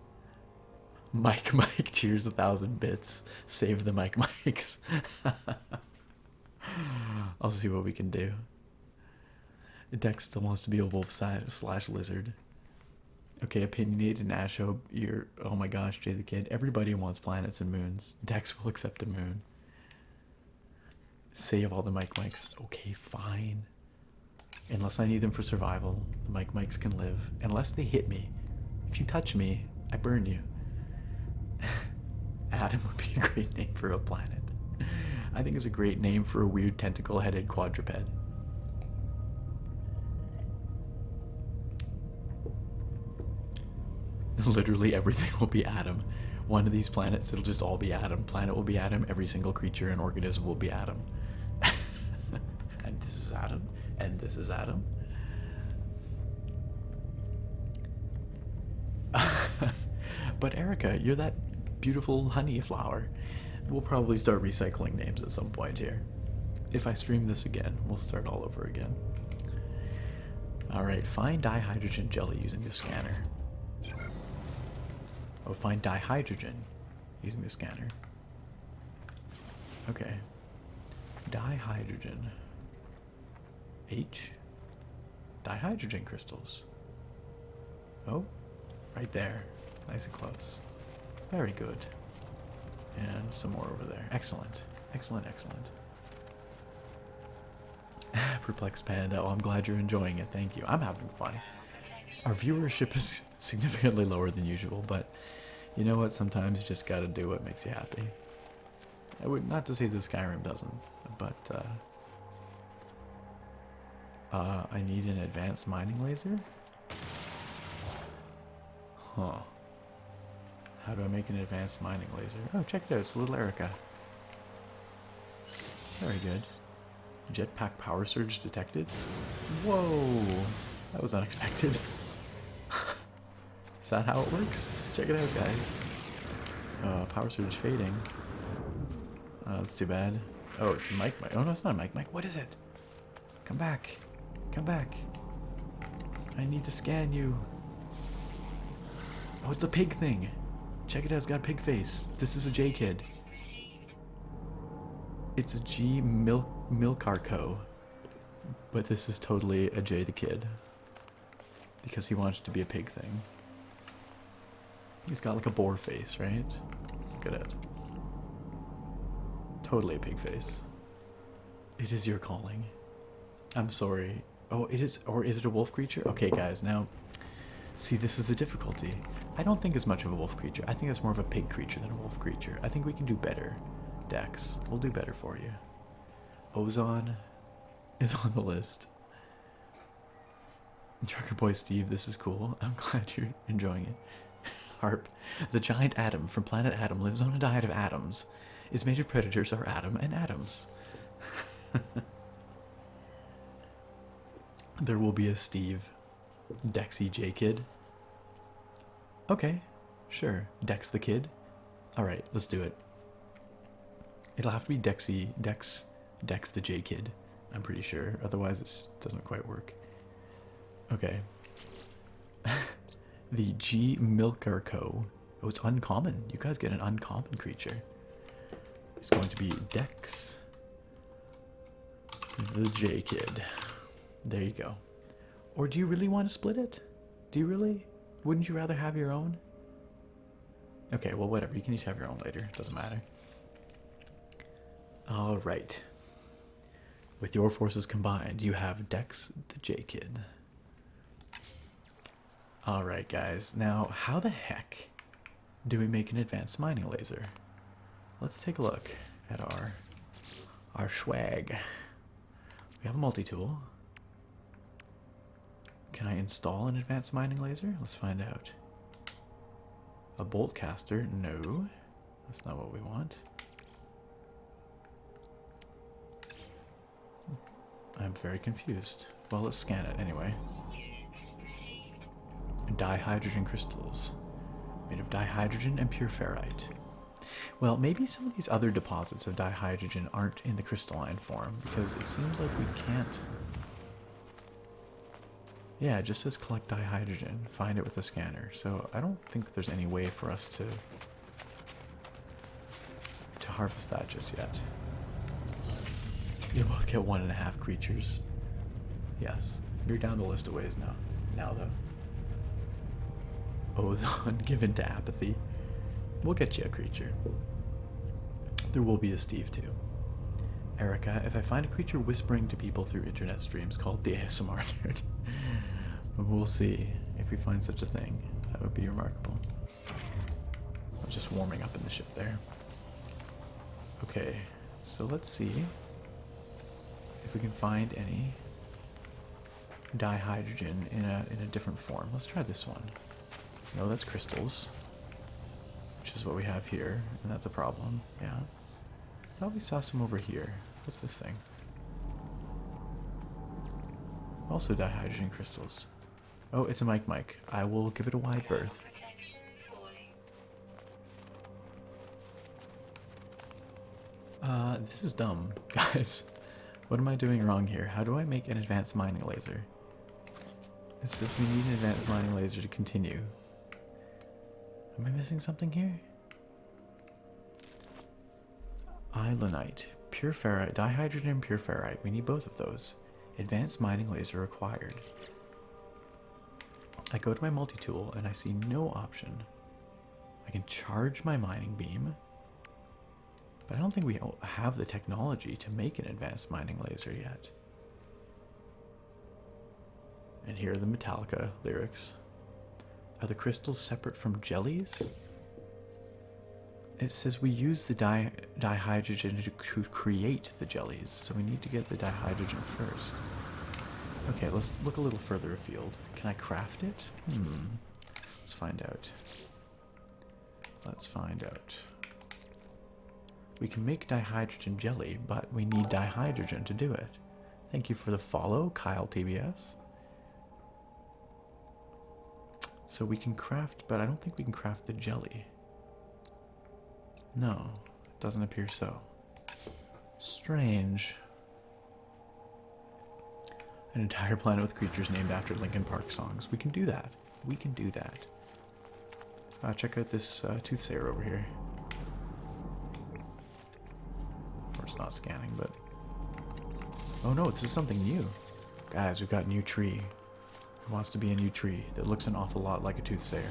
S1: Mike cheers 1,000 bits. Save the Mikes. I'll see what we can do. Dex still wants to be a wolf slash lizard. Okay, opinionated and Asho, you're, oh my gosh, Jay the Kid. Everybody wants planets and moons. Dex will accept a moon. Save all the Mikes. Okay, fine. Unless I need them for survival, the Mikes can live. Unless they hit me. If you touch me, I burn you. Adam would be a great name for a planet. I think it's a great name for a weird tentacle-headed quadruped. Literally everything will be Adam. One of these planets, it'll just all be Adam. Planet will be Adam. Every single creature and organism will be Adam. And this is Adam. And this is Adam. But Erica, you're that beautiful honey flower. We'll probably start recycling names at some point here. If I stream this again, we'll start all over again. Alright, find dihydrogen jelly using the scanner. Oh, find dihydrogen using the scanner. Okay. Dihydrogen. H? Dihydrogen crystals. Oh, right there. Nice and close. Very good. And some more over there. Excellent. Excellent, excellent. Perplexed Panda. Oh, I'm glad you're enjoying it. Thank you. I'm having fun. Our viewership is significantly lower than usual, but you know what? Sometimes you just gotta do what makes you happy. I would not to say that Skyrim doesn't, but I need an advanced mining laser? Huh. How do I make an advanced mining laser? Oh, check it out. It's little Erica. Very good. Jetpack power surge detected? Whoa! That was unexpected. Is that how it works? Check it out, guys. Power surge fading. Oh, that's too bad. Oh, it's a mic. Oh, no, it's not a mic. What is it? Come back. Come back. I need to scan you. Oh, it's a pig thing. Check it out. It's got a pig face. This is a J kid. It's a G Milkarco. But this is totally a J the kid. Because he wants it to be a pig thing. He's got like a boar face, right? Look at it. Totally a pig face. It is your calling. I'm sorry. Oh, it is, or is it a wolf creature? Okay, guys, now, see, this is the difficulty. I don't think it's much of a wolf creature. I think it's more of a pig creature than a wolf creature. I think we can do better. Dex, we'll do better for you. Ozon is on the list. Trucker Boy Steve, this is cool. I'm glad you're enjoying it. Harp, the giant atom from planet Adam lives on a diet of atoms. Its major predators are Adam and atoms. There will be a Steve. Dexy J Kid. Okay, sure. Dex the Kid. Alright, let's do it. It'll have to be Dex the J Kid. I'm pretty sure. Otherwise it doesn't quite work. Okay. The G Milkarco. Oh, it's uncommon. You guys get an uncommon creature. It's going to be Dex the J Kid. There you go. Or do you really want to split it? Do you really? Wouldn't you rather have your own? Okay, well, whatever. You can each have your own later. Doesn't matter. All right. With your forces combined, you have Dex the J Kid. All right, guys. Now, how the heck do we make an advanced mining laser? Let's take a look at our swag. We have a multi-tool. Can I install an advanced mining laser? Let's find out. A bolt caster? No. That's not what we want. I'm very confused. Well, let's scan it anyway. Dihydrogen crystals. Made of dihydrogen and pure ferrite. Well, maybe some of these other deposits of dihydrogen aren't in the crystalline form, because it seems like we can't... Yeah, it just says collect dihydrogen. Find it with a scanner. So I don't think there's any way for us to harvest that just yet. You'll both get 1.5 creatures. Yes. You're down the list of ways now. Now, though. Ozone given to apathy. We'll get you a creature. There will be a Steve, too. Erica, if I find a creature whispering to people through internet streams called the ASMR Nerd. We'll see if we find such a thing. That would be remarkable. I'm just warming up in the ship there. Okay, so let's see if we can find any dihydrogen in a different form. Let's try this one. No, that's crystals, which is what we have here, and that's a problem. Yeah. I thought we saw some over here. What's this thing? Also dihydrogen crystals. Oh, it's a mic. I will give it a wide berth. This is dumb, guys. What am I doing wrong here? How do I make an advanced mining laser? It says we need an advanced mining laser to continue. Am I missing something here? Islandite. pure ferrite, dihydrogen and pure ferrite. We need both of those. Advanced mining laser required. I go to my multi-tool and I see no option. I can charge my mining beam, but I don't think we have the technology to make an advanced mining laser yet. And here are the Metallica lyrics. Are the crystals separate from jellies? It says we use the dihydrogen to create the jellies, so we need to get the dihydrogen first. Okay, let's look a little further afield. Can I craft it? Let's find out. Let's find out. We can make dihydrogen jelly, but we need dihydrogen to do it. Thank you for the follow, Kyle TBS. So we can craft, but I don't think we can craft the jelly. No, it doesn't appear so. Strange. An entire planet with creatures named after Linkin Park songs. We can do that. We can do that. Check out this toothsayer over here. Or it's not scanning, but... Oh no, this is something new. Guys, we've got a new tree. Who wants to be a new tree that looks an awful lot like a toothsayer?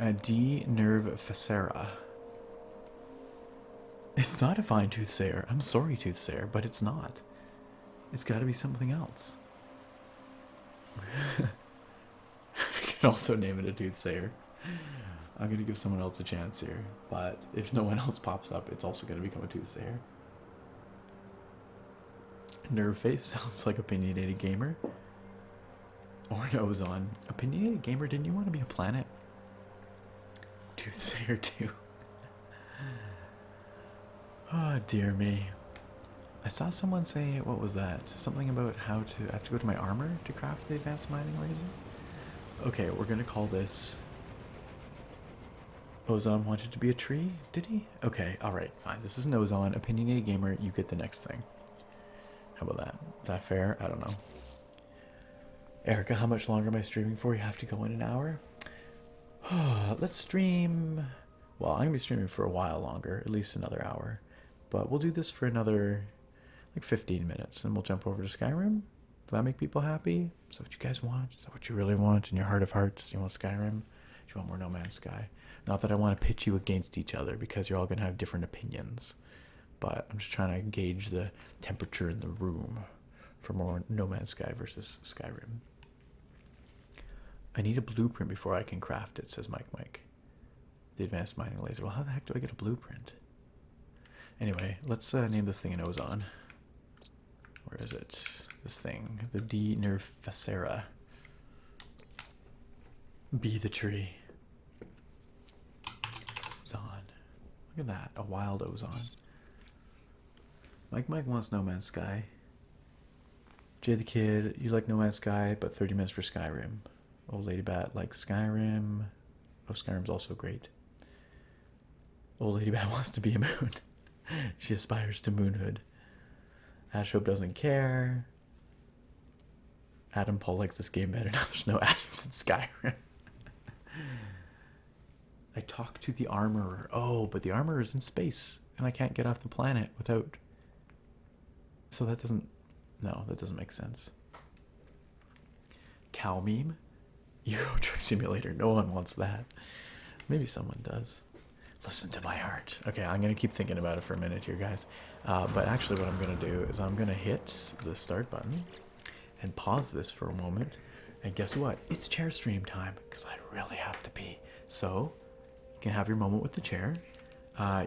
S1: A D nerve facera. It's not a fine toothsayer. I'm sorry, toothsayer, but it's not. It's got to be something else. I can also name it a toothsayer. I'm going to give someone else a chance here, but if no one else pops up, it's also going to become a toothsayer. Nerve face sounds like opinionated gamer. Or an ozone. Opinionated gamer, didn't you want to be a planet? Toothsayer too. Oh dear me. I saw someone say, what was that? Something about how to, I have to go to my armor to craft the advanced mining laser? Okay, we're gonna call this... Ozone wanted to be a tree, did he? Okay, alright, fine. This is an Ozone. Opinionated gamer, you get the next thing. How about that? Is that fair? I don't know. Erica, how much longer am I streaming for? You have to go in an hour? Let's stream... Well, I'm going to be streaming for a while longer, at least another hour. But we'll do this for another, like, 15 minutes, and we'll jump over to Skyrim. Does that make people happy? Is that what you guys want? Is that what you really want in your heart of hearts? Do you want Skyrim? Do you want more No Man's Sky? Not that I want to pitch you against each other, because you're all going to have different opinions. But I'm just trying to gauge the temperature in the room for more No Man's Sky versus Skyrim. I need a blueprint before I can craft it, says Mike. The advanced mining laser. Well, how the heck do I get a blueprint? Anyway, let's name this thing an Ozone. Where is it? This thing. The D nerve facera. Be the tree. Ozone. Look at that. A wild Ozone. Mike wants No Man's Sky. Jay the Kid, you like No Man's Sky, but 30 minutes for Skyrim. Old Lady Bat likes Skyrim. Oh, Skyrim's also great. Old Lady Bat wants to be a moon. She aspires to moonhood. Ash Hope doesn't care. Adam Paul likes this game better now there's no Adams in Skyrim. I talk to the armorer. Oh, but the armorer is in space, and I can't get off the planet without... So that doesn't... No, that doesn't make sense. Cow meme? Euro Truck Simulator. No one wants that. Maybe someone does. Listen to my heart. Okay, I'm going to keep thinking about it for a minute here, guys. But actually what I'm going to do is I'm going to hit the start button and pause this for a moment. And guess what? It's chair stream time because I really have to pee. So you can have your moment with the chair.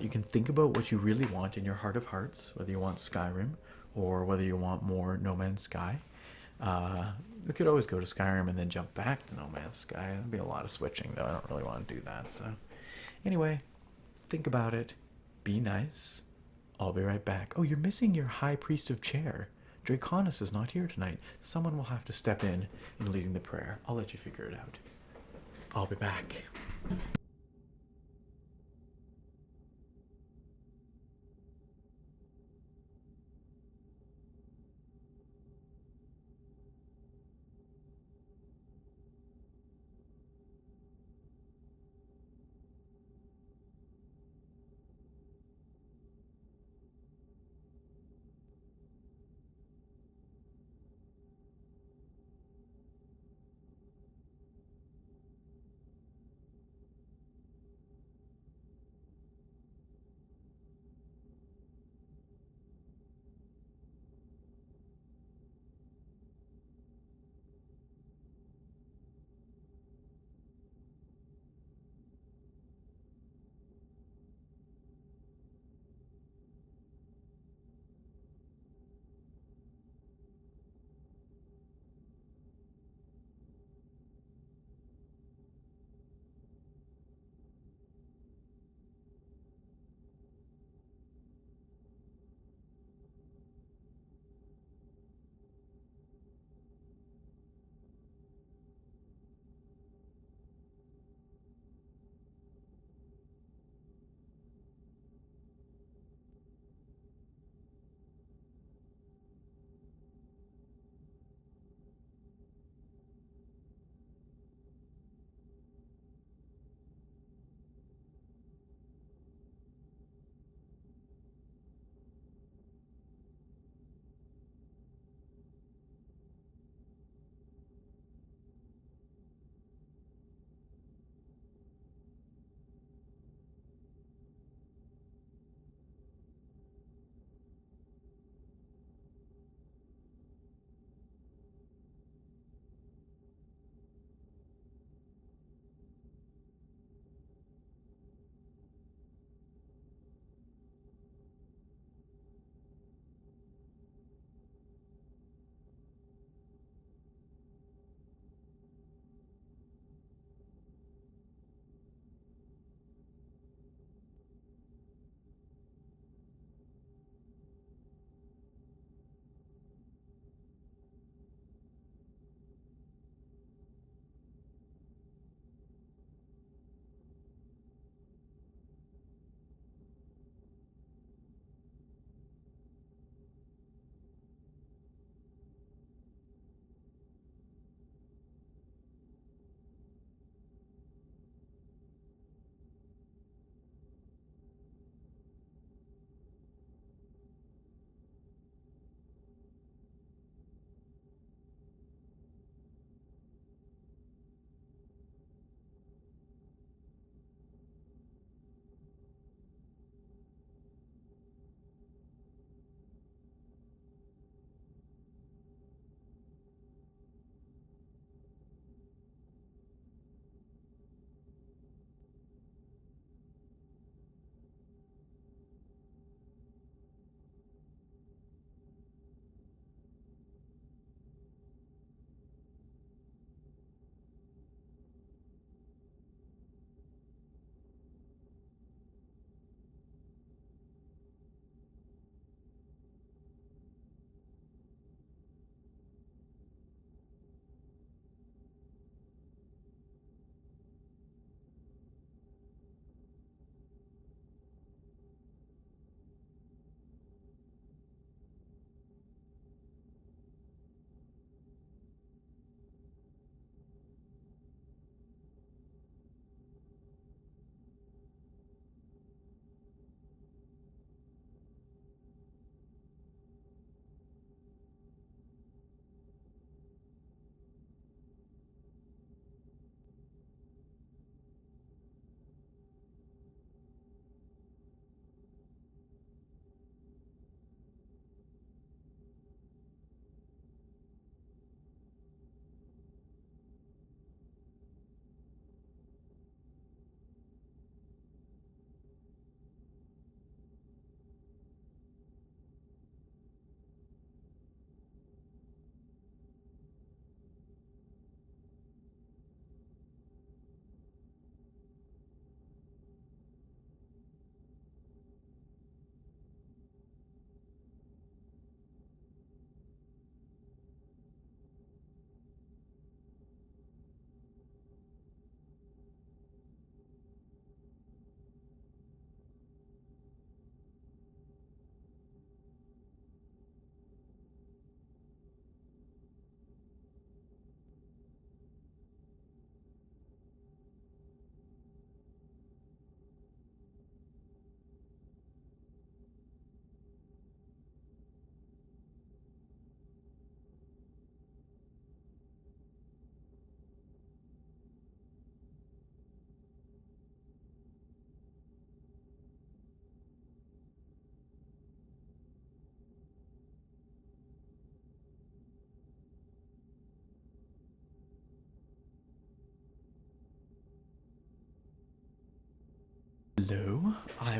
S1: You can think about what you really want in your heart of hearts, whether you want Skyrim or whether you want more No Man's Sky. We could always go to Skyrim and then jump back to No Man's Sky. That'd be a lot of switching, though. I don't really want to do that. So anyway, think about it. Be nice. I'll be right back. Oh, you're missing your High Priest of Chair. Draconis is not here tonight. Someone will have to step in leading the prayer. I'll let you figure it out. I'll be back.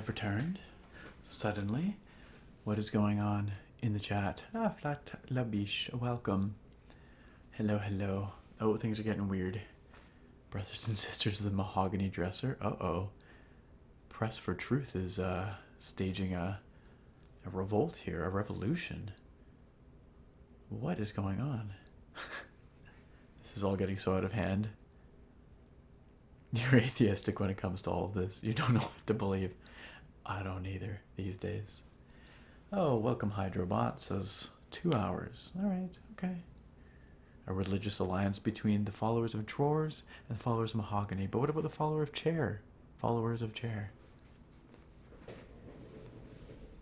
S1: have returned. Suddenly. What is going on in the chat? Ah, Flat Labiche, welcome. Hello, hello. Oh, things are getting weird. Brothers and sisters of the mahogany dresser. Uh-oh. Press for Truth is staging a revolt here, a revolution. What is going on? This is all getting so out of hand. You're atheistic when it comes to all of this. You don't know what to believe. I don't either these days. Oh, welcome Hydrobot, says 2 hours. Alright, okay. A religious alliance between the followers of drawers and the followers of mahogany. But what about the follower of chair? Followers of chair.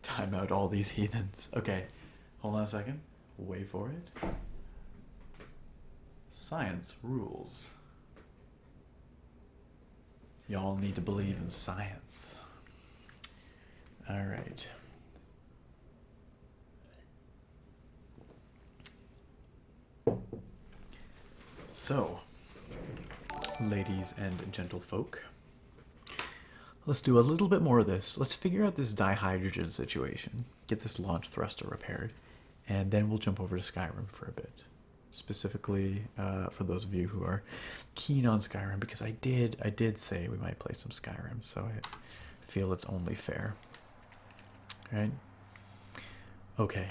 S1: Time out all these heathens. Okay, hold on a second. Wait for it. Science rules. Y'all need to believe in science. Alright. So, ladies and gentlefolk, let's do a little bit more of this. Let's figure out this dihydrogen situation. Get this launch thruster repaired. And then we'll jump over to Skyrim for a bit. Specifically, for those of you who are keen on Skyrim, because I did say we might play some Skyrim, so I feel it's only fair. Right? Okay.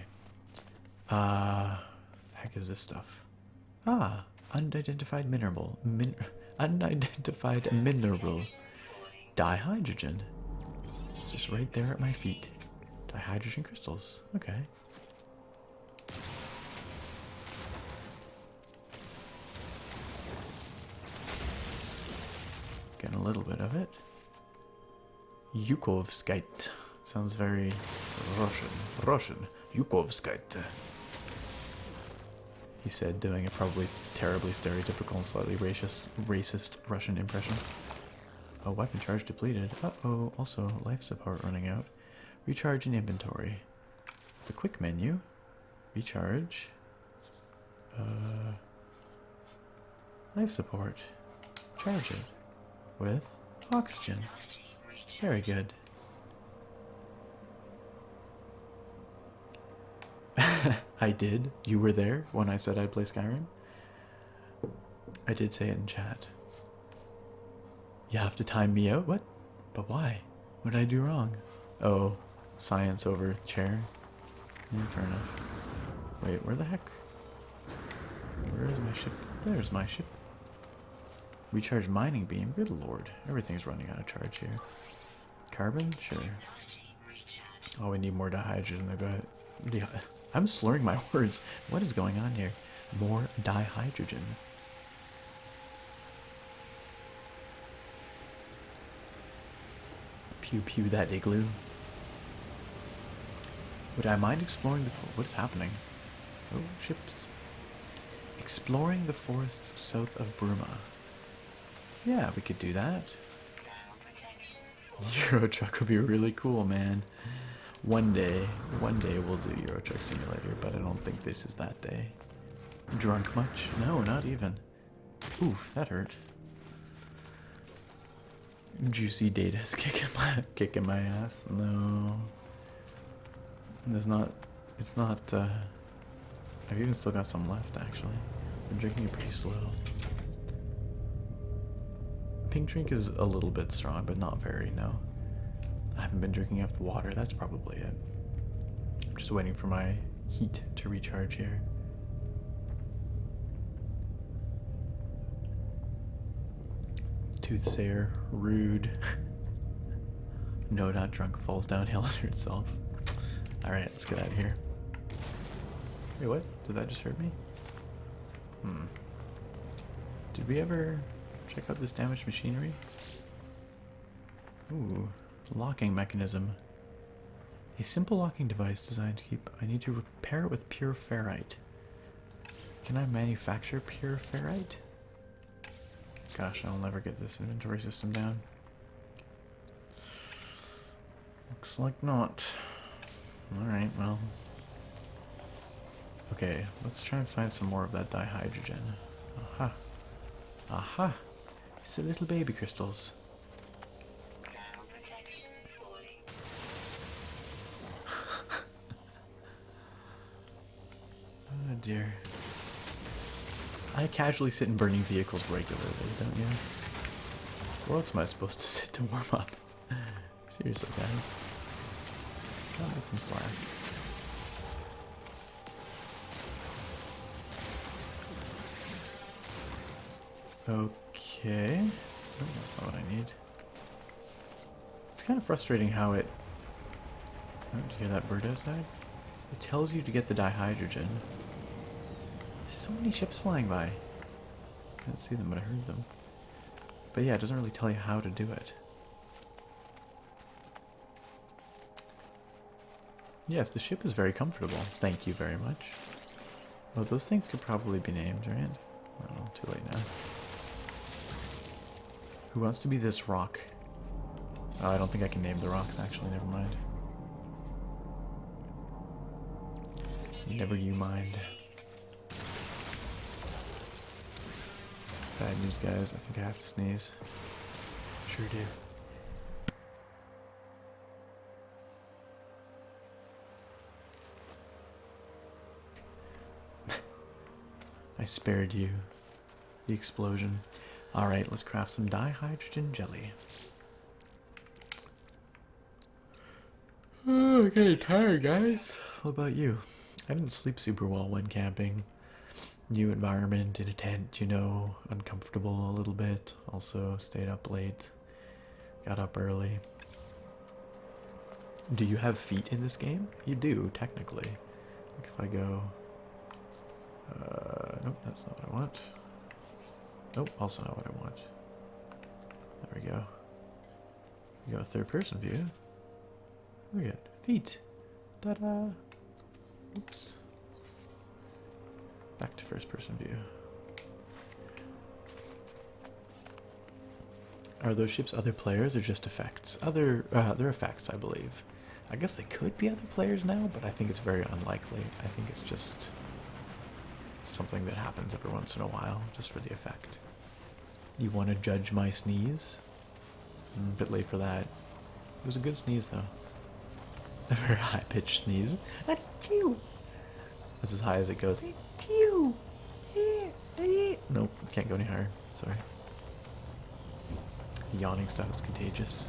S1: Heck is this stuff? Ah, unidentified mineral. Unidentified mineral. Dihydrogen. It's just right there at my feet. Dihydrogen crystals. Okay. Getting a little bit of it. Yukovskite. Sounds very Russian. Yukovskite. He said, doing a probably terribly stereotypical and slightly racist Russian impression. Oh, weapon charge depleted. Uh-oh. Also, life support running out. Recharge in inventory. The quick menu. Recharge. Life support. Charge it. With oxygen. Very good. I did. You were there when I said I'd play Skyrim? I did say it in chat. You have to time me out? What? But why? What did I do wrong? Oh, science over chair. Yeah, fair enough. Wait, where the heck? Where is my ship? There's my ship. Recharge mining beam. Good lord. Everything's running out of charge here. Carbon? Sure. Oh, we need more dihydrogen. I'm slurring my words. What is going on here? More dihydrogen. Pew pew that igloo. Would I mind exploring the... What is happening? Oh, ships. Exploring the forests south of Bruma. Yeah, we could do that. Euro Truck would be really cool, man. One day we'll do Euro Truck Simulator, but I don't think this is that day. Drunk much? No, not even. Oof, that hurt. Juicy data's kicking my ass. No. It's not, I've even still got some left, actually. I'm drinking it pretty slow. Pink drink is a little bit strong, but not very, no. I haven't been drinking enough water, that's probably it. I'm just waiting for my heat to recharge here. Toothsayer, rude. No, not drunk, falls downhill under itself. Alright, let's get out of here. Wait, what? Did that just hurt me? Did we ever check out this damaged machinery? Ooh, locking mechanism. A simple locking device designed to keep... I need to repair it with pure ferrite. Can I manufacture pure ferrite? Gosh, I'll never get this inventory system down. Looks like not. Alright, well. Okay, let's try and find some more of that dihydrogen. Aha. Aha! It's the little baby crystals. Oh dear. I casually sit in burning vehicles regularly, don't you? Where else am I supposed to sit to warm up? Seriously, guys. Got me some slack. Okay. Oh, that's not what I need. It's kind of frustrating how it... Oh, did you hear that bird outside? It tells you to get the dihydrogen. There's so many ships flying by. I didn't see them, but I heard them. But yeah, it doesn't really tell you how to do it. Yes, the ship is very comfortable. Thank you very much. Oh, those things could probably be named, right? Oh, too late now. Who wants to be this rock? Oh, I don't think I can name the rocks, actually. Never mind. Never you mind. Bad news, guys. I think I have to sneeze. Sure do. I spared you the explosion. Alright, let's craft some dihydrogen jelly. Oh, I'm getting tired, guys. What about you? I didn't sleep super well when camping. New environment in a tent, you know, uncomfortable a little bit. Also stayed up late. Got up early. Do you have feet in this game? You do, technically. Like if I go... nope, that's not what I want. Nope, also not what I want. There we go. We go third person view. Look at feet. Ta-da! Oops. Back to first person view. Are those ships other players or just effects? They're effects, I believe. I guess they could be other players now, but I think it's very unlikely. I think it's just something that happens every once in a while, just for the effect. You want to judge my sneeze? I'm a bit late for that. It was a good sneeze, though. A very high-pitched sneeze. Achoo! That's as high as it goes. Achoo! Nope, can't go any higher. Sorry. The yawning stuff is contagious.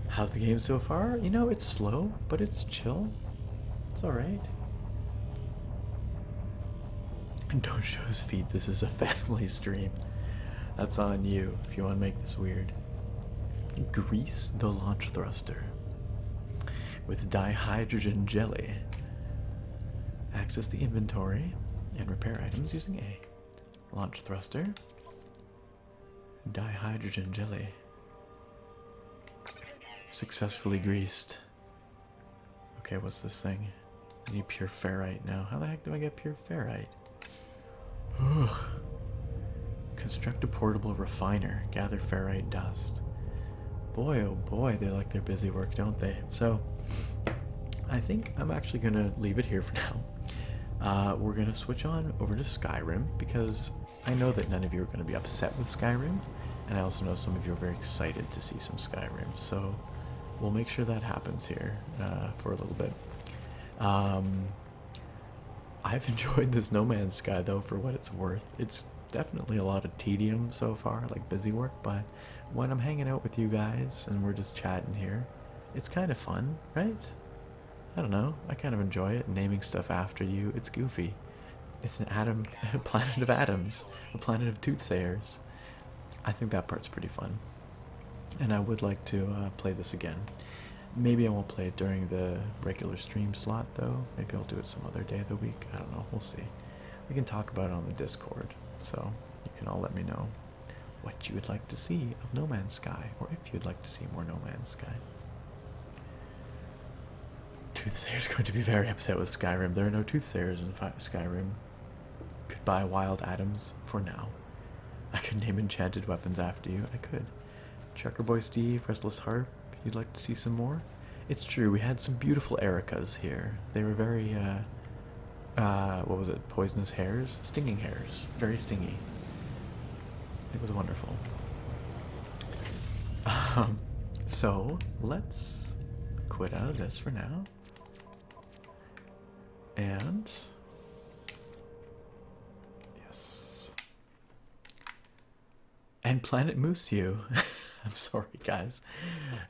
S1: How's the game so far? You know, it's slow, but it's chill. It's alright. Don't show his feet. This is a family stream. That's on you if you want to make this weird. Grease the launch thruster with dihydrogen jelly. Access the inventory and repair items using A. Launch thruster. Dihydrogen jelly. Successfully greased. Okay, what's this thing? I need pure ferrite now. How the heck do I get pure ferrite? Ugh. Construct a portable refiner. Gather ferrite dust. Boy, oh boy, they like their busy work, don't they? So, I think I'm actually going to leave it here for now. We're going to switch on over to Skyrim, because I know that none of you are going to be upset with Skyrim, and I also know some of you are very excited to see some Skyrim, so we'll make sure that happens here for a little bit. I've enjoyed this No Man's Sky, though, for what it's worth. It's definitely a lot of tedium so far, like busy work, but when I'm hanging out with you guys and we're just chatting here, it's kind of fun, right? I don't know, I kind of enjoy it, naming stuff after you. It's goofy. It's an atom, a planet of atoms, a planet of toothsayers. I think that part's pretty fun, and I would like to play this again. Maybe I won't play it during the regular stream slot, though. Maybe I'll do it some other day of the week. I don't know. We'll see. We can talk about it on the Discord, so you can all let me know what you would like to see of No Man's Sky, or if you'd like to see more No Man's Sky. Toothsayer's going to be very upset with Skyrim. There are no Toothsayers in Skyrim. Goodbye, Wild Atoms, for now. I could name enchanted weapons after you. I could. Trucker Boy Steve, Restless Harp. You'd like to see some more? It's true, we had some beautiful Ericas here. They were very, what was it? Poisonous hairs? Stinging hairs. Very stingy. It was wonderful. So, let's quit out of this for now. And yes. And Planet Museo. I'm sorry, guys.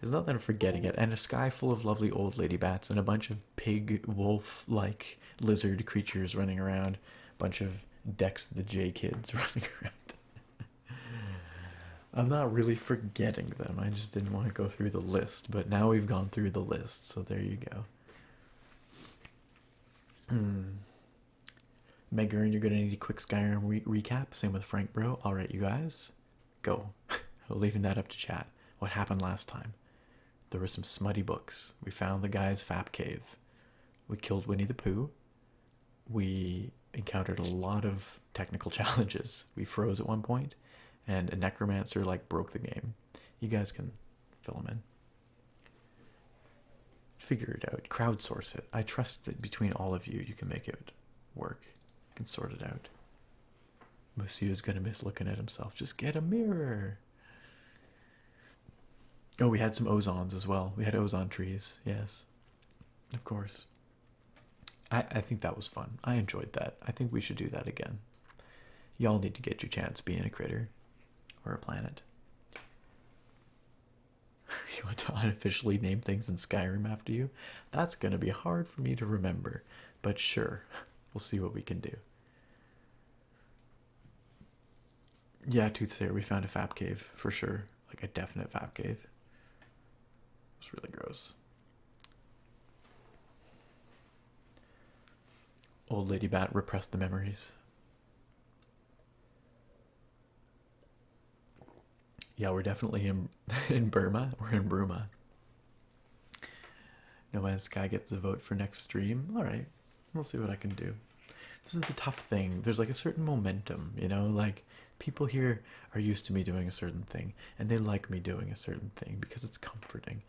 S1: It's not that I'm forgetting it. And a sky full of lovely old lady bats and a bunch of pig, wolf-like lizard creatures running around. A bunch of Dex the J kids running around. I'm not really forgetting them. I just didn't want to go through the list. But now we've gone through the list, so there you go. Megan, you're going to need a quick Skyrim recap. Same with Frank, bro. All right, you guys. Go. We're leaving that up to chat. What happened last time? There were some smutty books. We found the guy's Fap Cave. We killed Winnie the Pooh. We encountered a lot of technical challenges. We froze at one point, and a necromancer like broke the game. You guys can fill them in. Figure it out. Crowdsource it. I trust that between all of you, you can make it work. You can sort it out. Museo's gonna miss looking at himself. Just get a mirror. Oh, we had some ozons as well. We had ozone trees. Yes, of course. I think that was fun. I enjoyed that. I think we should do that again. Y'all need to get your chance being a critter or a planet. You want to unofficially name things in Skyrim after you? That's going to be hard for me to remember, but sure, we'll see what we can do. Yeah, Toothsayer, we found a Fap Cave for sure. Like a definite Fap Cave. It was really gross. Old Lady Bat repressed the memories. Yeah, we're definitely in Burma. We're in Bruma. No Man's Sky gets a vote for next stream. Alright, we'll see what I can do. This is the tough thing. There's like a certain momentum, you know? Like, people here are used to me doing a certain thing, and they like me doing a certain thing because it's comforting.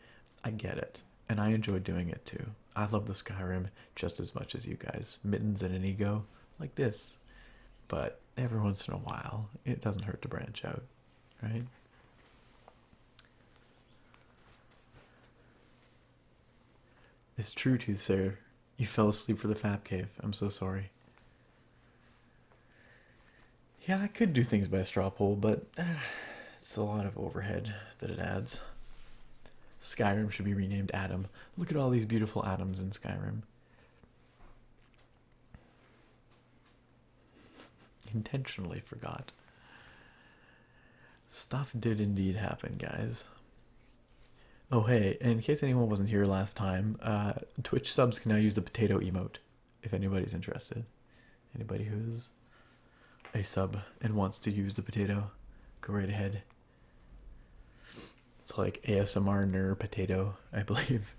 S1: I get it, and I enjoy doing it too. I love the Skyrim just as much as you guys. Mittens and an ego, like this. But every once in a while, it doesn't hurt to branch out, right? It's true, Toothsayer. You fell asleep for the Fap Cave. I'm so sorry. Yeah, I could do things by straw poll, but it's a lot of overhead that it adds. Skyrim should be renamed Atom. Look at all these beautiful atoms in Skyrim. Intentionally forgot. Stuff did indeed happen, guys. Oh, hey, in case anyone wasn't here last time, Twitch subs can now use the potato emote, if anybody's interested. Anybody who's a sub and wants to use the potato, go right ahead. It's like ASMR nerd potato, I believe.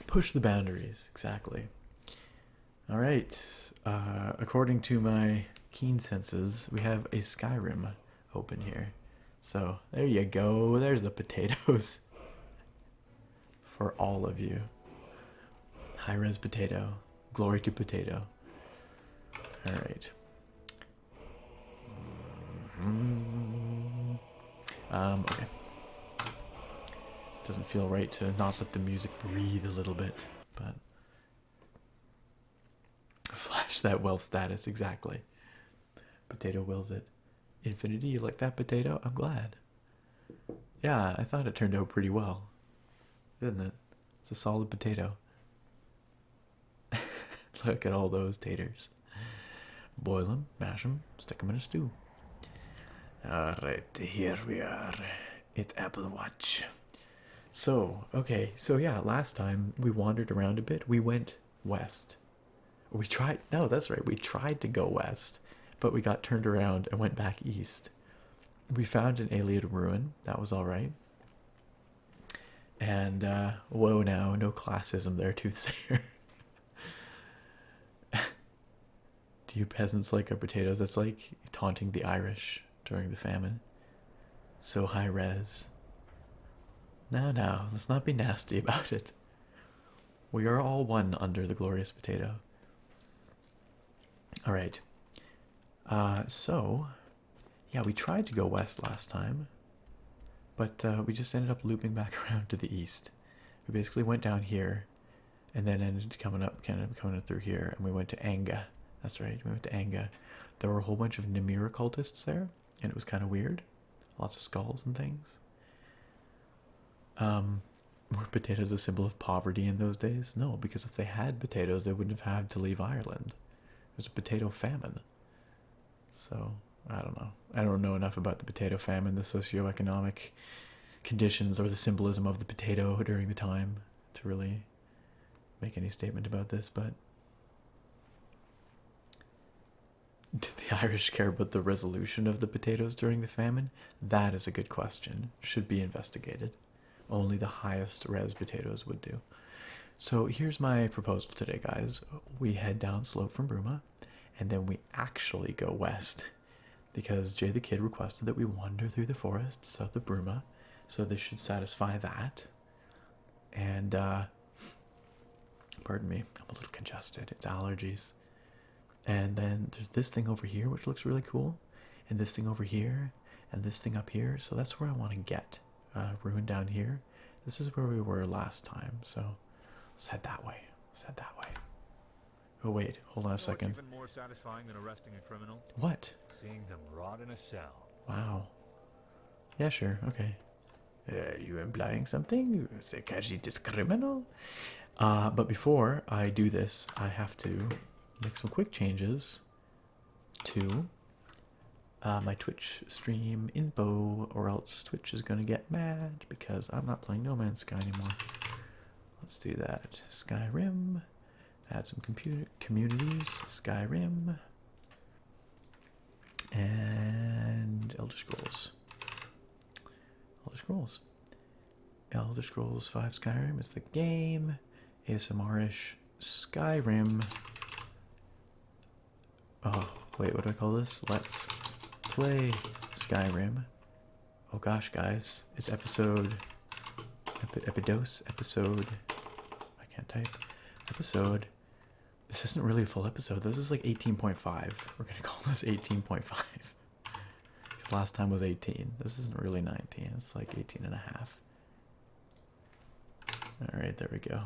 S1: Push the boundaries, exactly. All right, according to my keen senses, we have a Skyrim open here. So there you go. There's the potatoes for all of you. High-res potato. Glory to potato. All right. Okay. Doesn't feel right to not let the music breathe a little bit, but flash that wealth status, exactly. Potato wills it. Infinity, you like that potato? I'm glad. Yeah, I thought it turned out pretty well. Didn't it? It's a solid potato. Look at all those taters. Boil them, mash them, stick them in a stew. Alright, here we are at Apple Watch. So, okay, so yeah, last time we wandered around a bit. We went west. We tried, no, that's right, we tried to go west, but we got turned around and went back east. We found an alien ruin, that was alright. And, whoa now, no classism there, Toothsayer. Do you peasants like our potatoes? That's like taunting the Irish during the famine. So high res. No, let's not be nasty about it. We are all one under the glorious potato. Alright. So, yeah, we tried to go west last time, but we just ended up looping back around to the east. We basically went down here, and then ended coming up through here, and we went to Anga. That's right, we went to Anga. There were a whole bunch of Nimir cultists there, and it was kind of weird. Lots of skulls and things. Were potatoes a symbol of poverty in those days? No, because if they had potatoes, they wouldn't have had to leave Ireland. There's a potato famine. So, I don't know. I don't know enough about the potato famine, the socioeconomic conditions, or the symbolism of the potato during the time to really make any statement about this, but did the Irish care about the resolution of the potatoes during the famine? That is a good question. Should be investigated. Only the highest res potatoes would do. So here's my proposal today, guys. We head down slope from Bruma, and then we actually go west, because Jay the Kid requested that we wander through the forest south of Bruma, so this should satisfy that. And, pardon me, I'm a little congested. It's allergies. And then there's this thing over here, which looks really cool, and this thing over here, and this thing up here. So that's where I want to get. Ruin down here. This is where we were last time, so let's head that way. Let's head that way. Oh wait, hold on a second.
S3: What's even more satisfying than arresting a criminal?
S1: What?
S3: Seeing them rot in a cell.
S1: Wow. Yeah, sure. Okay. Are you implying something? C'est this criminal? But before I do this, I have to make some quick changes to my Twitch stream info, or else Twitch is gonna get mad because I'm not playing No Man's Sky anymore. Let's do that. Skyrim. Add some communities. Skyrim. And Elder Scrolls. Elder Scrolls. Elder Scrolls 5 Skyrim is the game. ASMR-ish Skyrim. Oh, wait, what do I call this? Let's play Skyrim. Oh gosh, guys. It's episode... episode... I can't type. Episode... This isn't really a full episode. This is like 18.5. We're gonna call this 18.5. Because last time was 18. This isn't really 19. It's like 18 and a half. Alright, there we go.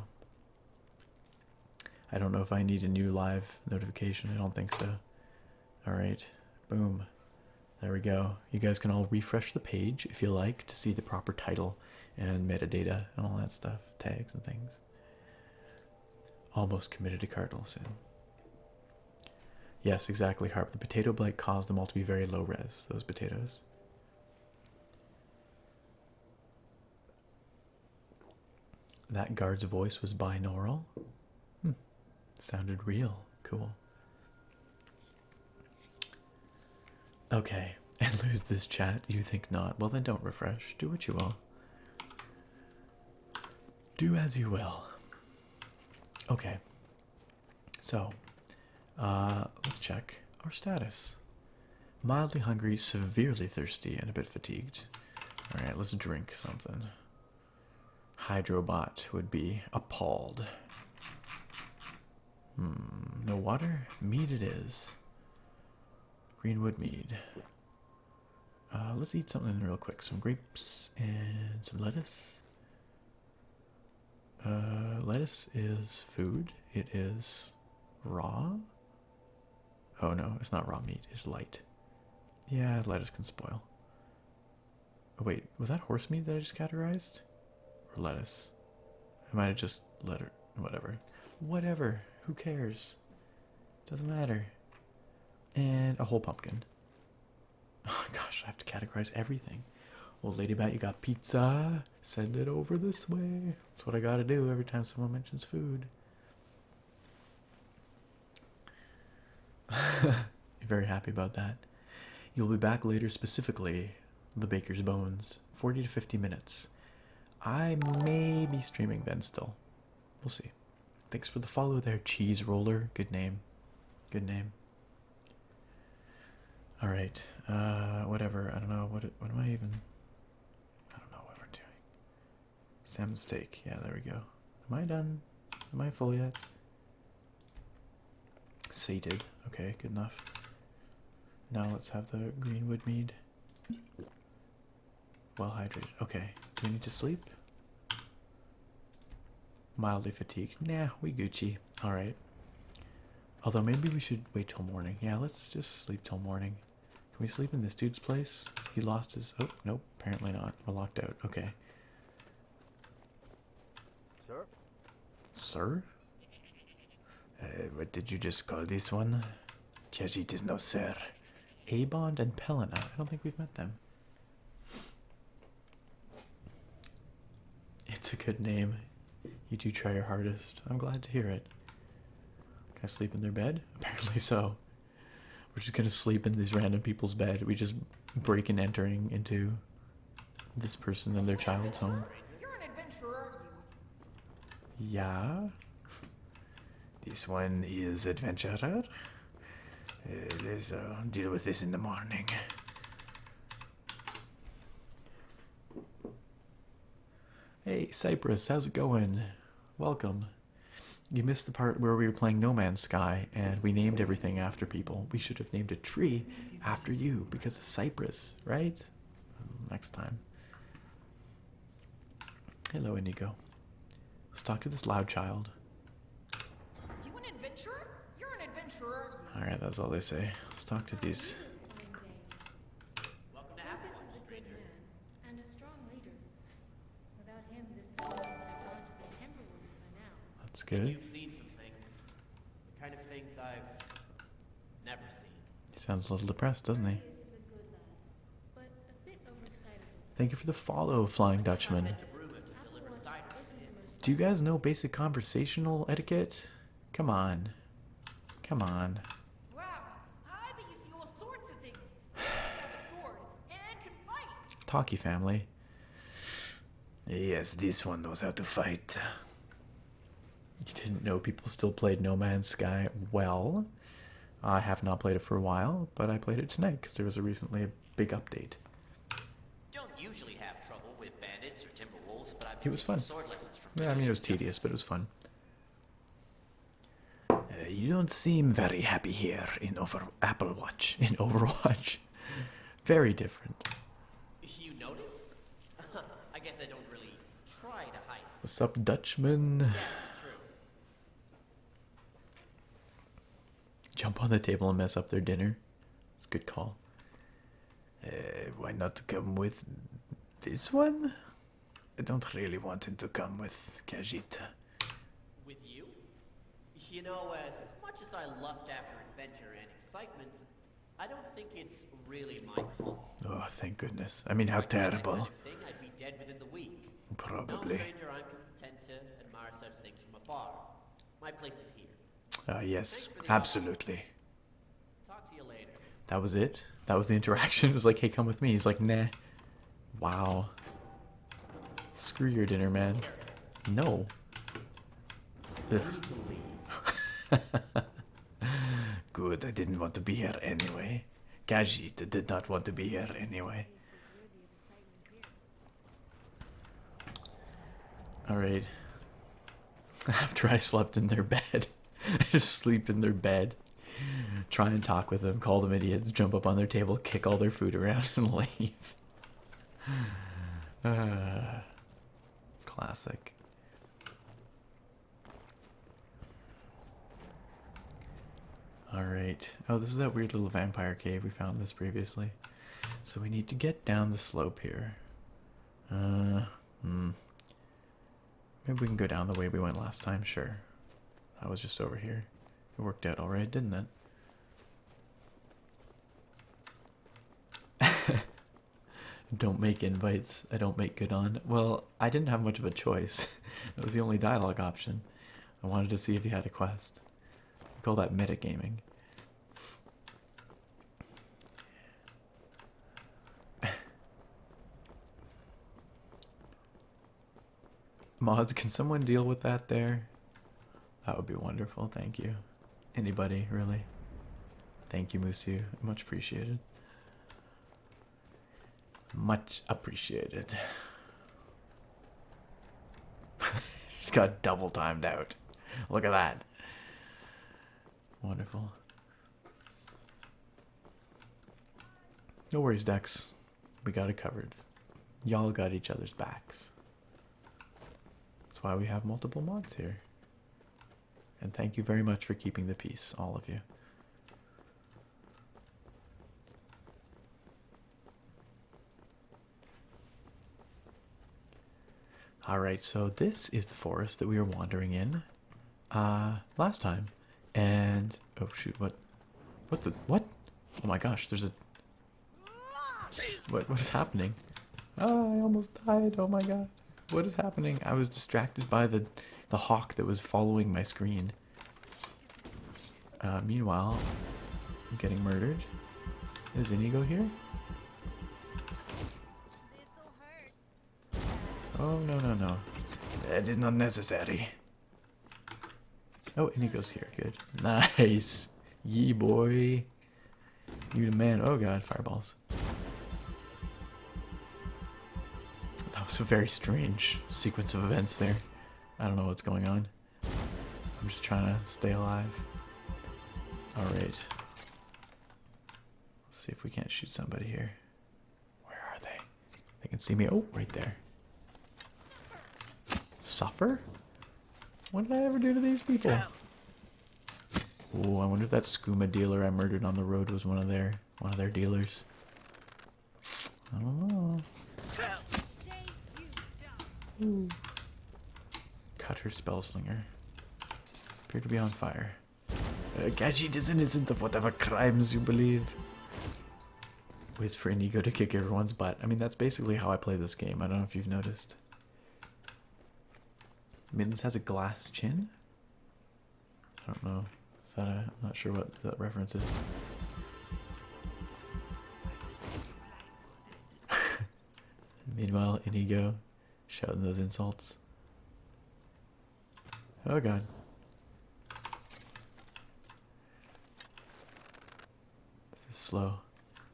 S1: I don't know if I need a new live notification. I don't think so. Alright, boom. There we go. You guys can all refresh the page if you like to see the proper title and metadata and all that stuff, tags and things. Almost committed to Cardinal Sin. Yes, exactly, Harp. The potato blight caused them all to be very low res, those potatoes. That guard's voice was binaural. Sounded real. Cool. Okay, and lose this chat? You think not? Well, then don't refresh. Do what you will. Do as you will. Okay. So, let's check our status. Mildly hungry, severely thirsty, and a bit fatigued. Alright, let's drink something. Hydrobot would be appalled. No water? Mead it is. Greenwood mead. Let's eat something real quick. Some grapes and some lettuce. Lettuce is food. It is raw. Oh no, it's not raw meat. It's light. Yeah, lettuce can spoil. Oh wait, was that horse meat that I just categorized? Or lettuce? I might have just let her... Whatever. Whatever. Who cares? Doesn't matter. And a whole pumpkin. Oh gosh, I have to categorize everything. Old lady bat, you got pizza? Send it over this way. That's what I gotta do every time someone mentions food. You're very happy about that. You'll be back later, specifically the Baker's Bones. 40 to 50 minutes. I may be streaming then still. We'll see. Thanks for the follow there, Cheese Roller. Good name. Good name. Alright. Whatever. I don't know. What am I even... I don't know what we're doing. Salmon steak. Yeah, there we go. Am I done? Am I full yet? Sated. Okay, good enough. Now let's have the greenwood mead. Well hydrated. Okay. Do we need to sleep? Mildly fatigued. Nah, we Gucci. Alright. Although maybe we should wait till morning. Yeah, let's just sleep till morning. Can we sleep in this dude's place? He lost his... Oh, nope. Apparently not. We're locked out. Okay.
S3: Sir?
S1: Sir? What did you just call this one? Khajiit is no sir. A-Bond and Pelena. I don't think we've met them. It's a good name. You do try your hardest. I'm glad to hear it. Can I sleep in their bed? Apparently so. We're just gonna sleep in these random people's bed. We just break and entering into this person and their child's home.
S4: You're an adventurer, aren't you?
S1: Yeah. This one is adventurer. Let's deal with this in the morning. Hey, Cypress, how's it going? Welcome. You missed the part where we were playing No Man's Sky, and we named everything after people. We should have named a tree after you, because of Cypress, right? Next time. Hello, Indigo. Let's talk to this loud child.
S4: You an adventurer? You're an adventurer, aren't you?
S1: Alright, that's all they say. Let's talk to these.
S4: Welcome to
S5: Apis
S4: Apple,
S5: is a good
S4: stranger.
S5: man and a strong leader. Without him, this village would have gone to the Timberwolves by now.
S1: That's good.
S6: You've seen some things. The kind of things I've never seen.
S1: He sounds a little depressed, doesn't he?
S5: Apis is a good lad, but a bit overexcitable.
S1: Thank you for the follow, Flying Dutchman.
S6: Sent to Bruma to deliver
S5: Applewood
S6: cider to
S5: isn't
S6: him.
S5: the most
S1: Do you guys know basic conversational etiquette? Come on. Come on.
S4: Wow, I bet you see all sorts of things. You have a sword and can fight.
S1: Talkie family. Yes, this one knows how to fight. You didn't know people still played No Man's Sky? Well, I have not played it for a while, but I played it tonight because there was recently a big update.
S6: Don't usually have trouble with bandits or timber wolves, but I've
S1: It
S6: been
S1: was
S6: taking
S1: fun.
S6: sword lessons from
S1: Yeah, I mean, it was tedious, but it was fun. You don't seem very happy here in Apple Watch. In Overwatch. Very different.
S6: You noticed? I guess I don't really try to hide.
S1: What's up, Dutchman?
S6: Yeah, true.
S1: Jump on the table and mess up their dinner. It's a good call. Why not come with this one? I don't really want him to come with Khajiit.
S6: With you? You know, as much as I lust after adventure and excitement, I don't think it's really my call.
S1: Oh, thank goodness. I mean, how
S6: If I tried that
S1: terrible.
S6: kind of thing, I'd be dead within the week. No
S1: Probably.
S6: stranger, I'm content to admire such things from afar. My place is here.
S1: Yes, absolutely.
S6: Talk to you later.
S1: That was it? That was the interaction? It was like, hey, come with me. He's like, nah. Wow. Screw your dinner, man. No. Ugh.
S6: Need to leave.
S1: Good, I didn't want to be here anyway. Khajiit did not want to be here anyway. Alright. After I slept in their bed, I just sleep in their bed, try and talk with them, call them idiots, jump up on their table, kick all their food around, and leave. Classic. Alright. Oh, this is that weird little vampire cave. We found this previously. So we need to get down the slope here. Maybe we can go down the way we went last time. Sure. That was just over here. It worked out alright, didn't it? Don't make invites. I don't make good on. Well, I didn't have much of a choice. That was the only dialogue option. I wanted to see if you had a quest. We call that metagaming. Mods, can someone deal with that there? That would be wonderful, thank you. Anybody, really. Thank you, Musu. Much appreciated. Much appreciated. Just got double timed out. Look at that. Wonderful. No worries, Dex. We got it covered. Y'all got each other's backs. That's why we have multiple mods here. And thank you very much for keeping the peace, all of you. Alright, so this is the forest that we were wandering in last time. And oh shoot, what oh my gosh, there's a what is happening? Oh, I almost died. Oh my god. What is happening? I was distracted by the hawk that was following my screen. Meanwhile, I'm getting murdered. Is Inigo here? Oh, no, no, no. That is not necessary. Oh, Inigo's here. Good. Nice. Yee, boy. You the man. Oh, God. Fireballs. That was a very strange sequence of events there. I don't know what's going on. I'm just trying to stay alive. Alright. Let's see if we can't shoot somebody here. Where are they? They can see me. Oh, right there. Suffer? What did I ever do to these people? Oh, I wonder if that skooma dealer I murdered on the road was one of their dealers. I don't know. Ooh. Cutter Spellslinger. Appear to be on fire. Gadget is innocent of whatever crimes you believe. Waits for Inigo to kick everyone's butt. I mean, that's basically how I play this game. I don't know if you've noticed. Mittens has a glass chin? I don't know. Is that I'm not sure what that reference is. Meanwhile, Inigo shouting those insults. Oh god. This is slow.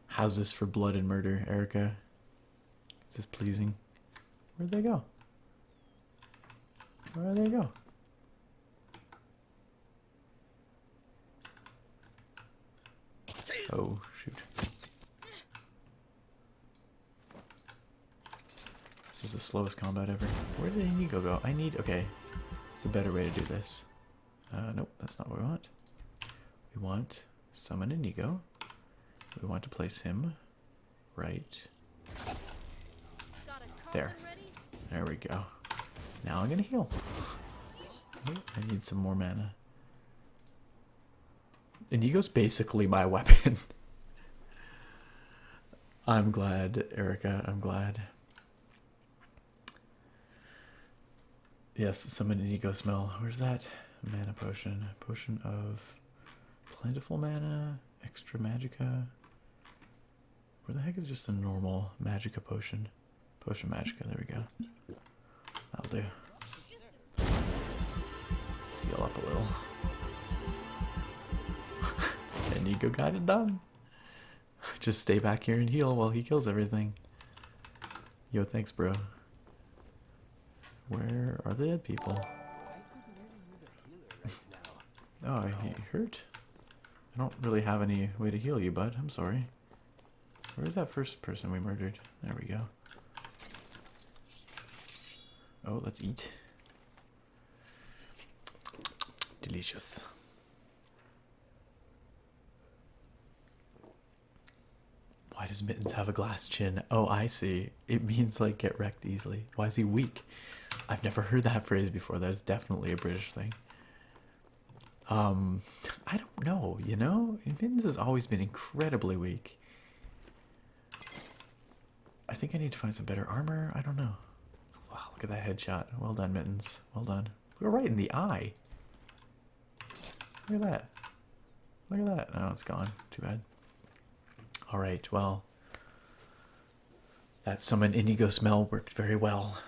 S1: How's this for blood and murder, Erica? Is this pleasing? Where'd they go? Where'd they go? Oh, shoot. This is the slowest combat ever. Where did Inigo go? I need... Okay. It's a better way to do this. Nope, that's not what we want. We want summon Inigo. We want to place him right there. There we go. Now I'm gonna heal. Oh, I need some more mana. Inigo's basically my weapon. I'm glad, Erica. I'm glad. Yes, summon Inigo smell. Where's that? Mana potion. Potion of plentiful mana. Extra magicka. Where the heck is just a normal magicka potion? Potion magicka. There we go. That'll do. Let's heal up a little. Inigo got it done. Just stay back here and heal while he kills everything. Yo, thanks, bro. Where are the dead people? Oh, he hurt? I don't really have any way to heal you, bud. I'm sorry. Where's that first person we murdered? There we go. Oh, let's eat. Delicious. Why does Mittens have a glass chin? Oh, I see. It means, like, get wrecked easily. Why is he weak? I've never heard that phrase before. That is definitely a British thing. I don't know, you know? Mittens has always been incredibly weak. I think I need to find some better armor. I don't know. Wow, look at that headshot. Well done, Mittens. Well done. Look right in the eye. Look at that. Look at that. Oh, it's gone. Too bad. Alright, well. That summon Inigo smell worked very well.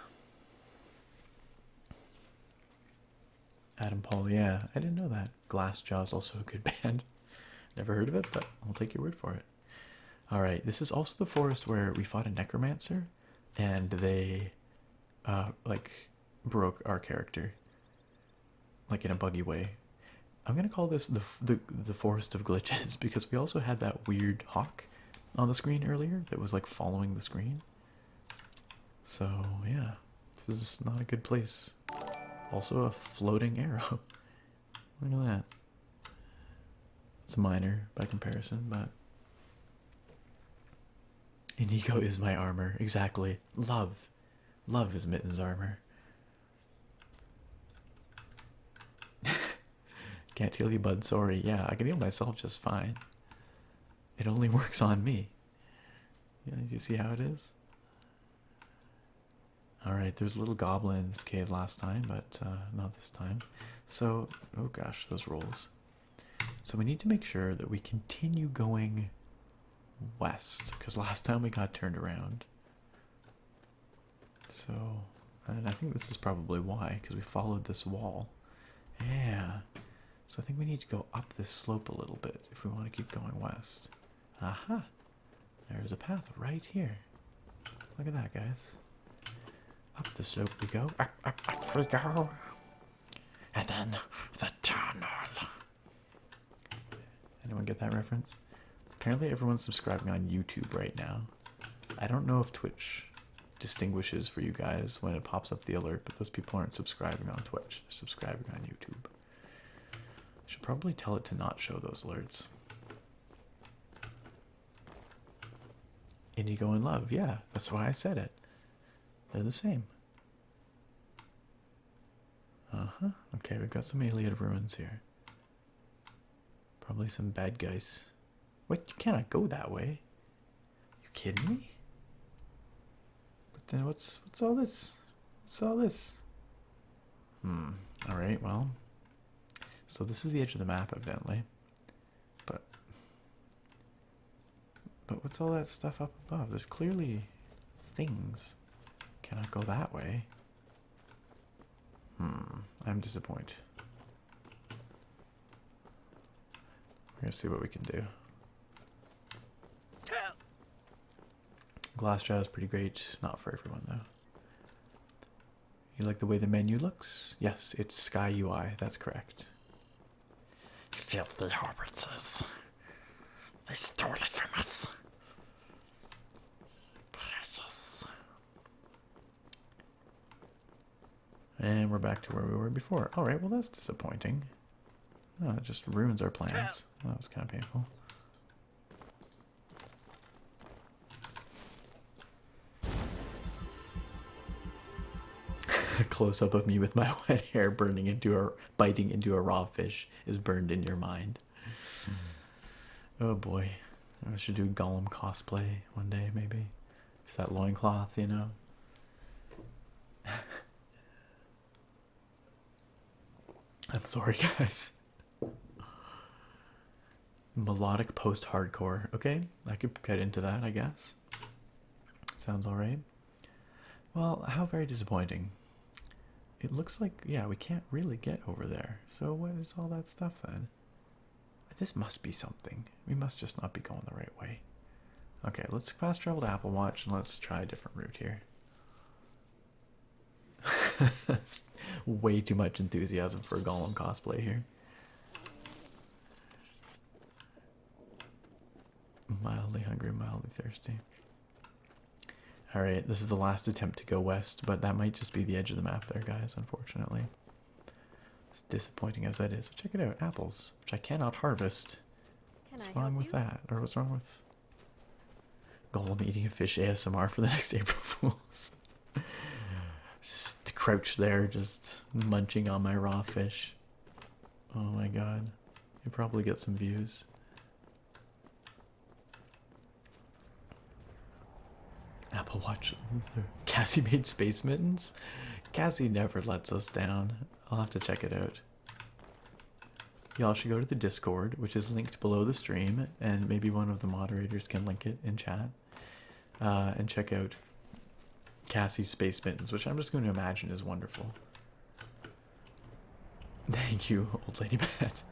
S1: Adam Paul, yeah, I didn't know that. Glassjaw is also a good band. Never heard of it, but I'll take your word for it. Alright, this is also the forest where we fought a necromancer, and they, like, broke our character. Like, in a buggy way. I'm gonna call this the forest of glitches, because we also had that weird hawk on the screen earlier that was, like, following the screen. So, yeah, this is not a good place Also a floating arrow. Look at that. It's minor by comparison, but Inigo is my armor. Exactly. Love. Love is Mitten's armor. Can't heal you, bud. Sorry. Yeah, I can heal myself just fine. It only works on me. Yeah, you see how it is? Alright, there's a little goblin in this cave last time, but not this time. So, oh gosh, those rolls. So we need to make sure that we continue going west, because last time we got turned around. So, and I think this is probably why, because we followed this wall. Yeah. So I think we need to go up this slope a little bit if we want to keep going west. Aha! There's a path right here. Look at that, guys. Up the slope we go. Up we go. And then the tunnel. Anyone get that reference? Apparently everyone's subscribing on YouTube right now. I don't know if Twitch distinguishes for you guys when it pops up the alert, but those people aren't subscribing on Twitch. They're subscribing on YouTube. I should probably tell it to not show those alerts. Indigo and Love, yeah, that's why I said it. They're the same. Uh-huh. Okay, we've got some Iliad ruins here. Probably some bad guys. Wait, you cannot go that way. You kidding me? But then what's all this? What's all this? Alright, well. So this is the edge of the map, evidently. But what's all that stuff up above? There's clearly things. Cannot go that way. I'm disappointed. We're gonna see what we can do. Glass jaw is pretty great. Not for everyone, though. You like the way the menu looks? Yes, it's Sky UI. That's correct. Filthy hobbitses. They stole it from us. Precious. And we're back to where we were before. Alright, well that's disappointing. Oh, it just ruins our plans. That was kind of painful. A close-up of me with my wet hair biting into a raw fish is burned in your mind. Oh boy. I should do Gollum cosplay one day, maybe. It's that loincloth, you know? I'm sorry, guys. Melodic post-hardcore. Okay, I could get into that, I guess. Sounds alright. Well, how very disappointing. It looks like, yeah, we can't really get over there. So what is all that stuff then? This must be something. We must just not be going the right way. Okay, let's fast travel to Apple Watch and let's try a different route here. Way too much enthusiasm for a Gollum cosplay here. Mildly hungry, mildly thirsty. Alright, this is the last attempt to go west, but that might just be the edge of the map there, guys, unfortunately. As disappointing as that is. So check it out, apples, which I cannot harvest. What's wrong with that? Or what's wrong with Gollum eating a fish ASMR for the next April Fools? Just to crouch there, just munching on my raw fish. Oh my god. You probably get some views. Apple Watch. Cassie made space mittens? Cassie never lets us down. I'll have to check it out. Y'all should go to the Discord, which is linked below the stream, and maybe one of the moderators can link it in chat. And check out Cassie's space mittens, which I'm just going to imagine is wonderful. Thank you, old lady Matt.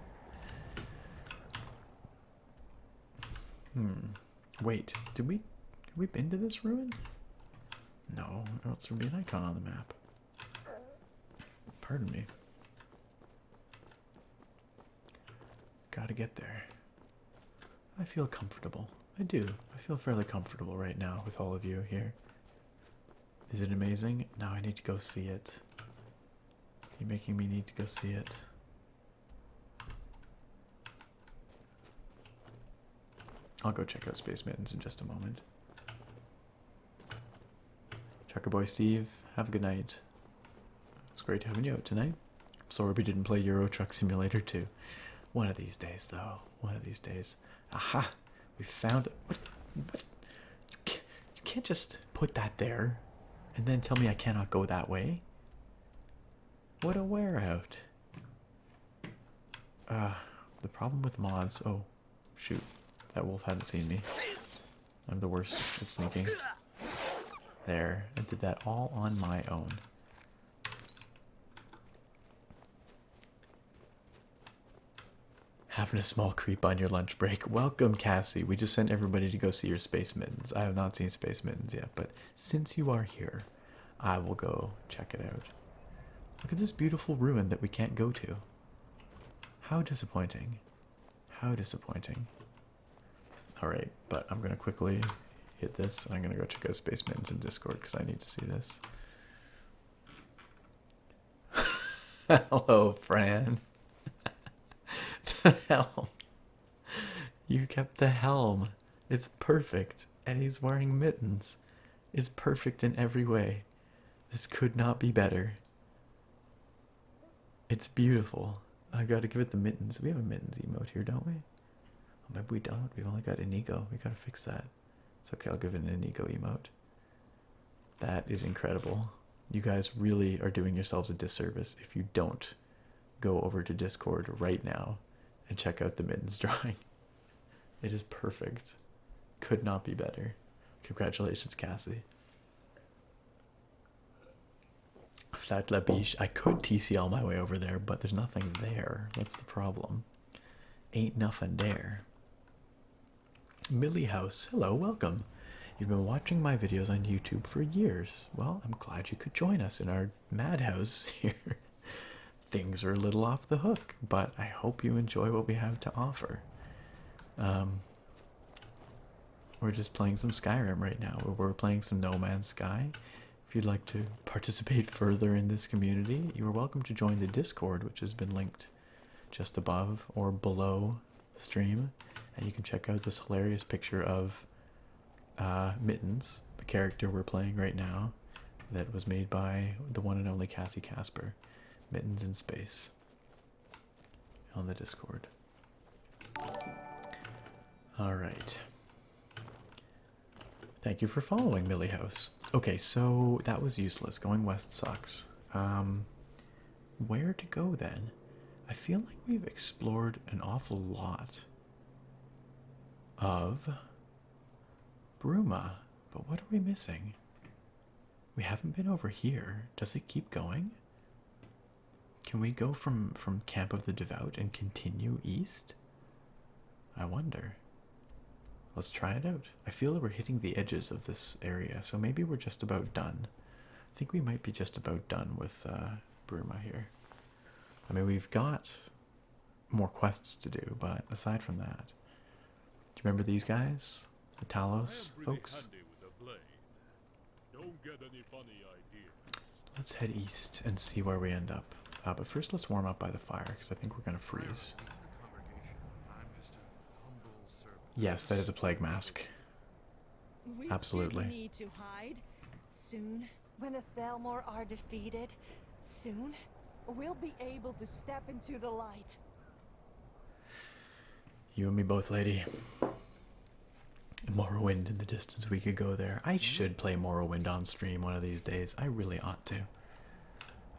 S1: Wait, have we been to this ruin? No, or else there'd be an icon on the map. Pardon me. Gotta get there. I feel comfortable. I do. I feel fairly comfortable right now with all of you here. Is it amazing? Now I need to go see it. You're making me need to go see it. I'll go check out Space Mittens in just a moment. Trucker Boy Steve, have a good night. It's great having you out tonight. Sorry we didn't play Euro Truck Simulator 2. One of these days, though. One of these days. Aha! We found it. What? You can't just put that there and then tell me I cannot go that way. What a wear out. The problem with mods... Oh, shoot. That wolf hadn't seen me. I'm the worst at sneaking. There. I did that all on my own. Having a small creep on your lunch break. Welcome, Cassie. We just sent everybody to go see your Space Mittens. I have not seen Space Mittens yet, but since you are here, I will go check it out. Look at this beautiful ruin that we can't go to. How disappointing. How disappointing. Alright, but I'm going to quickly hit this, and I'm going to go check out Space Mittens in Discord, because I need to see this. Hello, Fran. The helm. You kept the helm. It's perfect. And he's wearing mittens. It's perfect in every way. This could not be better. It's beautiful. I gotta give it the mittens. We have a mittens emote here, don't we? Oh, maybe we don't. We've only got Inigo. We gotta fix that. It's okay, I'll give it an Inigo emote. That is incredible. You guys really are doing yourselves a disservice if you don't go over to Discord right now and check out the mittens drawing. It is perfect. Could not be better. Congratulations, Cassie. Flat La Biche. I could TCL my way over there, but there's nothing there. That's the problem. Ain't nothing there. Millie House. Hello, welcome. You've been watching my videos on YouTube for years. Well, I'm glad you could join us in our madhouse here. Things are a little off the hook, but I hope you enjoy what we have to offer. We're just playing some Skyrim right now. We're playing some No Man's Sky. If you'd like to participate further in this community, you are welcome to join the Discord, which has been linked just above or below the stream. And you can check out this hilarious picture of Mittens, the character we're playing right now, that was made by the one and only Cassie Casper. Mittens in space on the Discord. Alright. Thank you for following, Millie House. Okay, so that was useless. Going west sucks. Where to go then? I feel like we've explored an awful lot of Bruma, but what are we missing? We haven't been over here. Does it keep going? Can we go from Camp of the Devout and continue east? I wonder. Let's try it out. I feel that we're hitting the edges of this area, so maybe we're just about done. I think we might be just about done with Bruma here. I mean, we've got more quests to do, but aside from that... Do you remember these guys? The Talos folks?
S7: Don't get any funny ideas.
S1: Let's head east and see where we end up. But first, let's warm up by the fire, because I think we're going to freeze. Yes, that is a plague mask.
S8: We
S1: Absolutely.
S8: shouldn't need to hide. Soon, when the Thelmor are defeated, soon, we'll be able to step into the light.
S1: You and me both, lady. Morrowind in the distance, we could go there. I should play Morrowind on stream one of these days. I really ought to.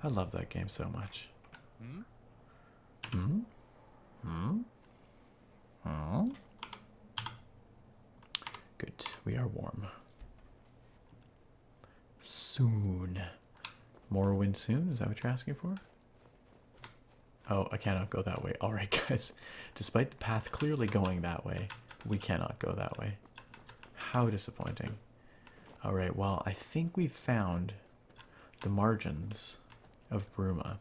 S1: I love that game so much. Good, we are warm. Soon. Morrowind soon? Is that what you're asking for? Oh, I cannot go that way. Alright, guys. Despite the path clearly going that way, we cannot go that way. How disappointing. Alright, well, I think we've found the margins of Bruma.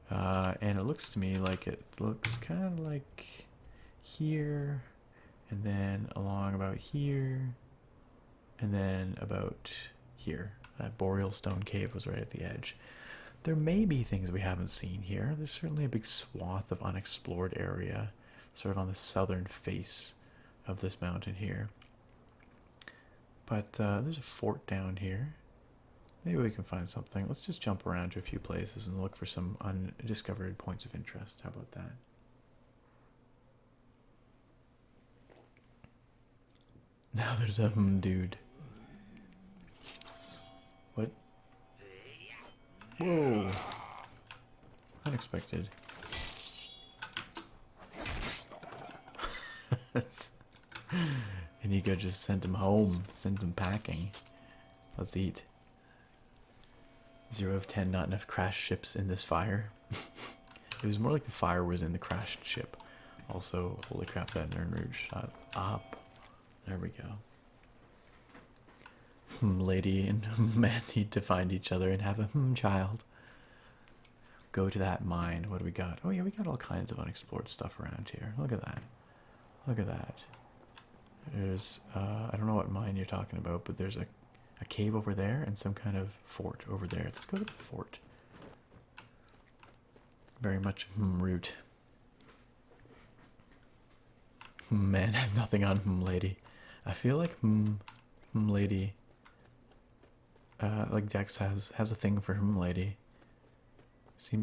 S1: And it looks to me like it looks kind of like here, and then along about here, and then about here. That Boreal Stone Cave was right at the edge. There may be things we haven't seen here. There's certainly a big swath of unexplored area, sort of on the southern face of this mountain here. But there's a fort down here. Maybe we can find something. Let's just jump around to a few places and look for some undiscovered points of interest. How about that? Now there's a dude. What? Whoa. Unexpected. Inigo just sent him home. Sent him packing. Let's eat. 0 of 10, not enough crashed ships in this fire. It was more like the fire was in the crashed ship. Also, holy crap, that Nernroot shot up. There we go. Lady and man need to find each other and have a child. Go to that mine. What do we got? Oh yeah, we got all kinds of unexplored stuff around here. Look at that. Look at that. There's, I don't know what mine you're talking about, but there's a cave over there and some kind of fort over there. Let's go to the fort. Very much root. Man has nothing on lady. I feel like lady, like Dex has a thing for lady.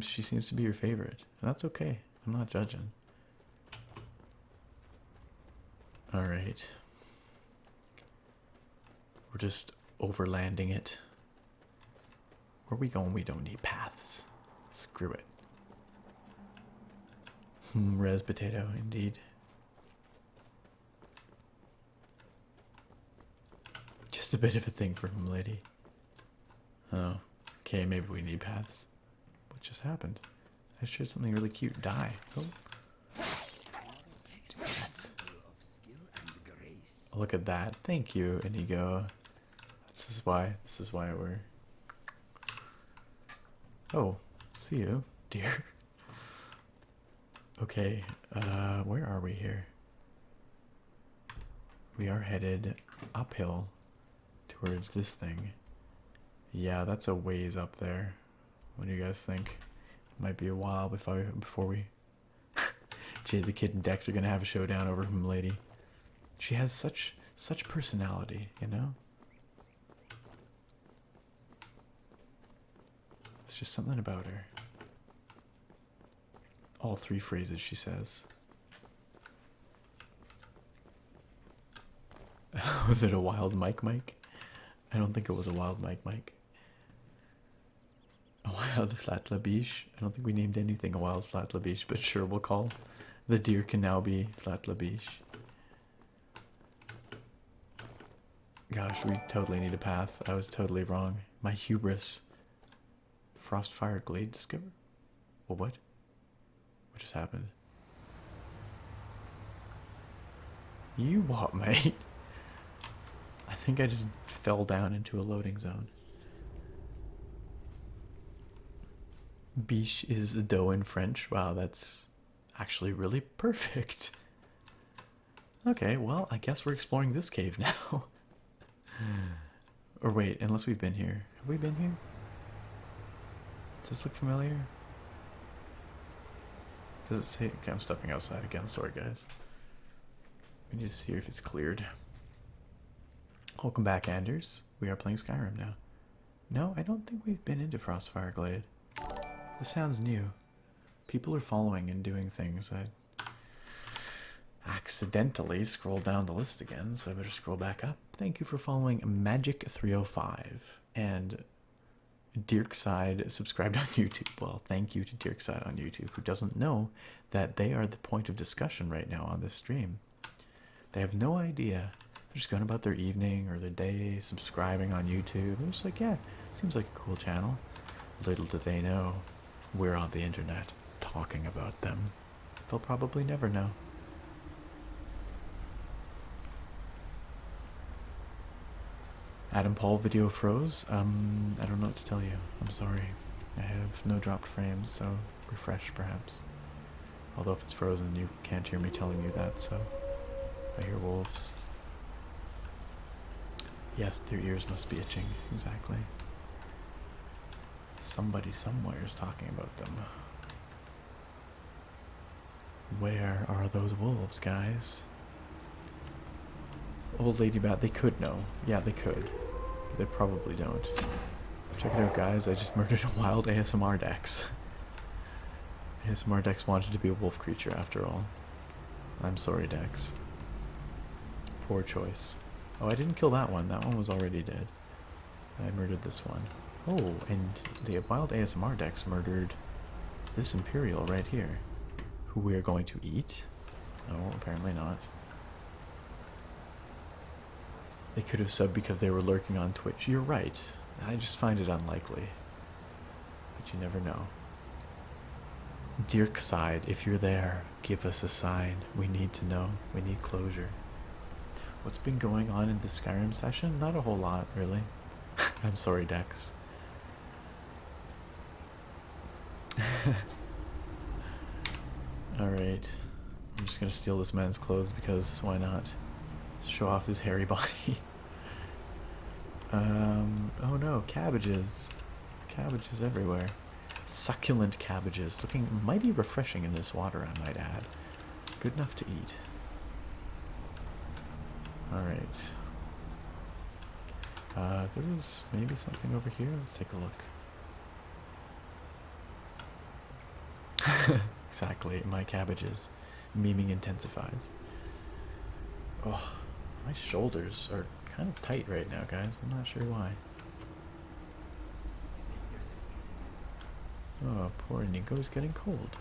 S1: She seems to be your favorite, and that's okay. I'm not judging. All right, we're just overlanding it. Where are we going? We don't need paths. Screw it. Res potato, indeed. Just a bit of a thing for him, lady. Oh, okay, maybe we need paths. What just happened? I shared something really cute. Die. Oh. Oh, look at that. Thank you, Inigo. This is why we're... Oh, see you, dear. Okay, where are we here? We are headed uphill towards this thing. Yeah, that's a ways up there. What do you guys think? Might be a while before we Jade the Kid and Dex are gonna have a showdown over him, lady. She has such personality, you know? It's just something about her. All 3 phrases she says. Was it a wild Mike? I don't think it was a wild Mike. A wild flat labiche. I don't think we named anything a wild flat labiche, but sure, we'll call the deer can now be flat labiche. Gosh, we totally need a path. I was totally wrong. My hubris. Frostfire Glade discover? Well, what? What just happened? You what, mate? I think I just fell down into a loading zone. Biche is dough in French. Wow, that's actually really perfect. Okay, well, I guess we're exploring this cave now. Or wait, unless we've been here. Have we been here? Does this look familiar? Does it say... Okay, I'm stepping outside again. Sorry, guys. We need to see if it's cleared. Welcome back, Anders. We are playing Skyrim now. No, I don't think we've been into Frostfire Glade. This sounds new. People are following and doing things. I accidentally scrolled down the list again, so I better scroll back up. Thank you for following Magic305. And Dirkside subscribed on YouTube. Well, thank you to Dirkside on YouTube, who doesn't know that they are the point of discussion right now on this stream. They have no idea. They're just going about their evening or their day, subscribing on YouTube. They're just like, yeah, seems like a cool channel. Little do they know, we're on the internet talking about them. They'll probably never know. Adam Paul video froze. I don't know what to tell you. I'm sorry. I have no dropped frames, so refresh perhaps. Although if it's frozen, you can't hear me telling you that, so I hear wolves. Yes, their ears must be itching. Exactly. Somebody somewhere is talking about them. Where are those wolves, guys? Old Lady Bat, they could know. Yeah, they could. But they probably don't. Check it out, guys. I just murdered a wild ASMR Dex. ASMR Dex wanted to be a wolf creature after all. I'm sorry, Dex. Poor choice. Oh, I didn't kill that one. That one was already dead. I murdered this one. Oh, and the wild ASMR Dex murdered this Imperial right here. Who we are going to eat? No, apparently not. They could have subbed because they were lurking on Twitch. You're right. I just find it unlikely. But you never know. Dirkside, if you're there, give us a sign. We need to know. We need closure. What's been going on in the Skyrim session? Not a whole lot, really. I'm sorry, Dex. Alright. I'm just gonna steal this man's clothes because why not? Show off his hairy body. Oh no, cabbages. Cabbages everywhere. Succulent cabbages. Looking mighty refreshing in this water, I might add. Good enough to eat. Alright. There was maybe something over here. Let's take a look. Exactly, my cabbages. Memeing intensifies. Oh, my shoulders are kind of tight right now, guys. I'm not sure why. Oh, poor Nico's getting cold.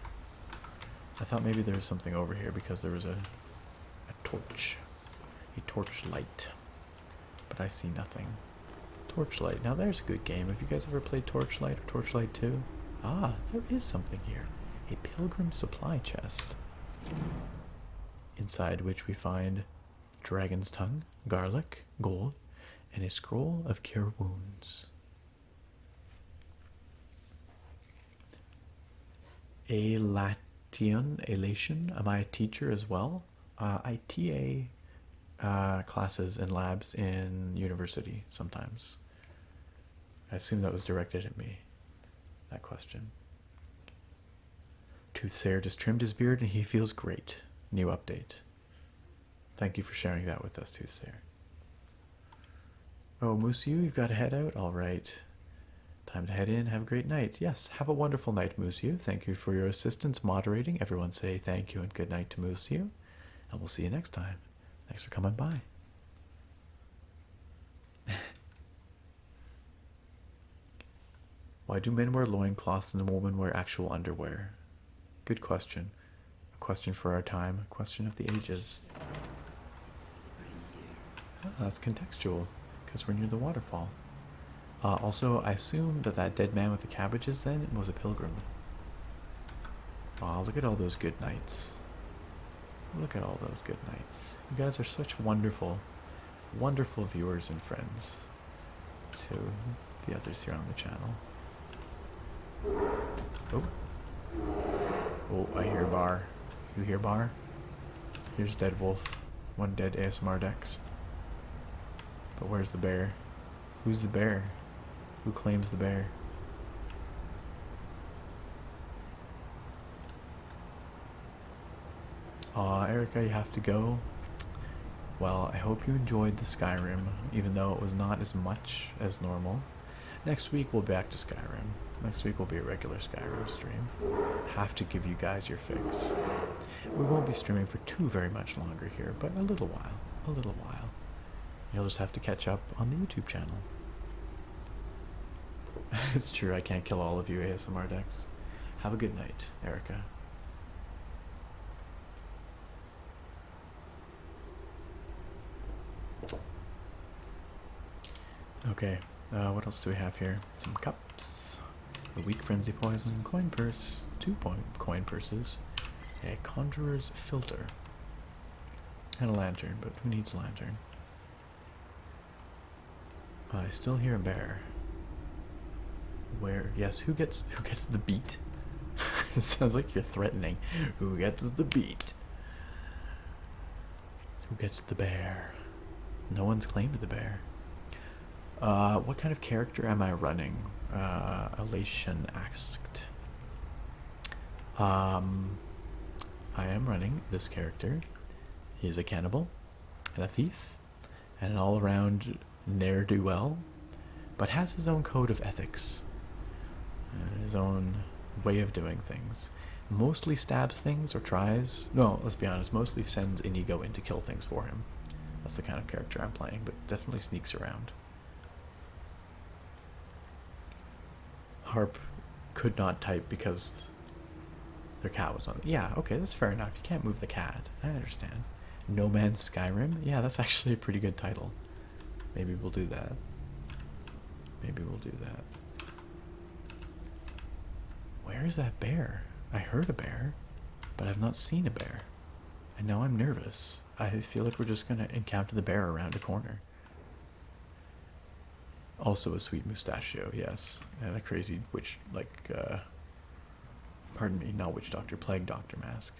S1: I thought maybe there was something over here because there was a torch. A torchlight. But I see nothing. Torchlight. Now there's a good game. Have you guys ever played Torchlight or Torchlight 2? Ah, there is something here. A pilgrim supply chest. Inside which we find dragon's tongue, garlic, gold, and a scroll of cure wounds. Elation. Am I a teacher as well? I TA classes and labs in university sometimes. I assume that was directed at me, that question. Toothsayer just trimmed his beard and he feels great. New update. Thank you for sharing that with us, Toothsayer. Oh, Musiu, you've got to head out? Alright. Time to head in. Have a great night. Yes, have a wonderful night, Musiu. Thank you for your assistance moderating. Everyone say thank you and good night to Musiu. And we'll see you next time. Thanks for coming by. Why do men wear loincloths and women wear actual underwear? Good question. A question for our time. A question of the ages. Oh, that's contextual, because we're near the waterfall. Also, I assume that that dead man with the cabbages then was a pilgrim. Oh, look at all those good nights. Look at all those good nights. You guys are such wonderful, wonderful viewers and friends to the others here on the channel. Oh. Oh, I hear bar. You hear bar? Here's dead wolf. One dead ASMR Dex. But where's the bear? Who's the bear? Who claims the bear? Aw, Erica, you have to go. Well, I hope you enjoyed the Skyrim, even though it was not as much as normal. Next week we'll be back to Skyrim. Next week will be a regular Skyrim stream. Have to give you guys your fix. We won't be streaming for too very much longer here, but a little while. A little while. You'll just have to catch up on the YouTube channel. It's true, I can't kill all of you ASMR decks. Have a good night, Erica. Okay, what else do we have here? Some cups, a weak frenzy poison, coin purse, 2 coin purses, a conjurer's filter, and a lantern, but who needs a lantern? I still hear a bear. Where? Yes, who gets the beat? It sounds like you're threatening. Who gets the beat? Who gets the bear? No one's claimed the bear. What kind of character am I running? Elation asked. I am running this character. He is a cannibal and a thief and an all-around ne'er-do-well, but has his own code of ethics, his own way of doing things. Mostly stabs things or tries. No, let's be honest. Mostly sends Inigo in to kill things for him. That's the kind of character I'm playing, but definitely sneaks around. Harp could not type because their cat was on it. Yeah, okay, that's fair enough. You can't move the cat. I understand. No Man's Skyrim? Yeah, that's actually a pretty good title. Maybe we'll do that. Maybe we'll do that. Where is that bear? I heard a bear, but I've not seen a bear. And now I'm nervous. I feel like we're just going to encounter the bear around a corner. Also a sweet mustachio, yes. And a crazy witch, like, pardon me, not witch doctor, plague doctor mask.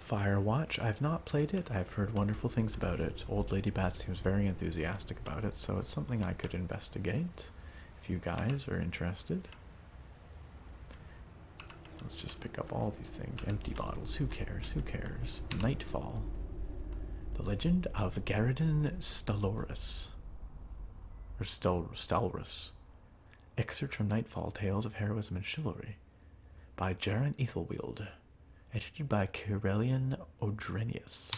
S1: Firewatch, I've not played it. I've heard wonderful things about it. Old Lady Bat seems very enthusiastic about it, so it's something I could investigate if you guys are interested. Let's just pick up all these things. Empty bottles, who cares, who cares? Nightfall. The Legend of Garadin Staloris. Or Stalrus. Excerpt from Nightfall, Tales of Heroism and Chivalry. By Jaron Ethelwield. Edited by Kirelian Odrenius.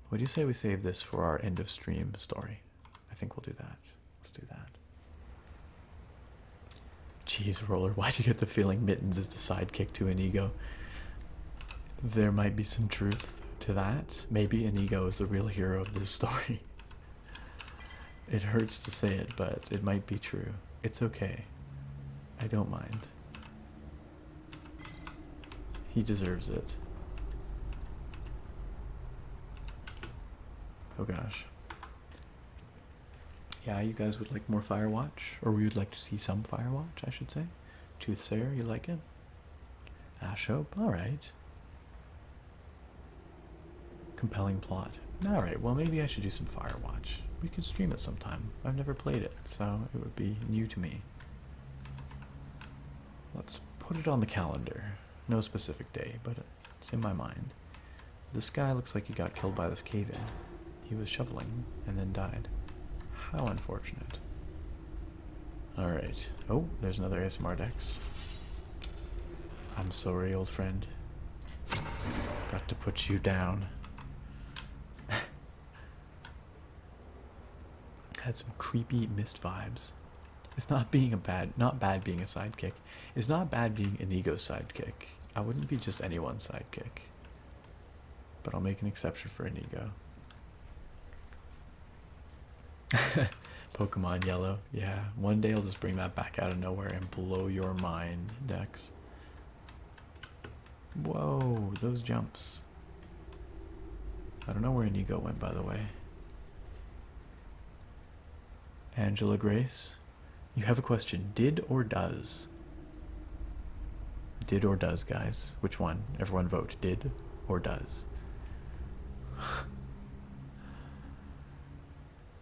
S1: What do you say we save this for our end of stream story? I think we'll do that. Let's do that. Jeez, Roller, why do you get the feeling Mittens is the sidekick to Inigo? There might be some truth to that. Maybe Inigo is the real hero of this story. It hurts to say it, but it might be true. It's okay. I don't mind. He deserves it. Oh gosh. Yeah, you guys would like more Firewatch? Or we would like to see some Firewatch, I should say. Toothsayer, you like it? Ashhope, alright. Compelling plot. Alright, well maybe I should do some Firewatch. We could stream it sometime. I've never played it, so it would be new to me. Let's put it on the calendar. No specific day, but it's in my mind. This guy looks like he got killed by this cave-in. He was shoveling and then died. How unfortunate. Alright. Oh, there's another ASMR Dex. I'm sorry, old friend. Got to put you down. Had some creepy mist vibes. It's not being not bad being a sidekick. It's not bad being Inigo's sidekick. I wouldn't be just anyone's sidekick. But I'll make an exception for Inigo. Pokemon Yellow. Yeah, one day I'll just bring that back out of nowhere and blow your mind, Dex. Whoa, those jumps. I don't know where Inigo went, by the way. Angela Grace, you have a question. Did or does? Did or does, guys? Which one? Everyone vote. Did or does?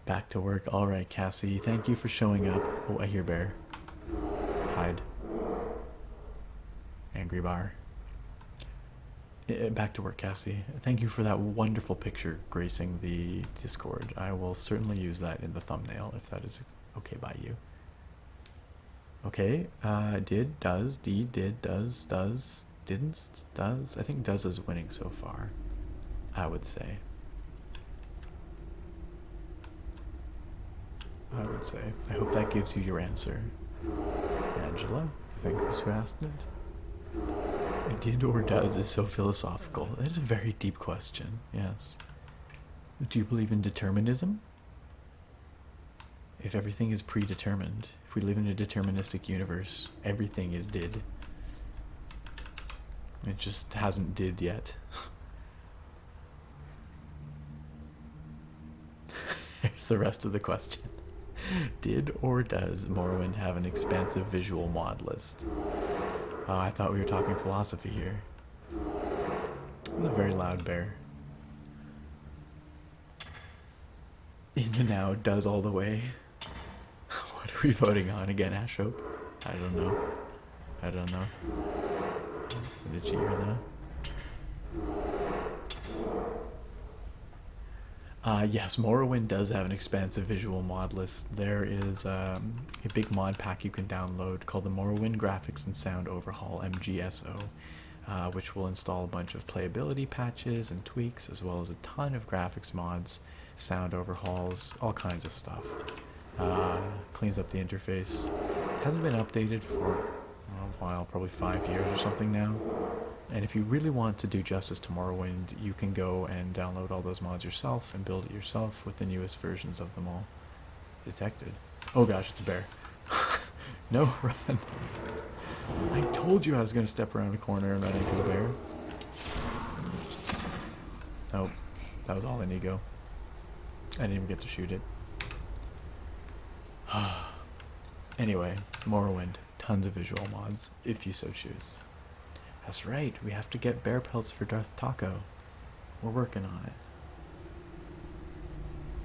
S1: Back to work. Alright, Cassie. Thank you for showing up. Oh, I hear bear. Hide. Angry bar. Back to work, Cassie. Thank you for that wonderful picture gracing the Discord. I will certainly use that in the thumbnail if that is okay by you. Okay, did, does, did, does, didn't, does. I think does is winning so far, I would say. I would say. I hope that gives you your answer. Angela, I think is who asked it. Did or does is so philosophical. That is a very deep question, yes. Do you believe in determinism? If everything is predetermined, if we live in a deterministic universe, everything is did. It just hasn't did yet. There's the rest of the question. Did or does Morrowind have an expansive visual mod list? Oh, I thought we were talking philosophy here. That was a very loud bear. In the now does all the way. What are we voting on again, Ashhope? I don't know. I don't know. Did you hear that? Yes, Morrowind does have an expansive visual mod list. There is a big mod pack you can download called the Morrowind Graphics and Sound Overhaul MGSO, which will install a bunch of playability patches and tweaks, as well as a ton of graphics mods, sound overhauls, all kinds of stuff. Cleans up the interface. Hasn't been updated for a while, probably 5 years or something now. And if you really want to do justice to Morrowind, you can go and download all those mods yourself and build it yourself with the newest versions of them all. Detected. Oh gosh, it's a bear. No, run. I told you I was going to step around a corner and run into the bear. Nope. That was all Inigo. I didn't even get to shoot it. Anyway, Morrowind. Tons of visual mods, if you so choose. That's right, we have to get bear pelts for Darth Taco. We're working on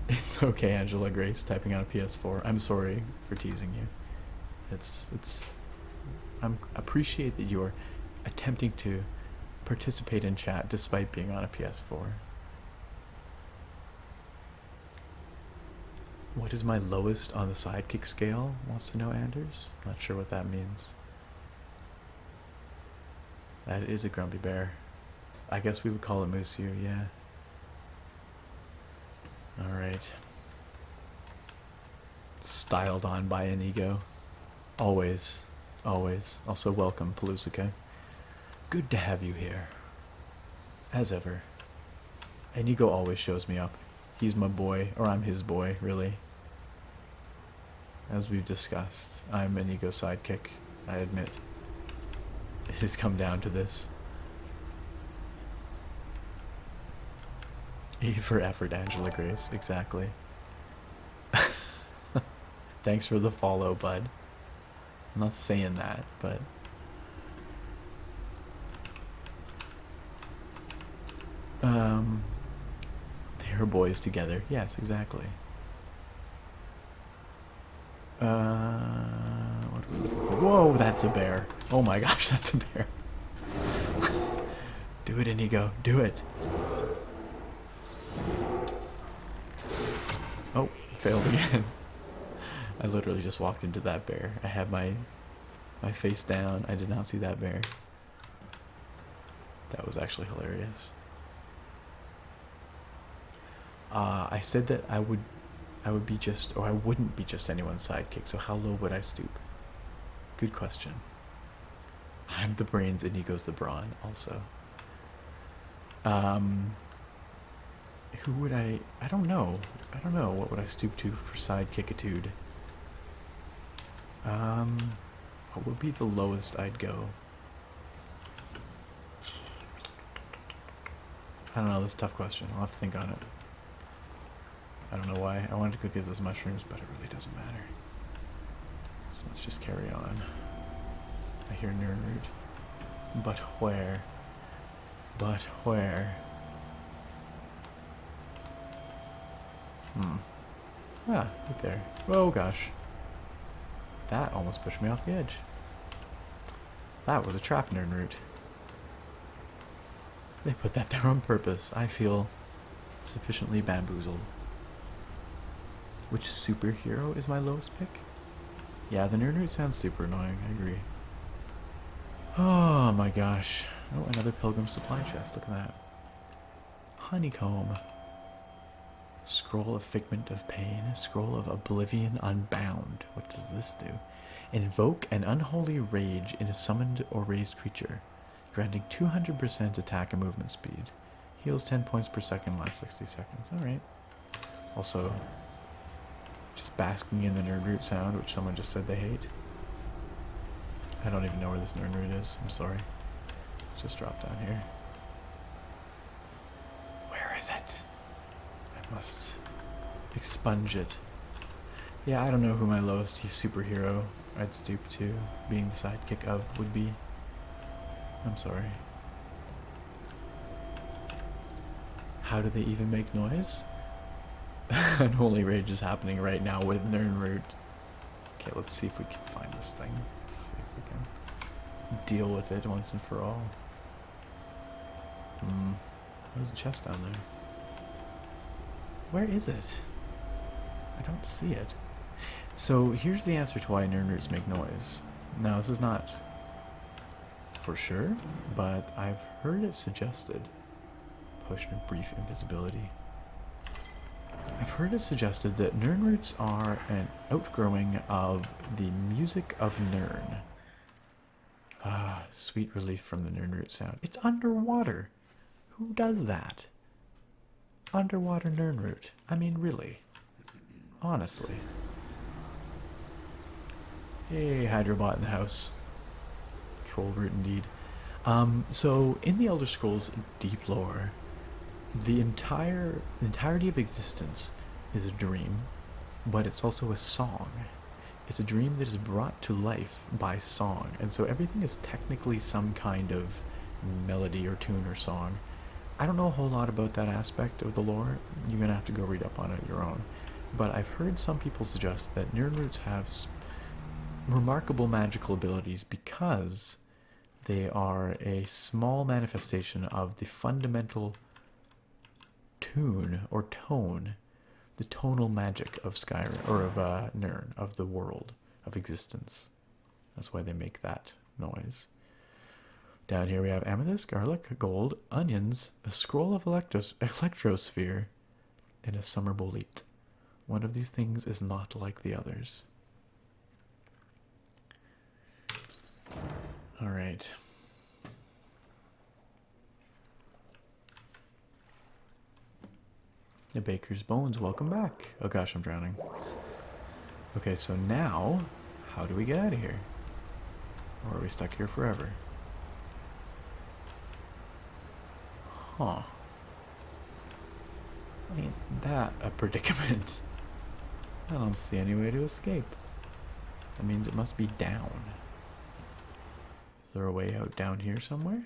S1: it. It's okay, Angela Grace, typing on a PS4. I'm sorry for teasing you. I appreciate that you're attempting to participate in chat despite being on a PS4. What is my lowest on the sidekick scale? Wants to know Anders. Not sure what that means. That is a grumpy bear. I guess we would call it Museu, yeah. Alright. Styled on by Inigo. Always. Always. Also welcome, Pelusica. Good to have you here. As ever. Inigo always shows me up. He's my boy, or I'm his boy, really. As we've discussed, I'm Inigo's sidekick, I admit. It has come down to this. E for effort, Angela Grace, exactly. Thanks for the follow, bud. I'm not saying that, but... They are boys together. Yes, exactly. What are we looking for? Whoa, that's a bear. Oh my gosh, that's a bear. Do it, Inigo. Do it. Oh, failed again. I literally just walked into that bear. I had my face down. I did not see that bear. That was actually hilarious. I said that I would be just, or I wouldn't be just anyone's sidekick, so how low would I stoop? Good question. I'm the brains, Inigo's the brawn, also. Who would I don't know. What would I stoop to for sidekickitude? What would be the lowest I'd go? I don't know, that's a tough question. I'll have to think on it. I don't know why. I wanted to go get those mushrooms, but it really doesn't matter. So let's just carry on. I hear Nernroot. But where? But where? Ah, right there. Oh gosh. That almost pushed me off the edge. That was a trap, Nernroot. They put that there on purpose. I feel sufficiently bamboozled. Which superhero is my lowest pick? Yeah, the Nernroot sounds super annoying, I agree. Oh my gosh. Oh, another Pilgrim supply chest, look at that. Honeycomb. Scroll of Figment of Pain. Scroll of Oblivion Unbound. What does this do? Invoke an unholy rage in a summoned or raised creature, granting 200% attack and movement speed. Heals 10 points per second, lasts 60 seconds. Alright. Also, just basking in the Nernroot sound, which someone just said they hate. I don't even know where this Nernroot is. I'm sorry. Let's just drop down here. Where is it? I must expunge it. Yeah, I don't know who my lowest superhero I'd stoop to being the sidekick of would be. I'm sorry. How do they even make noise? And Holy Rage is happening right now with Nirnroot. Okay, let's see if we can find this thing. Let's see if we can deal with it once and for all. There's a chest down there. Where is it? I don't see it. So here's the answer to why Nirnroots make noise. Now this is not for sure, but I've heard it suggested. Potion of brief invisibility. I've heard it suggested that Nirnroots are an outgrowing of the music of Nirn. Ah, sweet relief from the Nirnroot sound. It's underwater. Who does that? Underwater Nirnroot. I mean, really. Honestly. Hey, Hydrobot in the house. Troll root indeed. So, in the Elder Scrolls Deep Lore, the entirety of existence is a dream, but it's also a song. It's a dream that is brought to life by song, and so everything is technically some kind of melody or tune or song. I don't know a whole lot about that aspect of the lore. You're going to have to go read up on it your own. But I've heard some people suggest that Nirnroots have remarkable magical abilities because they are a small manifestation of the fundamental tune or tone, the tonal magic of Skyrim, or of Nirn, of the world, of existence. That's why they make that noise. Down here we have amethyst, garlic, gold, onions, a scroll of electrosphere, and a summer bolete. One of these things is not like the others. Alright. The Baker's Bones, welcome back. Oh gosh, I'm drowning. Okay, so now, how do we get out of here? Or are we stuck here forever? Huh. Ain't that a predicament? I don't see any way to escape. That means it must be down. Is there a way out down here somewhere?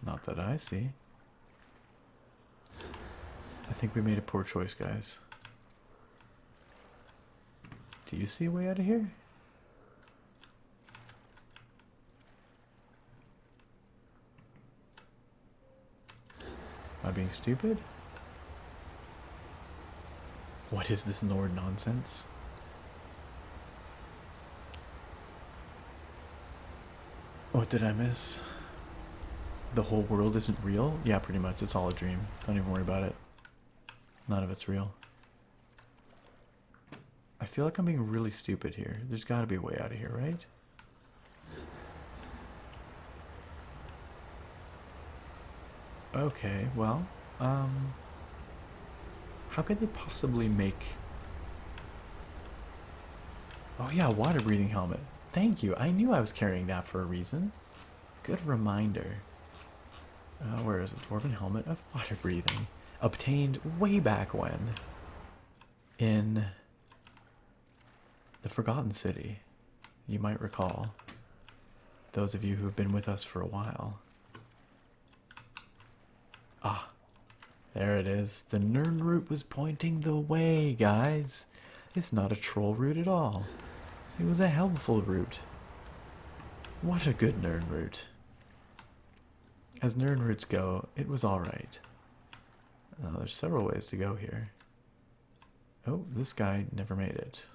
S1: Not that I see. I think we made a poor choice, guys. Do you see a way out of here? Am I being stupid? What is this Nord nonsense? What did I miss? The whole world isn't real? Yeah, pretty much. It's all a dream. Don't even worry about it. None of it's real. I feel like I'm being really stupid here. There's got to be a way out of here, right? Okay, well, how could they possibly make... Oh yeah, water breathing helmet. Thank you. I knew I was carrying that for a reason. Good reminder. Where is it? Dwarven helmet of water breathing. Obtained way back when. In the Forgotten City. You might recall. Those of you who have been with us for a while. Ah, there it is. The Nirn route was pointing the way, guys. It's not a troll route at all. It was a helpful route. What a good Nirn route. As Nirn routes go, it was alright. There's several ways to go here. Oh, this guy never made it.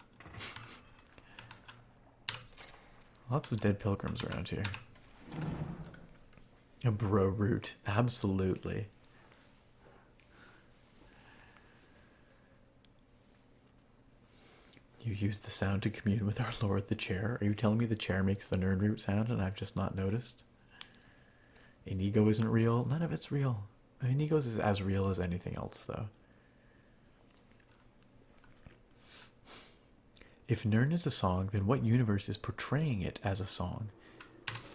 S1: Lots of dead pilgrims around here. A bro route, absolutely. You use the sound to commune with our Lord the Chair. Are you telling me the chair makes the Nirn route sound and I've just not noticed? Inigo isn't real. None of it's real. Inigo's is as real as anything else, though. If Nirn is a song, then what universe is portraying it as a song?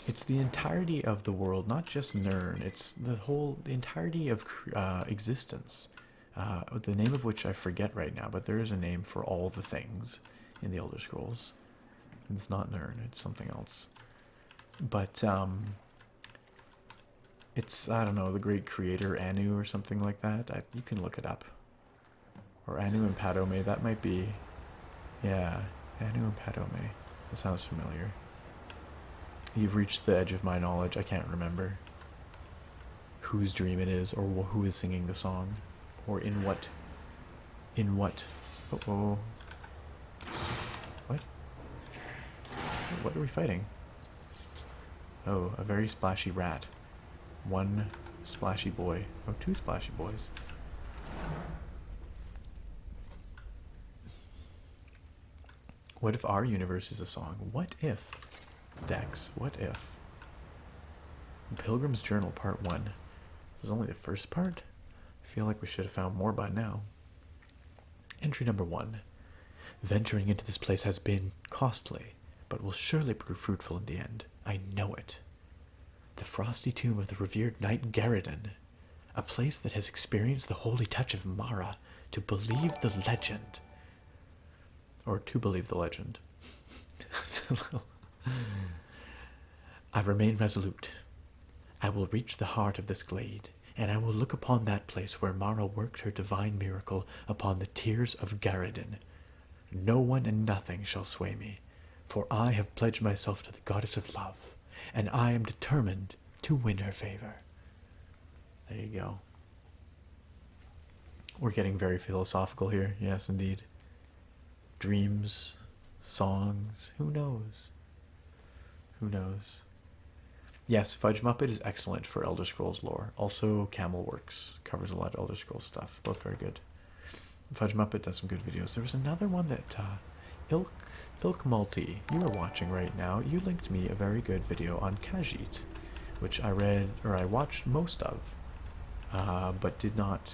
S1: It's the entirety of the world, not just Nirn. It's the entirety of existence. The name of which I forget right now, but there is a name for all the things in the Elder Scrolls. It's not Nirn, it's something else. But, It's, I don't know, the great creator Anu or something like that. You can look it up. Or Anu and Padome, that might be... Yeah, Anu and Padome. That sounds familiar. You've reached the edge of my knowledge. I can't remember whose dream it is, or who is singing the song, or in what... Uh-oh. What? What are we fighting? Oh, a very splashy rat. One splashy boy. Oh, two splashy boys. What if our universe is a song? What if? Dex, what if? Pilgrim's Journal Part 1. This is only the first part? I feel like we should have found more by now. Entry number 1. Venturing into this place has been costly, but will surely prove fruitful in the end. I know it. The frosty tomb of the revered knight Garridan. A place that has experienced the holy touch of Mara to believe the legend. Or to believe the legend. I remain resolute. I will reach the heart of this glade, and I will look upon that place where Mara worked her divine miracle upon the tears of Garridan. No one and nothing shall sway me, for I have pledged myself to the goddess of love, and I am determined to win her favor. There you go. We're getting very philosophical here. Yes, indeed. Dreams, songs, who knows? Who knows? Yes, Fudge Muppet is excellent for Elder Scrolls lore. Also, Camelworks covers a lot of Elder Scrolls stuff. Both very good. Fudge Muppet does some good videos. There was another one that Ilk Multi, you are watching right now. You linked me a very good video on Khajiit, which I read, or I watched most of, but did not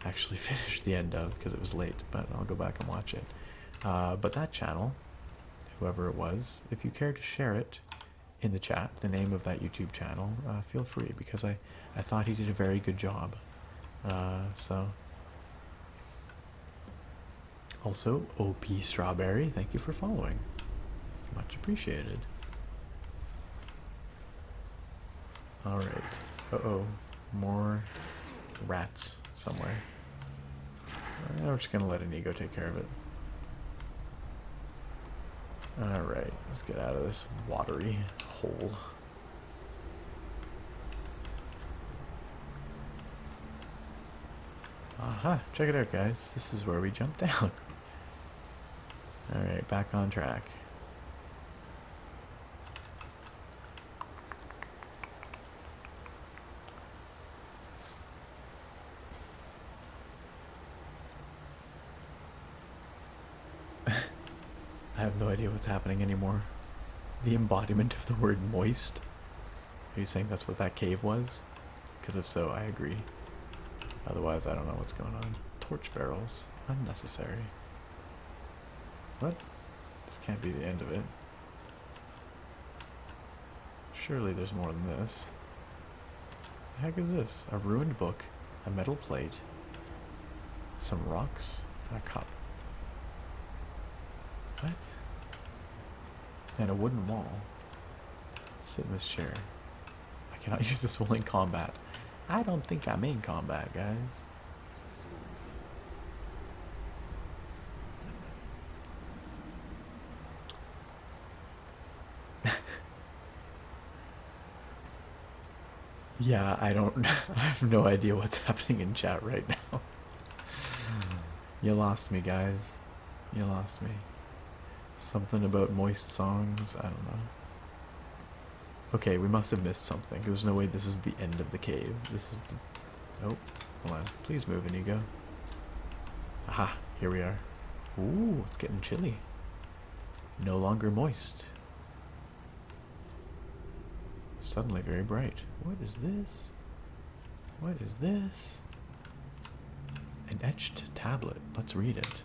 S1: actually finish the end of because it was late, but I'll go back and watch it. But that channel, whoever it was, if you care to share it in the chat, the name of that YouTube channel, feel free, because I thought he did a very good job. So also, OP Strawberry, thank you for following. Much appreciated. Alright. Uh-oh. More rats somewhere. We're just gonna let Inigo take care of it. Alright, let's get out of this watery hole. Aha, check it out, guys. This is where we jump down. Alright, back on track. I have no idea what's happening anymore. The embodiment of the word moist? Are you saying that's what that cave was? Because if so, I agree. Otherwise, I don't know what's going on. Torch barrels. Unnecessary. What? This can't be the end of it. Surely there's more than this. The heck is this? A ruined book, a metal plate, some rocks, and a cup. What? And a wooden wall. Sit in this chair. I cannot use this while in combat. I don't think I'm in combat, guys. Yeah, I have no idea what's happening in chat right now. You lost me, guys. You lost me. Something about moist songs, I don't know. Okay, we must have missed something. There's no way this is the end of the cave. This is the... Oh, hold on. Please move, Inigo. Aha, here we are. Ooh, it's getting chilly. No longer moist. Suddenly very bright. What is this? What is this? An etched tablet. Let's read it.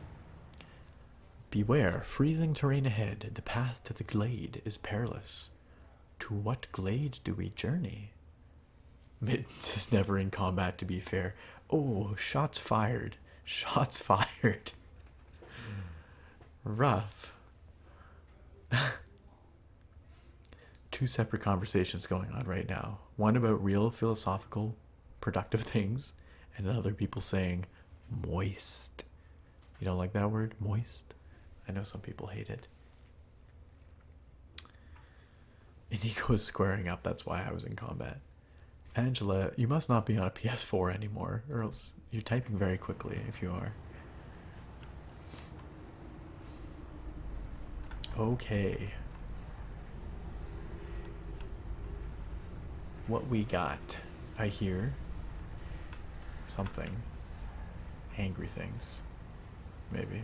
S1: Beware, freezing terrain ahead. The path to the glade is perilous. To what glade do we journey? Mittens is never in combat, to be fair. Oh, shots fired. Shots fired. Rough. two separate conversations going on right now. One about real philosophical, productive things, and other people saying moist. You don't like that word? Moist? I know some people hate it. Inigo is squaring up, that's why I was in combat. Angela, you must not be on a PS4 anymore, or else you're typing very quickly if you are. Okay. What we got? I hear something. Angry things. Maybe.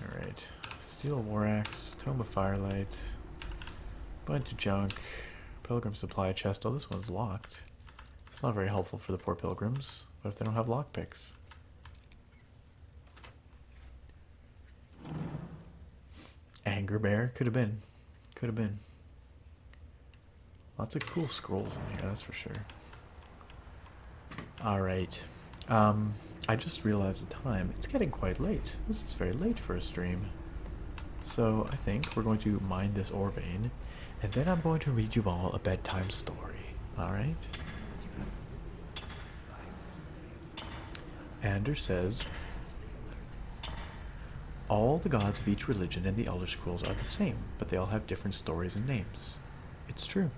S1: Alright. Steel War Axe, Tome of Firelight, bunch of junk, Pilgrim Supply Chest. Oh, this one's locked. It's not very helpful for the poor pilgrims. What if they don't have lockpicks? Anger Bear? Could have been. Could have been. Lots of cool scrolls in here, that's for sure. Alright. I just realized the time. It's getting quite late. This is very late for a stream. So I think we're going to mine this ore vein, and then I'm going to read you all a bedtime story. Alright? Anders says, all the gods of each religion in the Elder Scrolls are the same, but they all have different stories and names. It's true.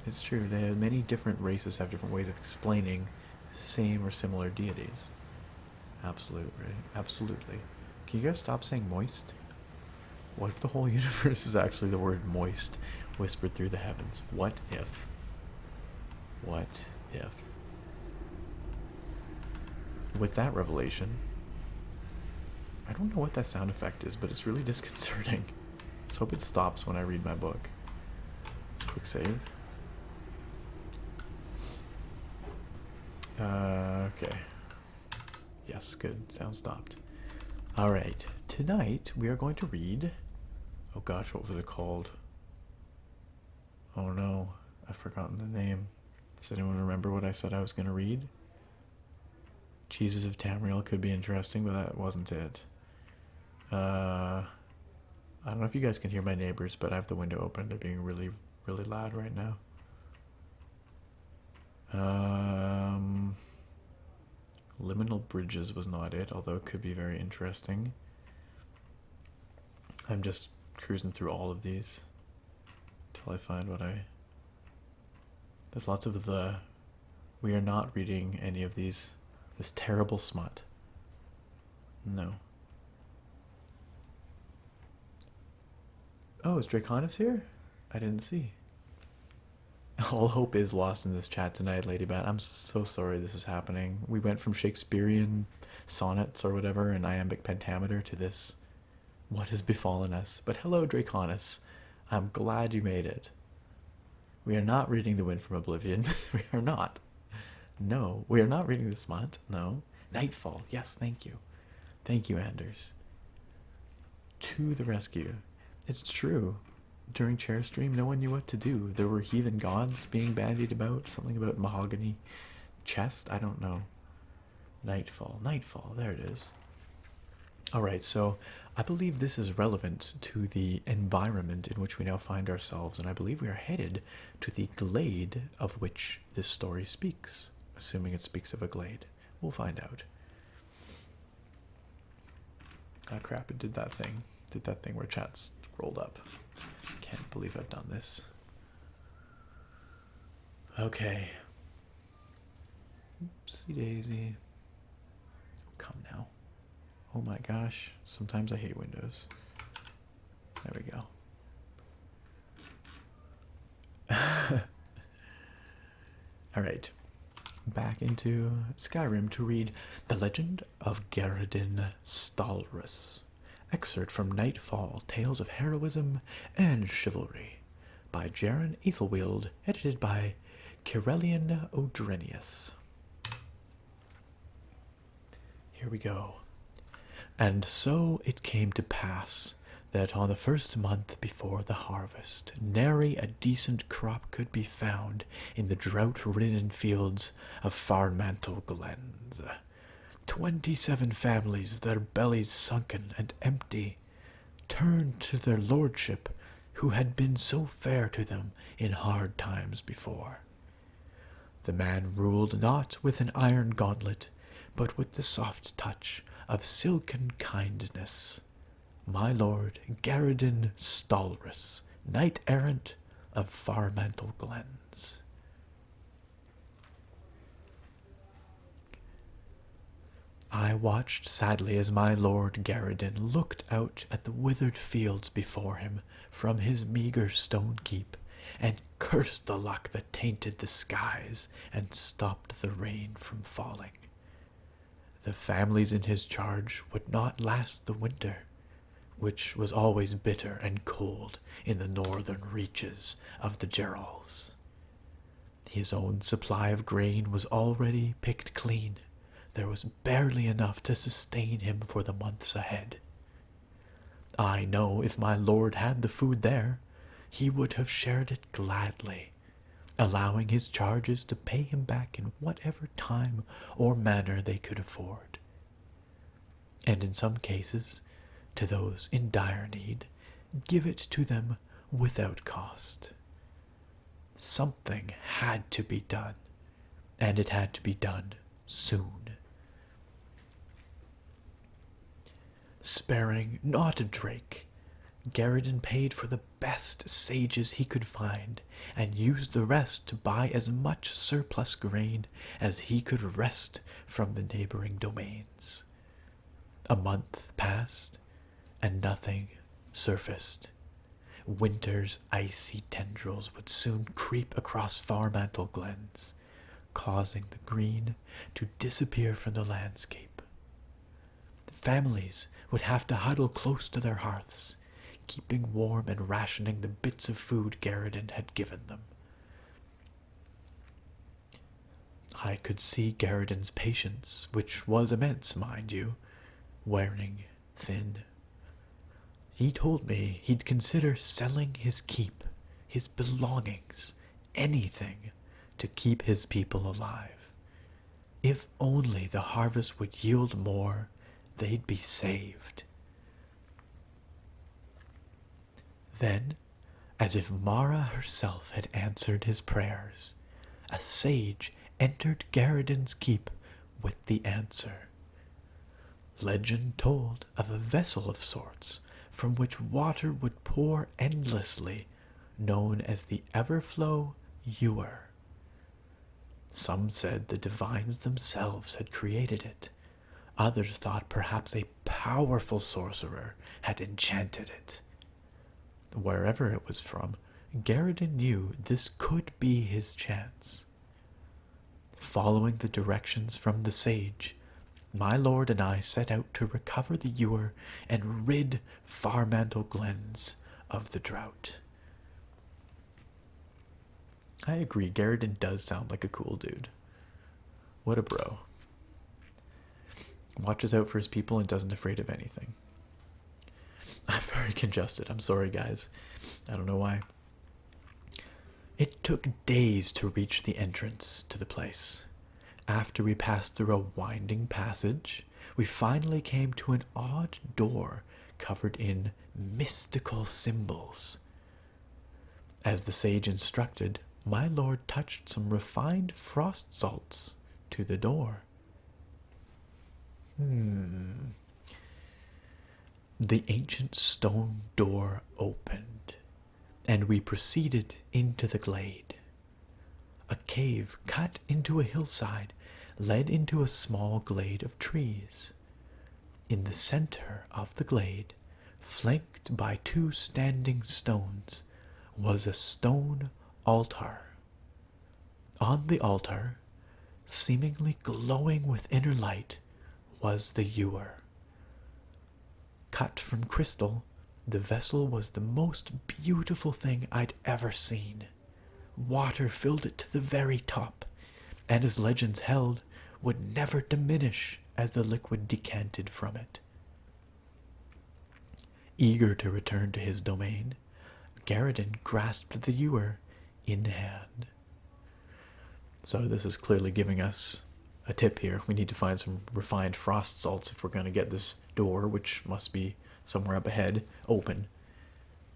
S1: It's true. They have many different races have different ways of explaining same or similar deities. Absolutely. Absolutely. Can you guys stop saying moist? What if the whole universe is actually the word moist whispered through the heavens? What if? What if? With that revelation, I don't know what that sound effect is, but it's really disconcerting. Let's hope it stops when I read my book. Let's quick save. Okay. Yes, good. Sound stopped. Alright. Tonight, we are going to read... Oh gosh, what was it called? Oh no. I've forgotten the name. Does anyone remember what I said I was going to read? Jesus of Tamriel could be interesting, but that wasn't it. I don't know if you guys can hear my neighbors, but I have the window open. They're being really, really loud right now. Liminal Bridges was not it, although it could be very interesting. I'm just cruising through all of these till I find what I... There's lots of the... We are not reading any of these. This terrible smut. No. Oh, is Draconis here? I didn't see. All hope is lost in this chat tonight, Lady Bat. I'm so sorry this is happening. We went from Shakespearean sonnets or whatever and iambic pentameter to this. What has befallen us? But hello, Draconis. I'm glad you made it. We are not reading The Wind from Oblivion. We are not. No, we are not reading The Smut. No. Nightfall. Yes, thank you. Thank you, Anders. To the rescue. It's true. During Chair Stream, no one knew what to do. There were heathen gods being bandied about. Something about mahogany chest. I don't know. Nightfall. Nightfall. There it is. Alright, so I believe this is relevant to the environment in which we now find ourselves, and I believe we are headed to the glade of which this story speaks. Assuming it speaks of a glade. We'll find out. Ah, crap, it did that thing. Did that thing where chat scrolled up. Can't believe I've done this. Okay. Oopsie daisy. Come now. Oh my gosh. Sometimes I hate Windows. There we go. Alright. Back into Skyrim to read The Legend of Garradin Stalrus. Excerpt from Nightfall, Tales of Heroism and Chivalry by Jaron Ethelwild, edited by Kirelian Odrenius. Here we go. And so it came to pass that on the first month before the harvest, nary a decent crop could be found in the drought-ridden fields of Farmantle glens. 27 families, their bellies sunken and empty, turned to their lordship who had been so fair to them in hard times before. The man ruled not with an iron gauntlet, but with the soft touch of silken kindness. My lord Garridan Stalrus, knight-errant of Farmantle Glens. I watched sadly as my lord Garridan looked out at the withered fields before him from his meagre stone keep, and cursed the luck that tainted the skies and stopped the rain from falling. The families in his charge would not last the winter, which was always bitter and cold in the northern reaches of the Gerals. His own supply of grain was already picked clean. There was barely enough to sustain him for the months ahead. I know if my lord had the food there, he would have shared it gladly, allowing his charges to pay him back in whatever time or manner they could afford. And in some cases, to those in dire need, give it to them without cost. Something had to be done, and it had to be done soon. Sparing not a drake, Garridan paid for the best sages he could find, and used the rest to buy as much surplus grain as he could wrest from the neighboring domains. A month passed, and nothing surfaced. Winter's icy tendrils would soon creep across Farmantle Glens, causing the green to disappear from the landscape. The families would have to huddle close to their hearths, keeping warm and rationing the bits of food Garridan had given them. I could see Garridan's patience, which was immense, mind you, wearing thin. He told me he'd consider selling his keep, his belongings, anything to keep his people alive. If only the harvest would yield more, they'd be saved. Then, as if Mara herself had answered his prayers, a sage entered Garridan's keep with the answer. Legend told of a vessel of sorts from which water would pour endlessly, known as the Everflow Ewer. Some said the divines themselves had created it. Others thought perhaps a powerful sorcerer had enchanted it. Wherever it was from, Garridan knew this could be his chance. Following the directions from the sage, my lord and I set out to recover the ewer and rid Farmantle Glens of the drought. I agree, Garridan does sound like a cool dude. What a bro. Watches out for his people and doesn't afraid of anything. I'm very congested. I'm sorry, guys. I don't know why. It took days to reach the entrance to the place. After we passed through a winding passage, we finally came to an odd door covered in mystical symbols. As the sage instructed, my lord touched some refined frost salts to the door. The ancient stone door opened, and we proceeded into the glade. A cave cut into a hillside led into a small glade of trees. In the center of the glade, flanked by two standing stones, was a stone altar. On the altar, seemingly glowing with inner light, was the ewer. Cut from crystal, the vessel was the most beautiful thing I'd ever seen. Water filled it to the very top, and as legends held, would never diminish as the liquid decanted from it. Eager to return to his domain, Garridan grasped the ewer in hand. So this is clearly giving us a tip here. We need to find some refined frost salts if we're going to get this door, which must be somewhere up ahead, open.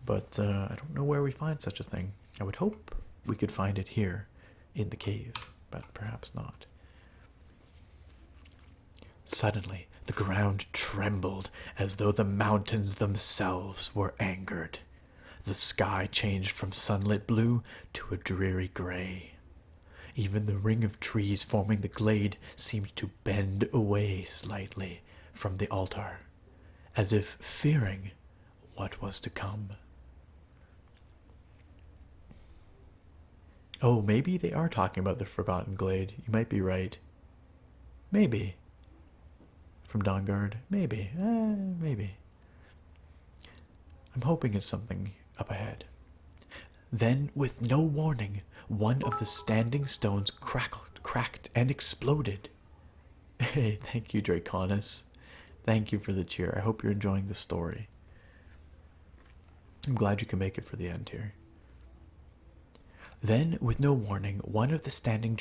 S1: But I don't know where we find such a thing. I would hope we could find it here in the cave, but perhaps not. Suddenly, the ground trembled as though the mountains themselves were angered. The sky changed from sunlit blue to a dreary gray. Even the ring of trees forming the glade seemed to bend away slightly from the altar, as if fearing what was to come. Oh, maybe they are talking about the Forgotten Glade. You might be right. Maybe. From Dawnguard? Maybe. Maybe. I'm hoping it's something up ahead. Then, with no warning, one of the standing stones cracked, and exploded. Hey, thank you, Draconis. Thank you for the cheer. I hope you're enjoying the story. I'm glad you can make it for the end here. Then, with no warning, one of the standing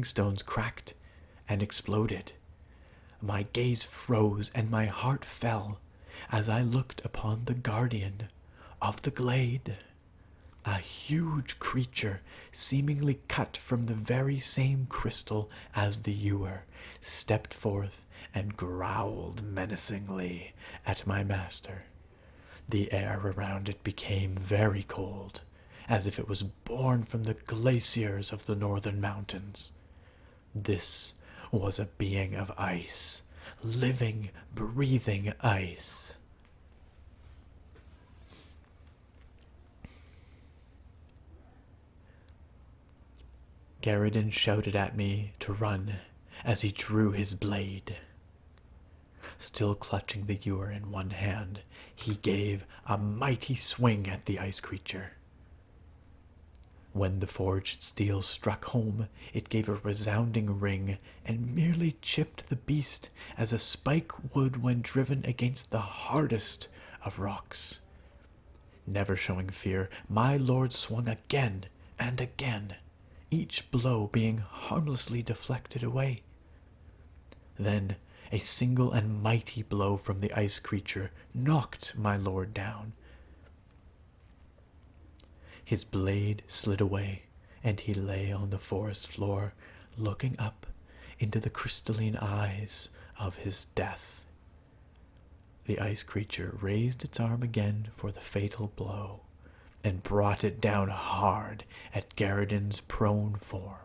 S1: stones cracked and exploded. My gaze froze and my heart fell as I looked upon the guardian of the glade. A huge creature, seemingly cut from the very same crystal as the ewer, stepped forth and growled menacingly at my master. The air around it became very cold, as if it was born from the glaciers of the northern mountains. This was a being of ice, living, breathing ice. Garridan shouted at me to run as he drew his blade. Still clutching the ewer in one hand, he gave a mighty swing at the ice creature. When the forged steel struck home, it gave a resounding ring and merely chipped the beast as a spike would when driven against the hardest of rocks. Never showing fear, my lord swung again and again, each blow being harmlessly deflected away. Then a single and mighty blow from the ice creature knocked my lord down. His blade slid away, and he lay on the forest floor, looking up into the crystalline eyes of his death. The ice creature raised its arm again for the fatal blow, and brought it down hard at Garridan's prone form.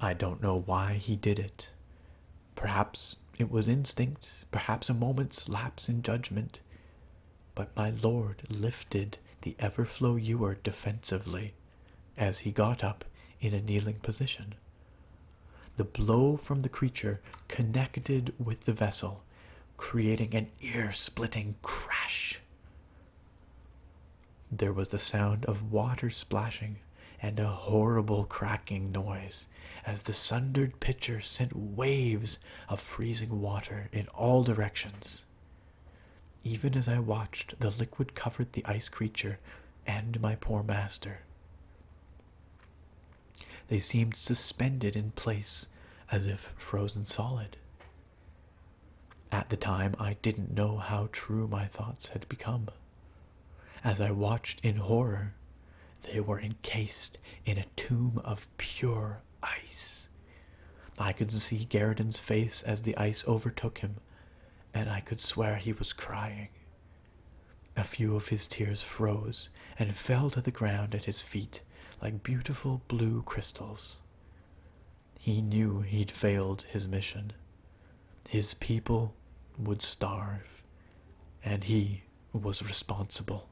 S1: I don't know why he did it. Perhaps it was instinct, perhaps a moment's lapse in judgment. But my lord lifted the Everflow ewer defensively as he got up in a kneeling position. The blow from the creature connected with the vessel, creating an ear-splitting crash. There was the sound of water splashing and a horrible cracking noise as the sundered pitcher sent waves of freezing water in all directions. Even as I watched, the liquid covered the ice creature and my poor master. They seemed suspended in place as if frozen solid. At the time, I didn't know how true my thoughts had become. As I watched in horror, they were encased in a tomb of pure ice. I could see Garridan's face as the ice overtook him, and I could swear he was crying. A few of his tears froze and fell to the ground at his feet like beautiful blue crystals. He knew he'd failed his mission. His people would starve, and he was responsible.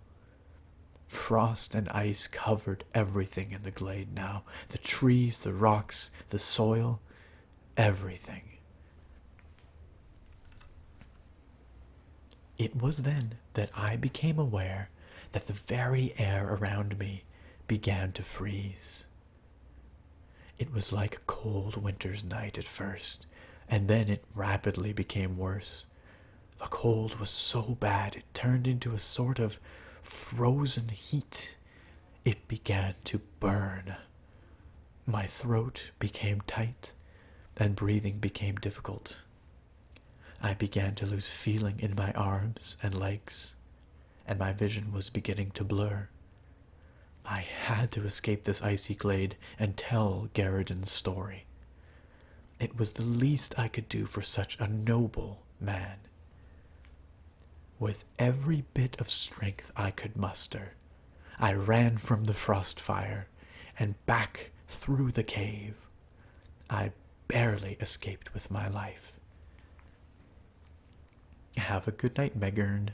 S1: Frost and ice covered everything in the glade now. The trees, the rocks, the soil, everything. It was then that I became aware that the very air around me began to freeze. It was like a cold winter's night at first, and then it rapidly became worse. The cold was so bad it turned into a sort of frozen heat. It began to burn. My throat became tight, and breathing became difficult. I began to lose feeling in my arms and legs, and my vision was beginning to blur. I had to escape this icy glade and tell Garridan's story. It was the least I could do for such a noble man. With every bit of strength I could muster, I ran from the frost fire and back through the cave. I barely escaped with my life. Have a good night, Megern.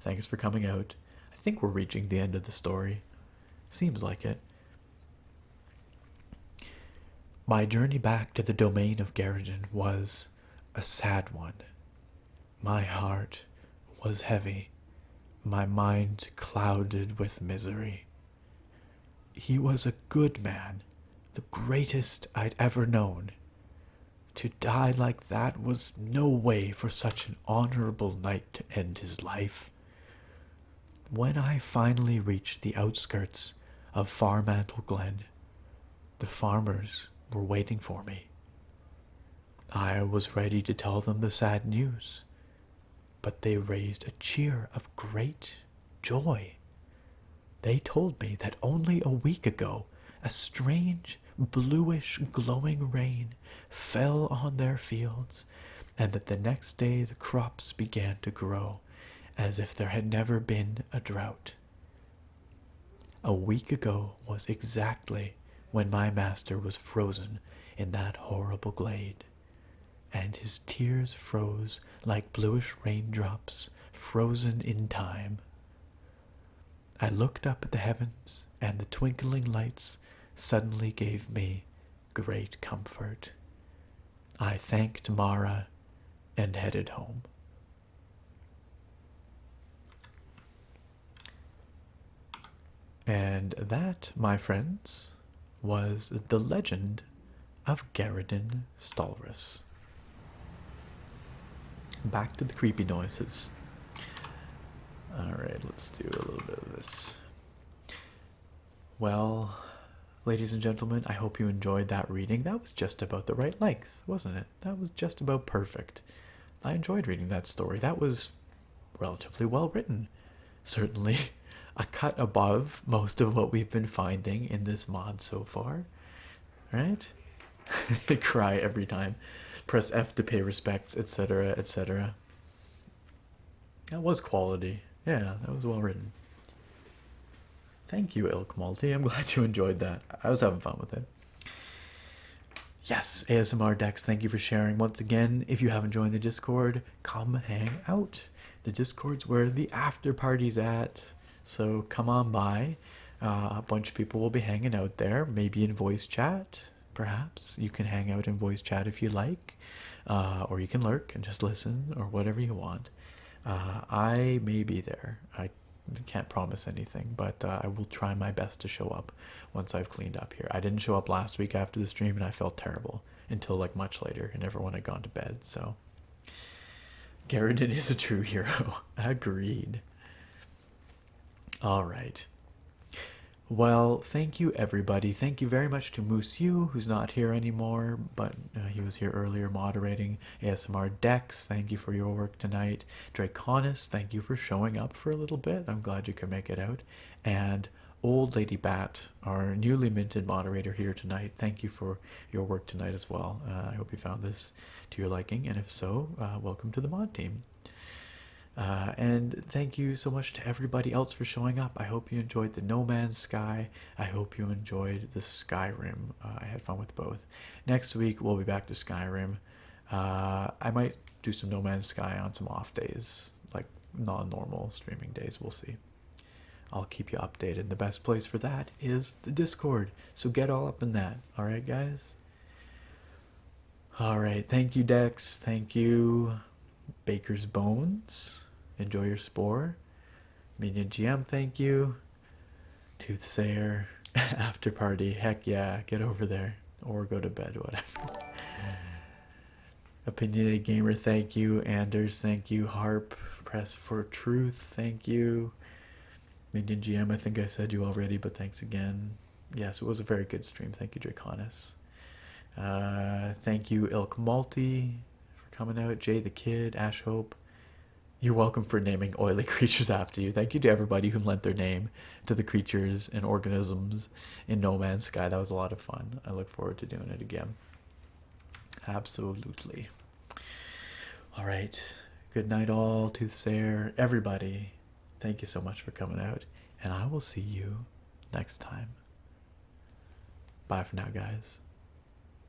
S1: Thanks for coming out. I think we're reaching the end of the story. Seems like it. My journey back to the domain of Garridan was a sad one. My heart was heavy, my mind clouded with misery. He was a good man, the greatest I'd ever known. To die like that was no way for such an honorable knight to end his life. When I finally reached the outskirts of Farmantle Glen, the farmers were waiting for me. I was ready to tell them the sad news, but they raised a cheer of great joy. They told me that only a week ago a strange, bluish, glowing rain fell on their fields, and that the next day the crops began to grow as if there had never been a drought. A week ago was exactly when my master was frozen in that horrible glade, and his tears froze like bluish raindrops frozen in time. I looked up at the heavens, and the twinkling lights suddenly gave me great comfort. I thanked Mara and headed home. And that, my friends, was the legend of Garridan Stallrus. Back to the creepy noises. Alright, let's do a little bit of this. Well, ladies and gentlemen, I hope you enjoyed that reading. That was just about the right length, wasn't it? That was just about perfect. I enjoyed reading that story. That was relatively well written. Certainly a cut above most of what we've been finding in this mod so far. Right? I cry every time. Press F to pay respects, etc., etc. That was quality. Yeah, that was well written. Thank you, Ilk Malty. I'm glad you enjoyed that. I was having fun with it. Yes, ASMR Dex, thank you for sharing. Once again, if you haven't joined the Discord, come hang out. The Discord's where the after party's at, so come on by. A bunch of people will be hanging out there, maybe in voice chat, perhaps. You can hang out in voice chat if you like, or you can lurk and just listen, or whatever you want. I may be there. I can't promise anything, but I will try my best to show up once I've cleaned up here. I didn't show up last week after the stream, and I felt terrible until like much later, and everyone had gone to bed. So Garridan is a true hero. Agreed. All right. Well, thank you, everybody. Thank you very much to Moose Yu, who's not here anymore, but he was here earlier moderating. ASMR Dex, thank you for your work tonight. Draconis, thank you for showing up for a little bit. I'm glad you could make it out. And Old Lady Bat, our newly minted moderator here tonight, thank you for your work tonight as well. I hope you found this to your liking, and if so, welcome to the mod team. And thank you so much to everybody else for showing up. I hope you enjoyed the No Man's Sky. I hope you enjoyed the Skyrim. I had fun with both. Next week we'll be back to Skyrim. I might do some No Man's Sky on some off days, like non-normal streaming days. We'll see. I'll keep you updated. The best place for that is the Discord, so get all up in that. All right, guys? All right, thank you, Dex. Thank you, Baker's Bones. Enjoy your spore. Minion GM, thank you. Toothsayer, after party. Heck yeah, get over there. Or go to bed, whatever. Opinionated Gamer, thank you. Anders, thank you. Harp, Press for Truth, thank you. Minion GM, I think I said you already, but thanks again. Yes, it was a very good stream. Thank you, Draconis. Thank you, Ilk Malty, for coming out. Jay the Kid, Ash Hope. You're welcome for naming oily creatures after you. Thank you to everybody who lent their name to the creatures and organisms in No Man's Sky. That was a lot of fun. I look forward to doing it again. Absolutely. All right. Good night, all. Toothsayer, everybody. Thank you so much for coming out. And I will see you next time. Bye for now, guys.